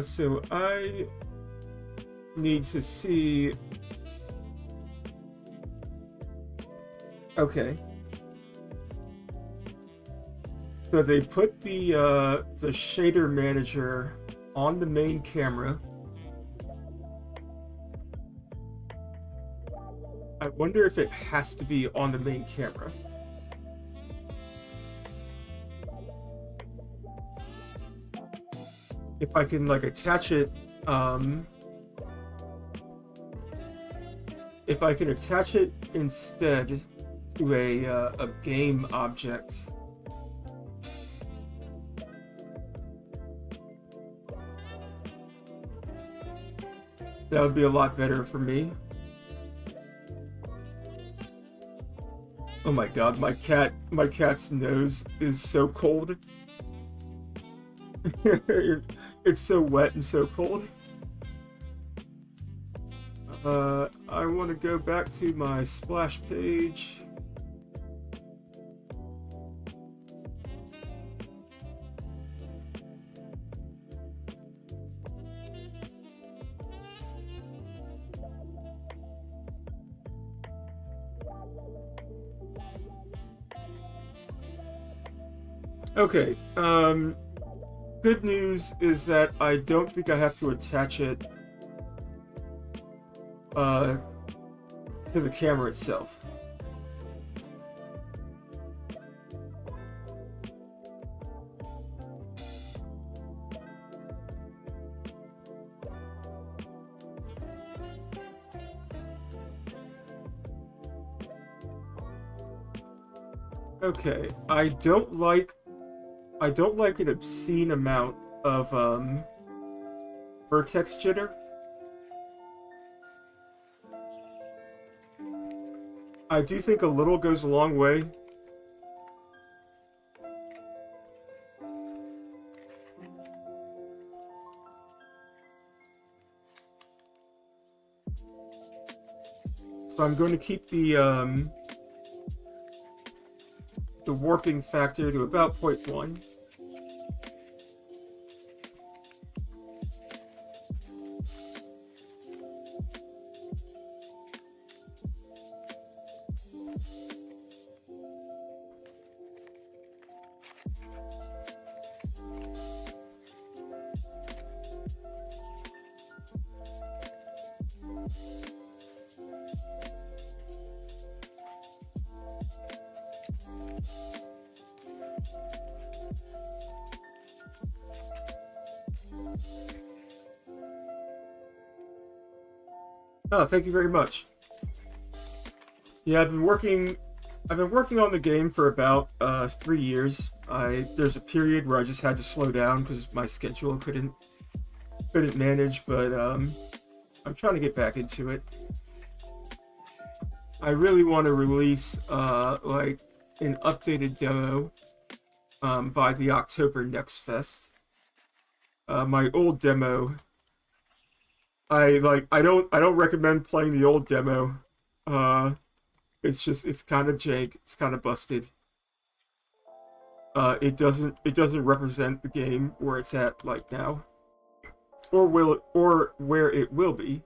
So I need to see. Okay. So they put the shader manager on the main camera. I wonder if it has to be on the main camera. If I can like attach it, if I can attach it instead to a game object. That would be a lot better for me. Oh my god, my cat's nose is so cold. It's so wet and so cold. I want to go back to my splash page. Okay, good news is that I don't think I have to attach it to the camera itself. Okay, I don't like an obscene amount of vertex jitter. I do think a little goes a long way. So I'm going to keep the warping factor to about 0.1. Oh, thank you very much. Yeah, I've been working on the game for about 3 years. There's a period where I just had to slow down because my schedule couldn't manage, but I'm trying to get back into it. I really want to release like an updated demo by the October Next Fest. my old demo. I don't recommend playing the old demo. It's kind of jank. It's kind of busted. It doesn't represent the game where it's at like now, or where it will be.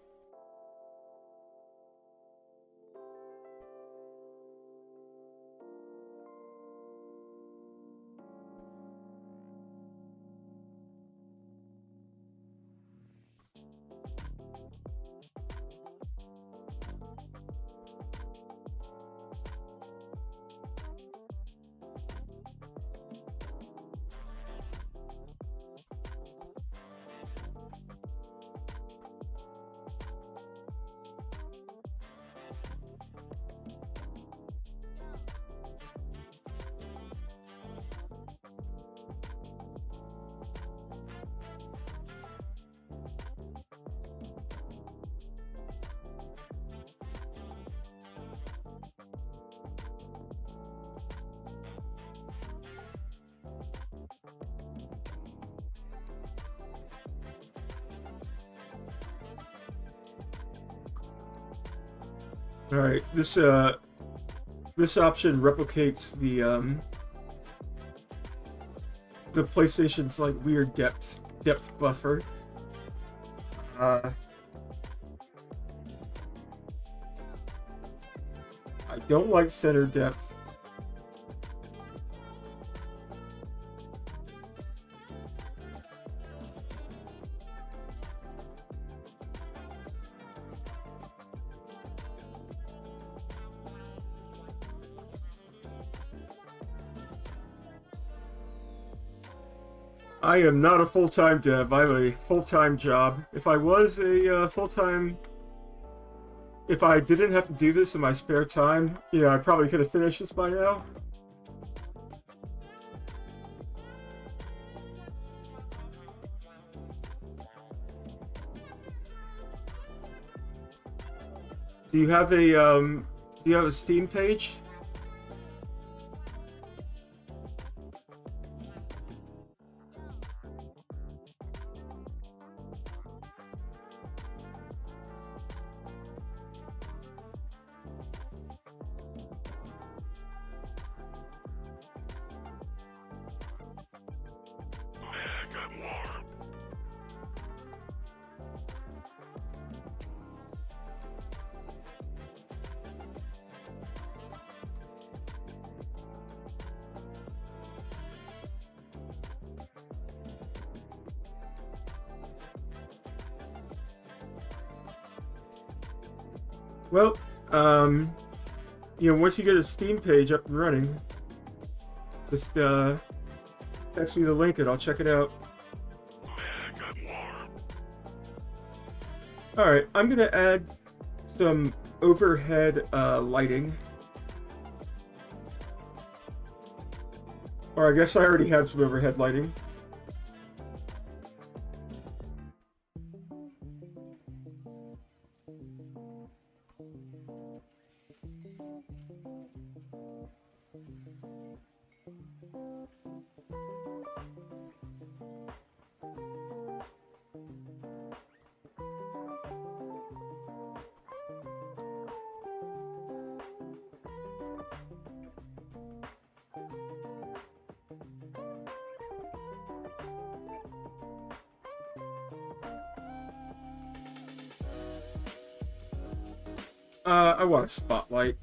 All right, this option replicates the PlayStation's like weird depth buffer. I don't like center depth. I am not a full-time dev. I have a full-time job. If I was a full-time... If I didn't have to do this in my spare time, I probably could have finished this by now. Do you have a Steam page? Well, once you get a Steam page up and running, just text me the link and I'll check it out. Alright, I'm gonna add some overhead lighting. Or I guess I already have some overhead lighting. I want a spotlight.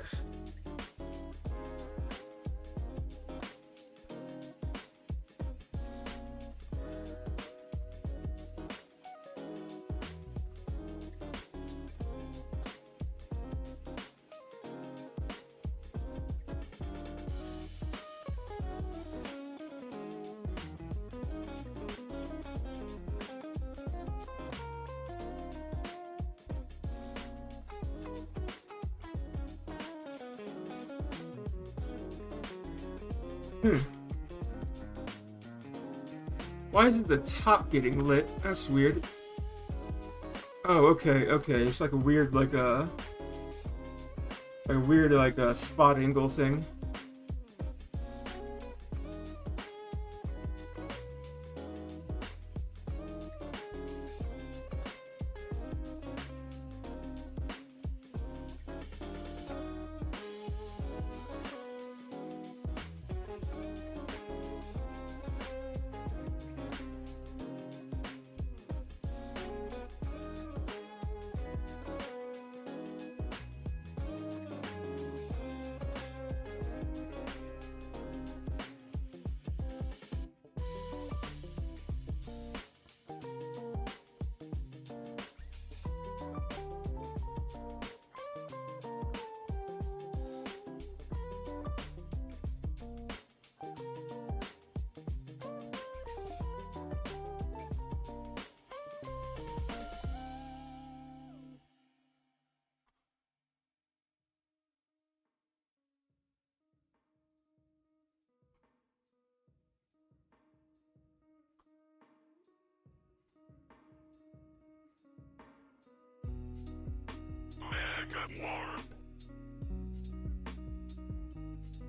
Why isn't the top getting lit? That's weird. Oh, okay. It's like a weird, spot angle thing.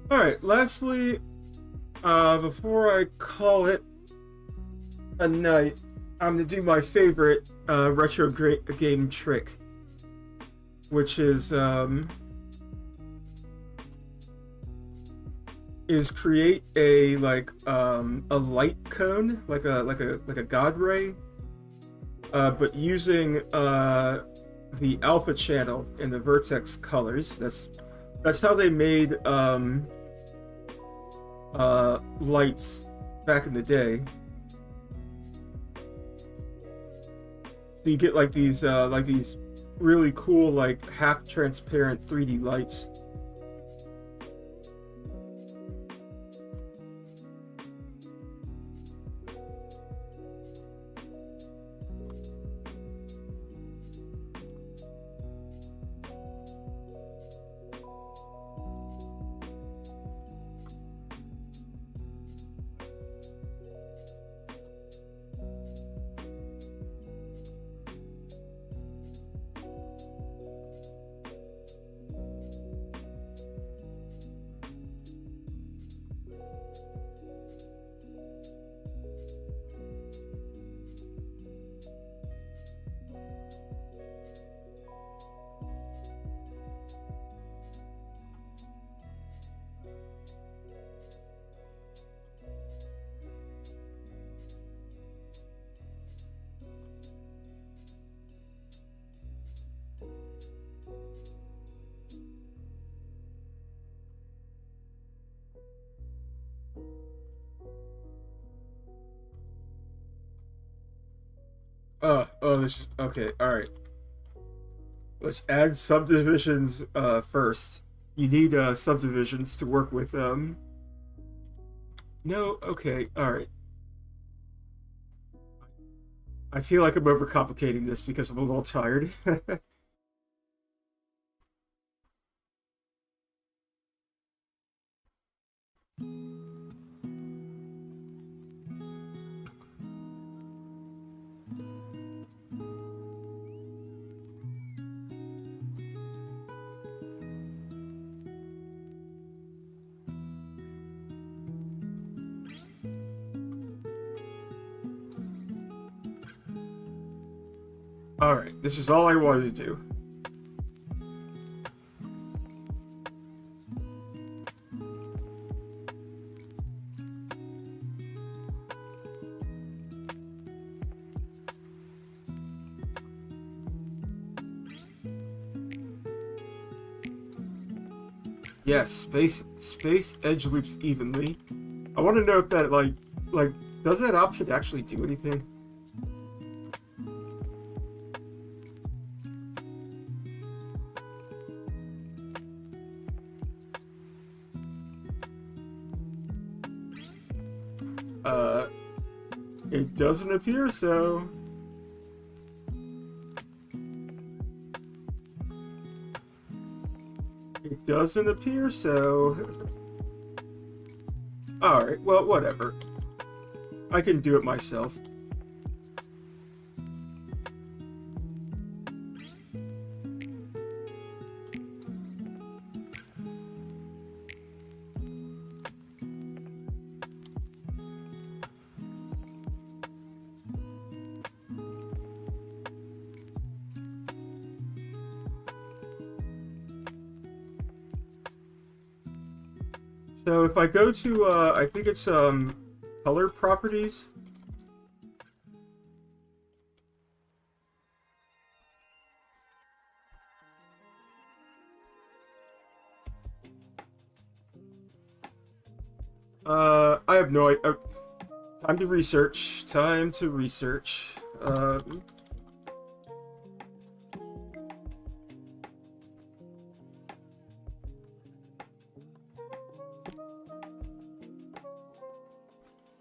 Alright, lastly, before I call it a night, I'm gonna do my favorite retro game trick, which is create a a light cone, like a god ray, but using the alpha channel in the vertex colors. That's how they made lights back in the day. So you get like these really cool like half transparent 3D lights. This is okay. All right. Let's add subdivisions first. You need subdivisions to work with. No. Okay. All right. I feel like I'm overcomplicating this because I'm a little tired. All right. This is all I wanted to do. Yes, space edge loops evenly. I want to know if that like does that option actually do anything? It doesn't appear so. It doesn't appear so. Alright, well, whatever. I can do it myself. So if I go to, I think it's, color properties. I have no idea. Time to research. Time to research.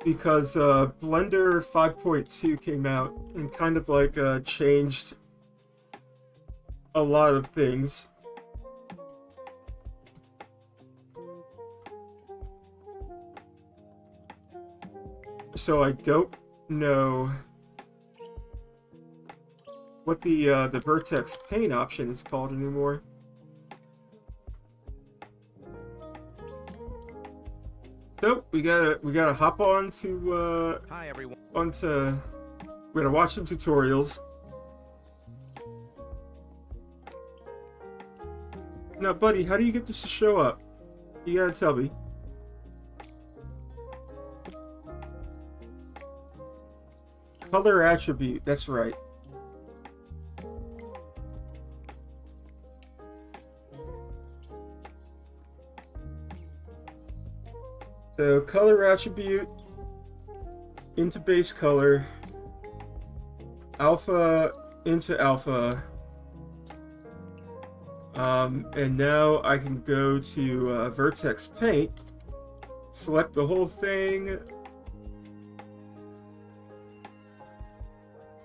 Because Blender 5.2 came out and kind of like changed a lot of things. So I don't know what the vertex paint option is called anymore. So we gotta hop on to Hi, everyone. we gotta watch some tutorials. Now, buddy, how do you get this to show up? You gotta tell me. Color attribute, that's right. So color attribute into base color, alpha into alpha, and now I can go to vertex paint, select the whole thing,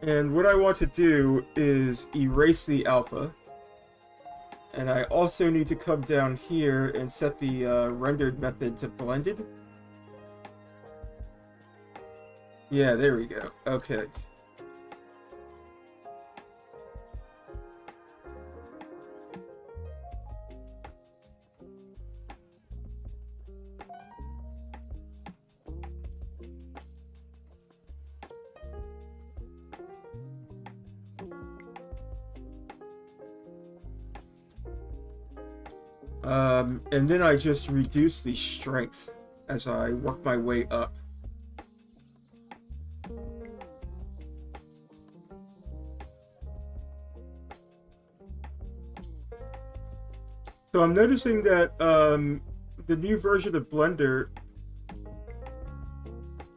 and what I want to do is erase the alpha. And I also need to come down here and set the rendered method to blended. Yeah, there we go. Okay. And then I just reduce the strength as I work my way up. So I'm noticing that the new version of Blender,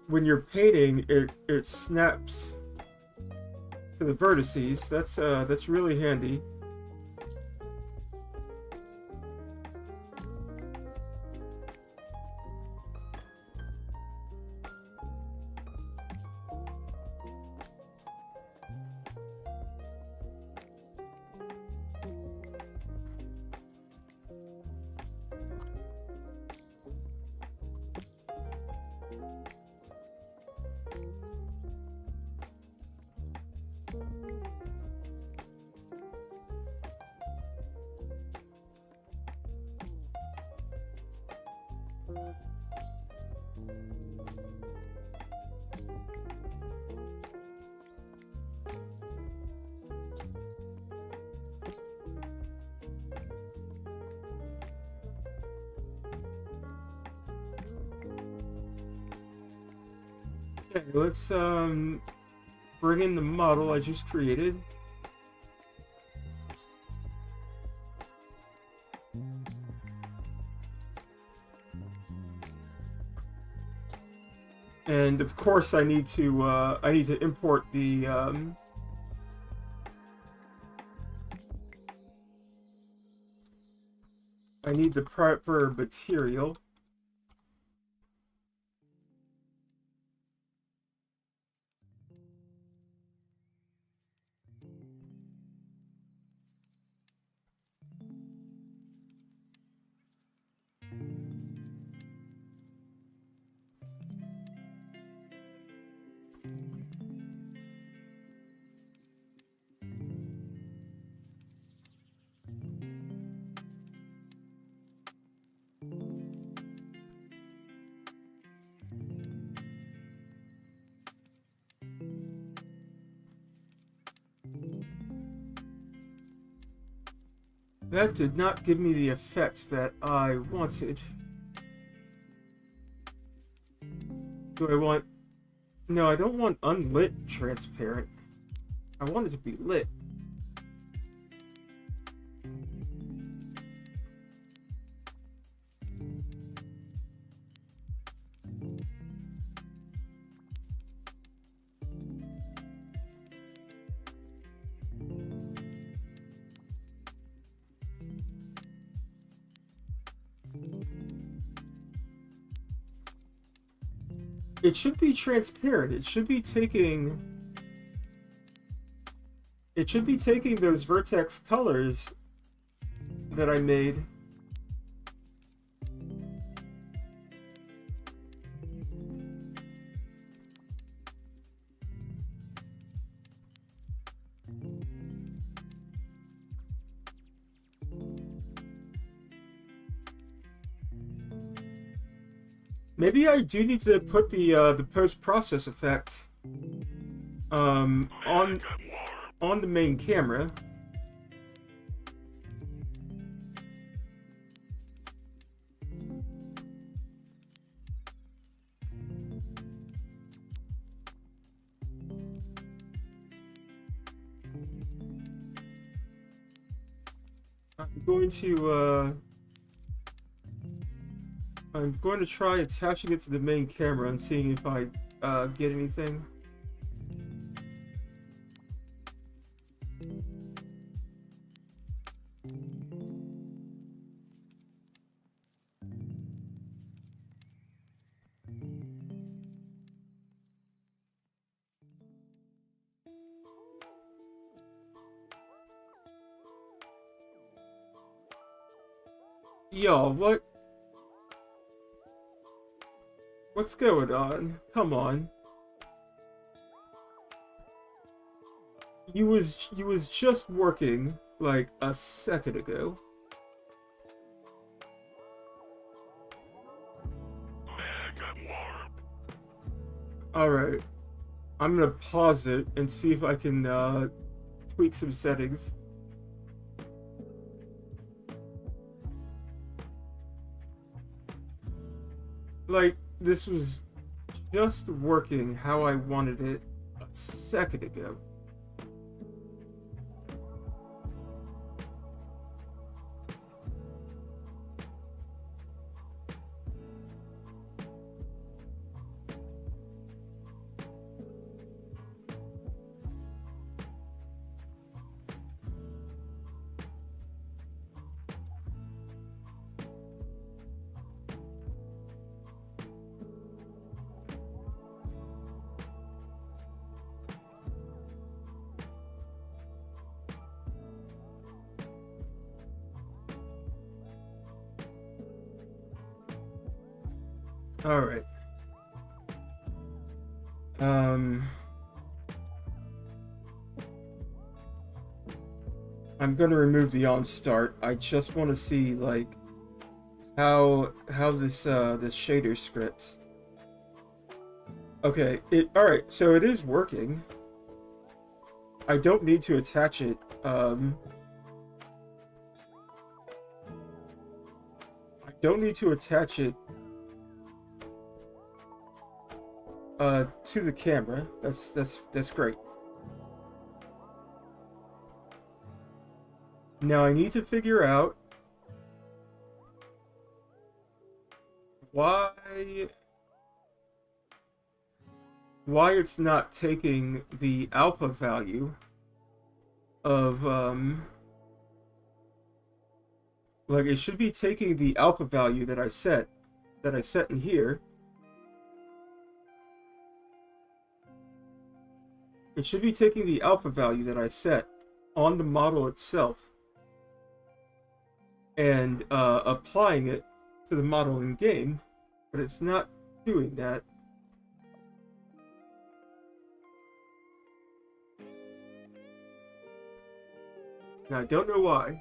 when you're painting, it snaps to the vertices. That's really handy. Okay, let's bring in the model I just created. And of course I need to import the I need the proper material. That did not give me the effects that I wanted. Do I want... No, I don't want unlit transparent. I want it to be lit. It should be transparent. It should be taking those vertex colors that I made. Maybe I do need to put the post-process effect on the main camera. I'm going to try attaching it to the main camera and seeing if I get anything. Yo, what's going on? Come on. You was just working like a second ago. Alright. I'm gonna pause it and see if I can tweak some settings. Like, this was just working how I wanted it a second ago. Alright. I'm gonna remove the on start. I just want to see like how this shader script. Okay, alright, so it is working. I don't need to attach it. I don't need to attach it to the camera. That's great. Now I need to figure out why it's not taking the alpha value of like it should be taking the alpha value that I set in here. It should be taking the alpha value that I set on the model itself and applying it to the model in game, but it's not doing that. Now I don't know why.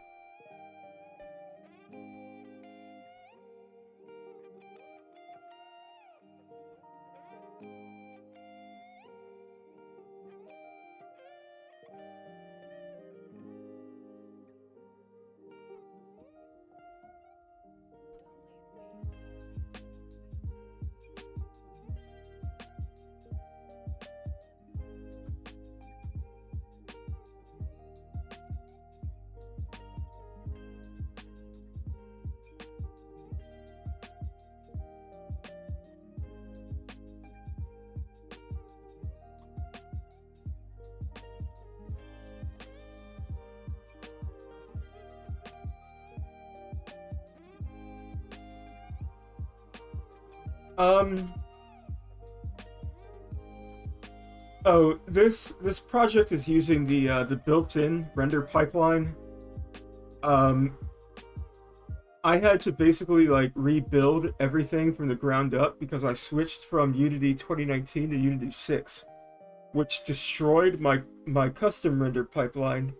Oh, this project is using the built-in render pipeline. I had to basically like rebuild everything from the ground up because I switched from Unity 2019 to Unity 6, which destroyed my custom render pipeline.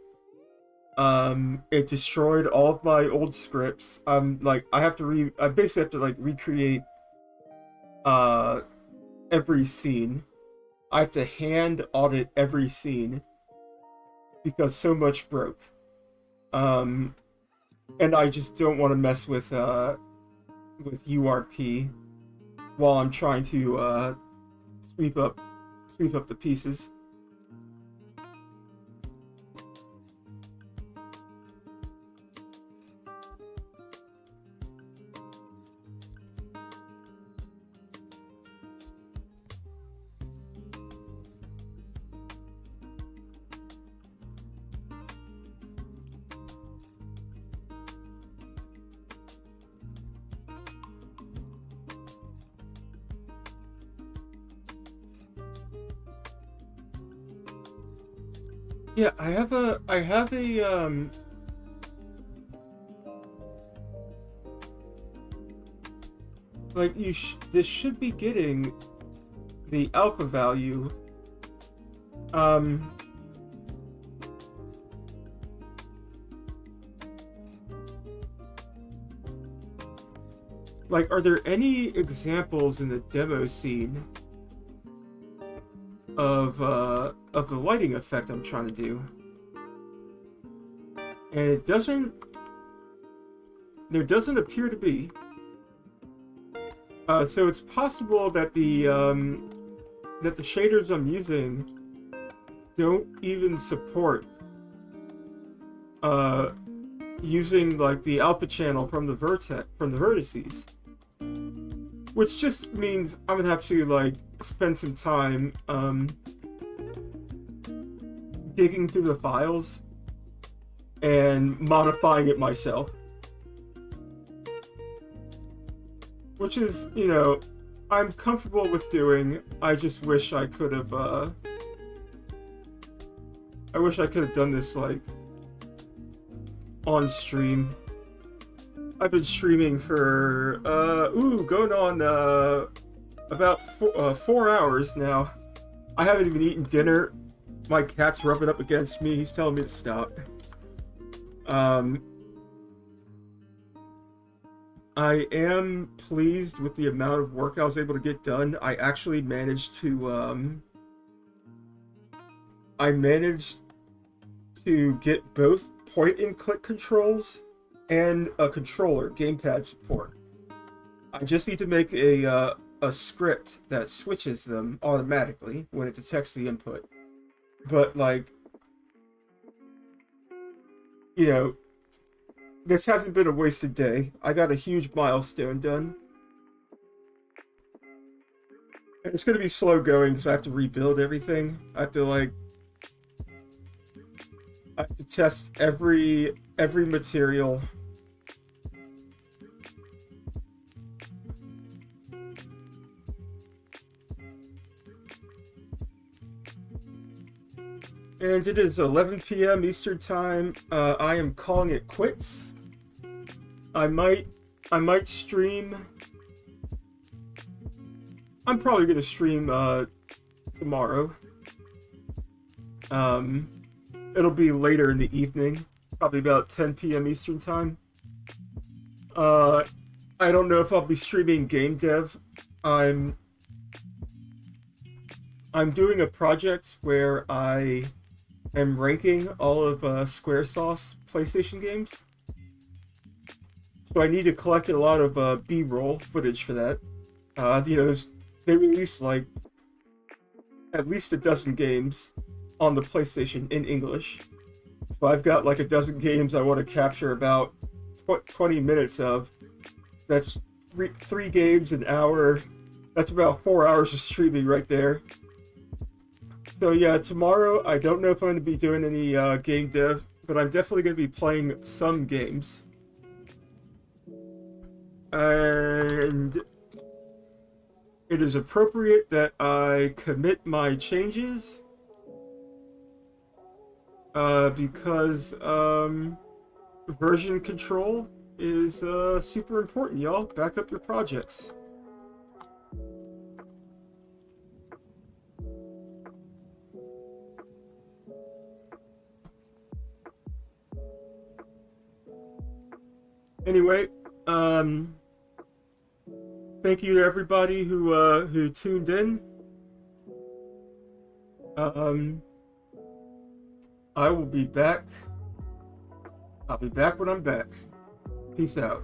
It destroyed all of my old scripts. I basically have to like recreate uh, every scene. I have to hand audit every scene because so much broke. And I just don't want to mess with URP while I'm trying to sweep up the pieces. Yeah, I have a like this should be getting the alpha value. Like, are there any examples in the demo scene of the lighting effect I'm trying to do? And it doesn't. There doesn't appear to be. So it's possible that the shaders I'm using don't even support using like the alpha channel from the vertices, which just means I'm gonna have to like spend some time digging through the files and modifying it myself. Which is, you know, I'm comfortable with doing. I just wish I could have, I wish I could have done this, like, on stream. I've been streaming for, going on, about 4 hours now. I haven't even eaten dinner. My cat's rubbing up against me. He's telling me to stop. I am pleased with the amount of work I was able to get done. I actually managed to, get both point-and-click controls and a controller, gamepad support. I just need to make a script that switches them automatically when it detects the input. But, like, you know, this hasn't been a wasted day. I got a huge milestone done. And it's gonna be slow going because I have to rebuild everything. I have to test every material. And it is 11 p.m. Eastern Time. I am calling it quits. I might stream. I'm probably gonna stream tomorrow. It'll be later in the evening, probably about 10 p.m. Eastern Time. I don't know if I'll be streaming game dev. I'm doing a project where I am ranking all of Squaresoft's PlayStation games. So I need to collect a lot of B-roll footage for that. You know, they released like at least a dozen games on the PlayStation in English. So I've got like a dozen games I want to capture about 20 minutes of. That's three games an hour. That's about 4 hours of streaming right there. So yeah, tomorrow I don't know if I'm going to be doing any game dev, but I'm definitely going to be playing some games. And it is appropriate that I commit my changes because version control is super important, y'all. Back up your projects. Anyway, thank you to everybody who tuned in. I will be back. I'll be back when I'm back. Peace out.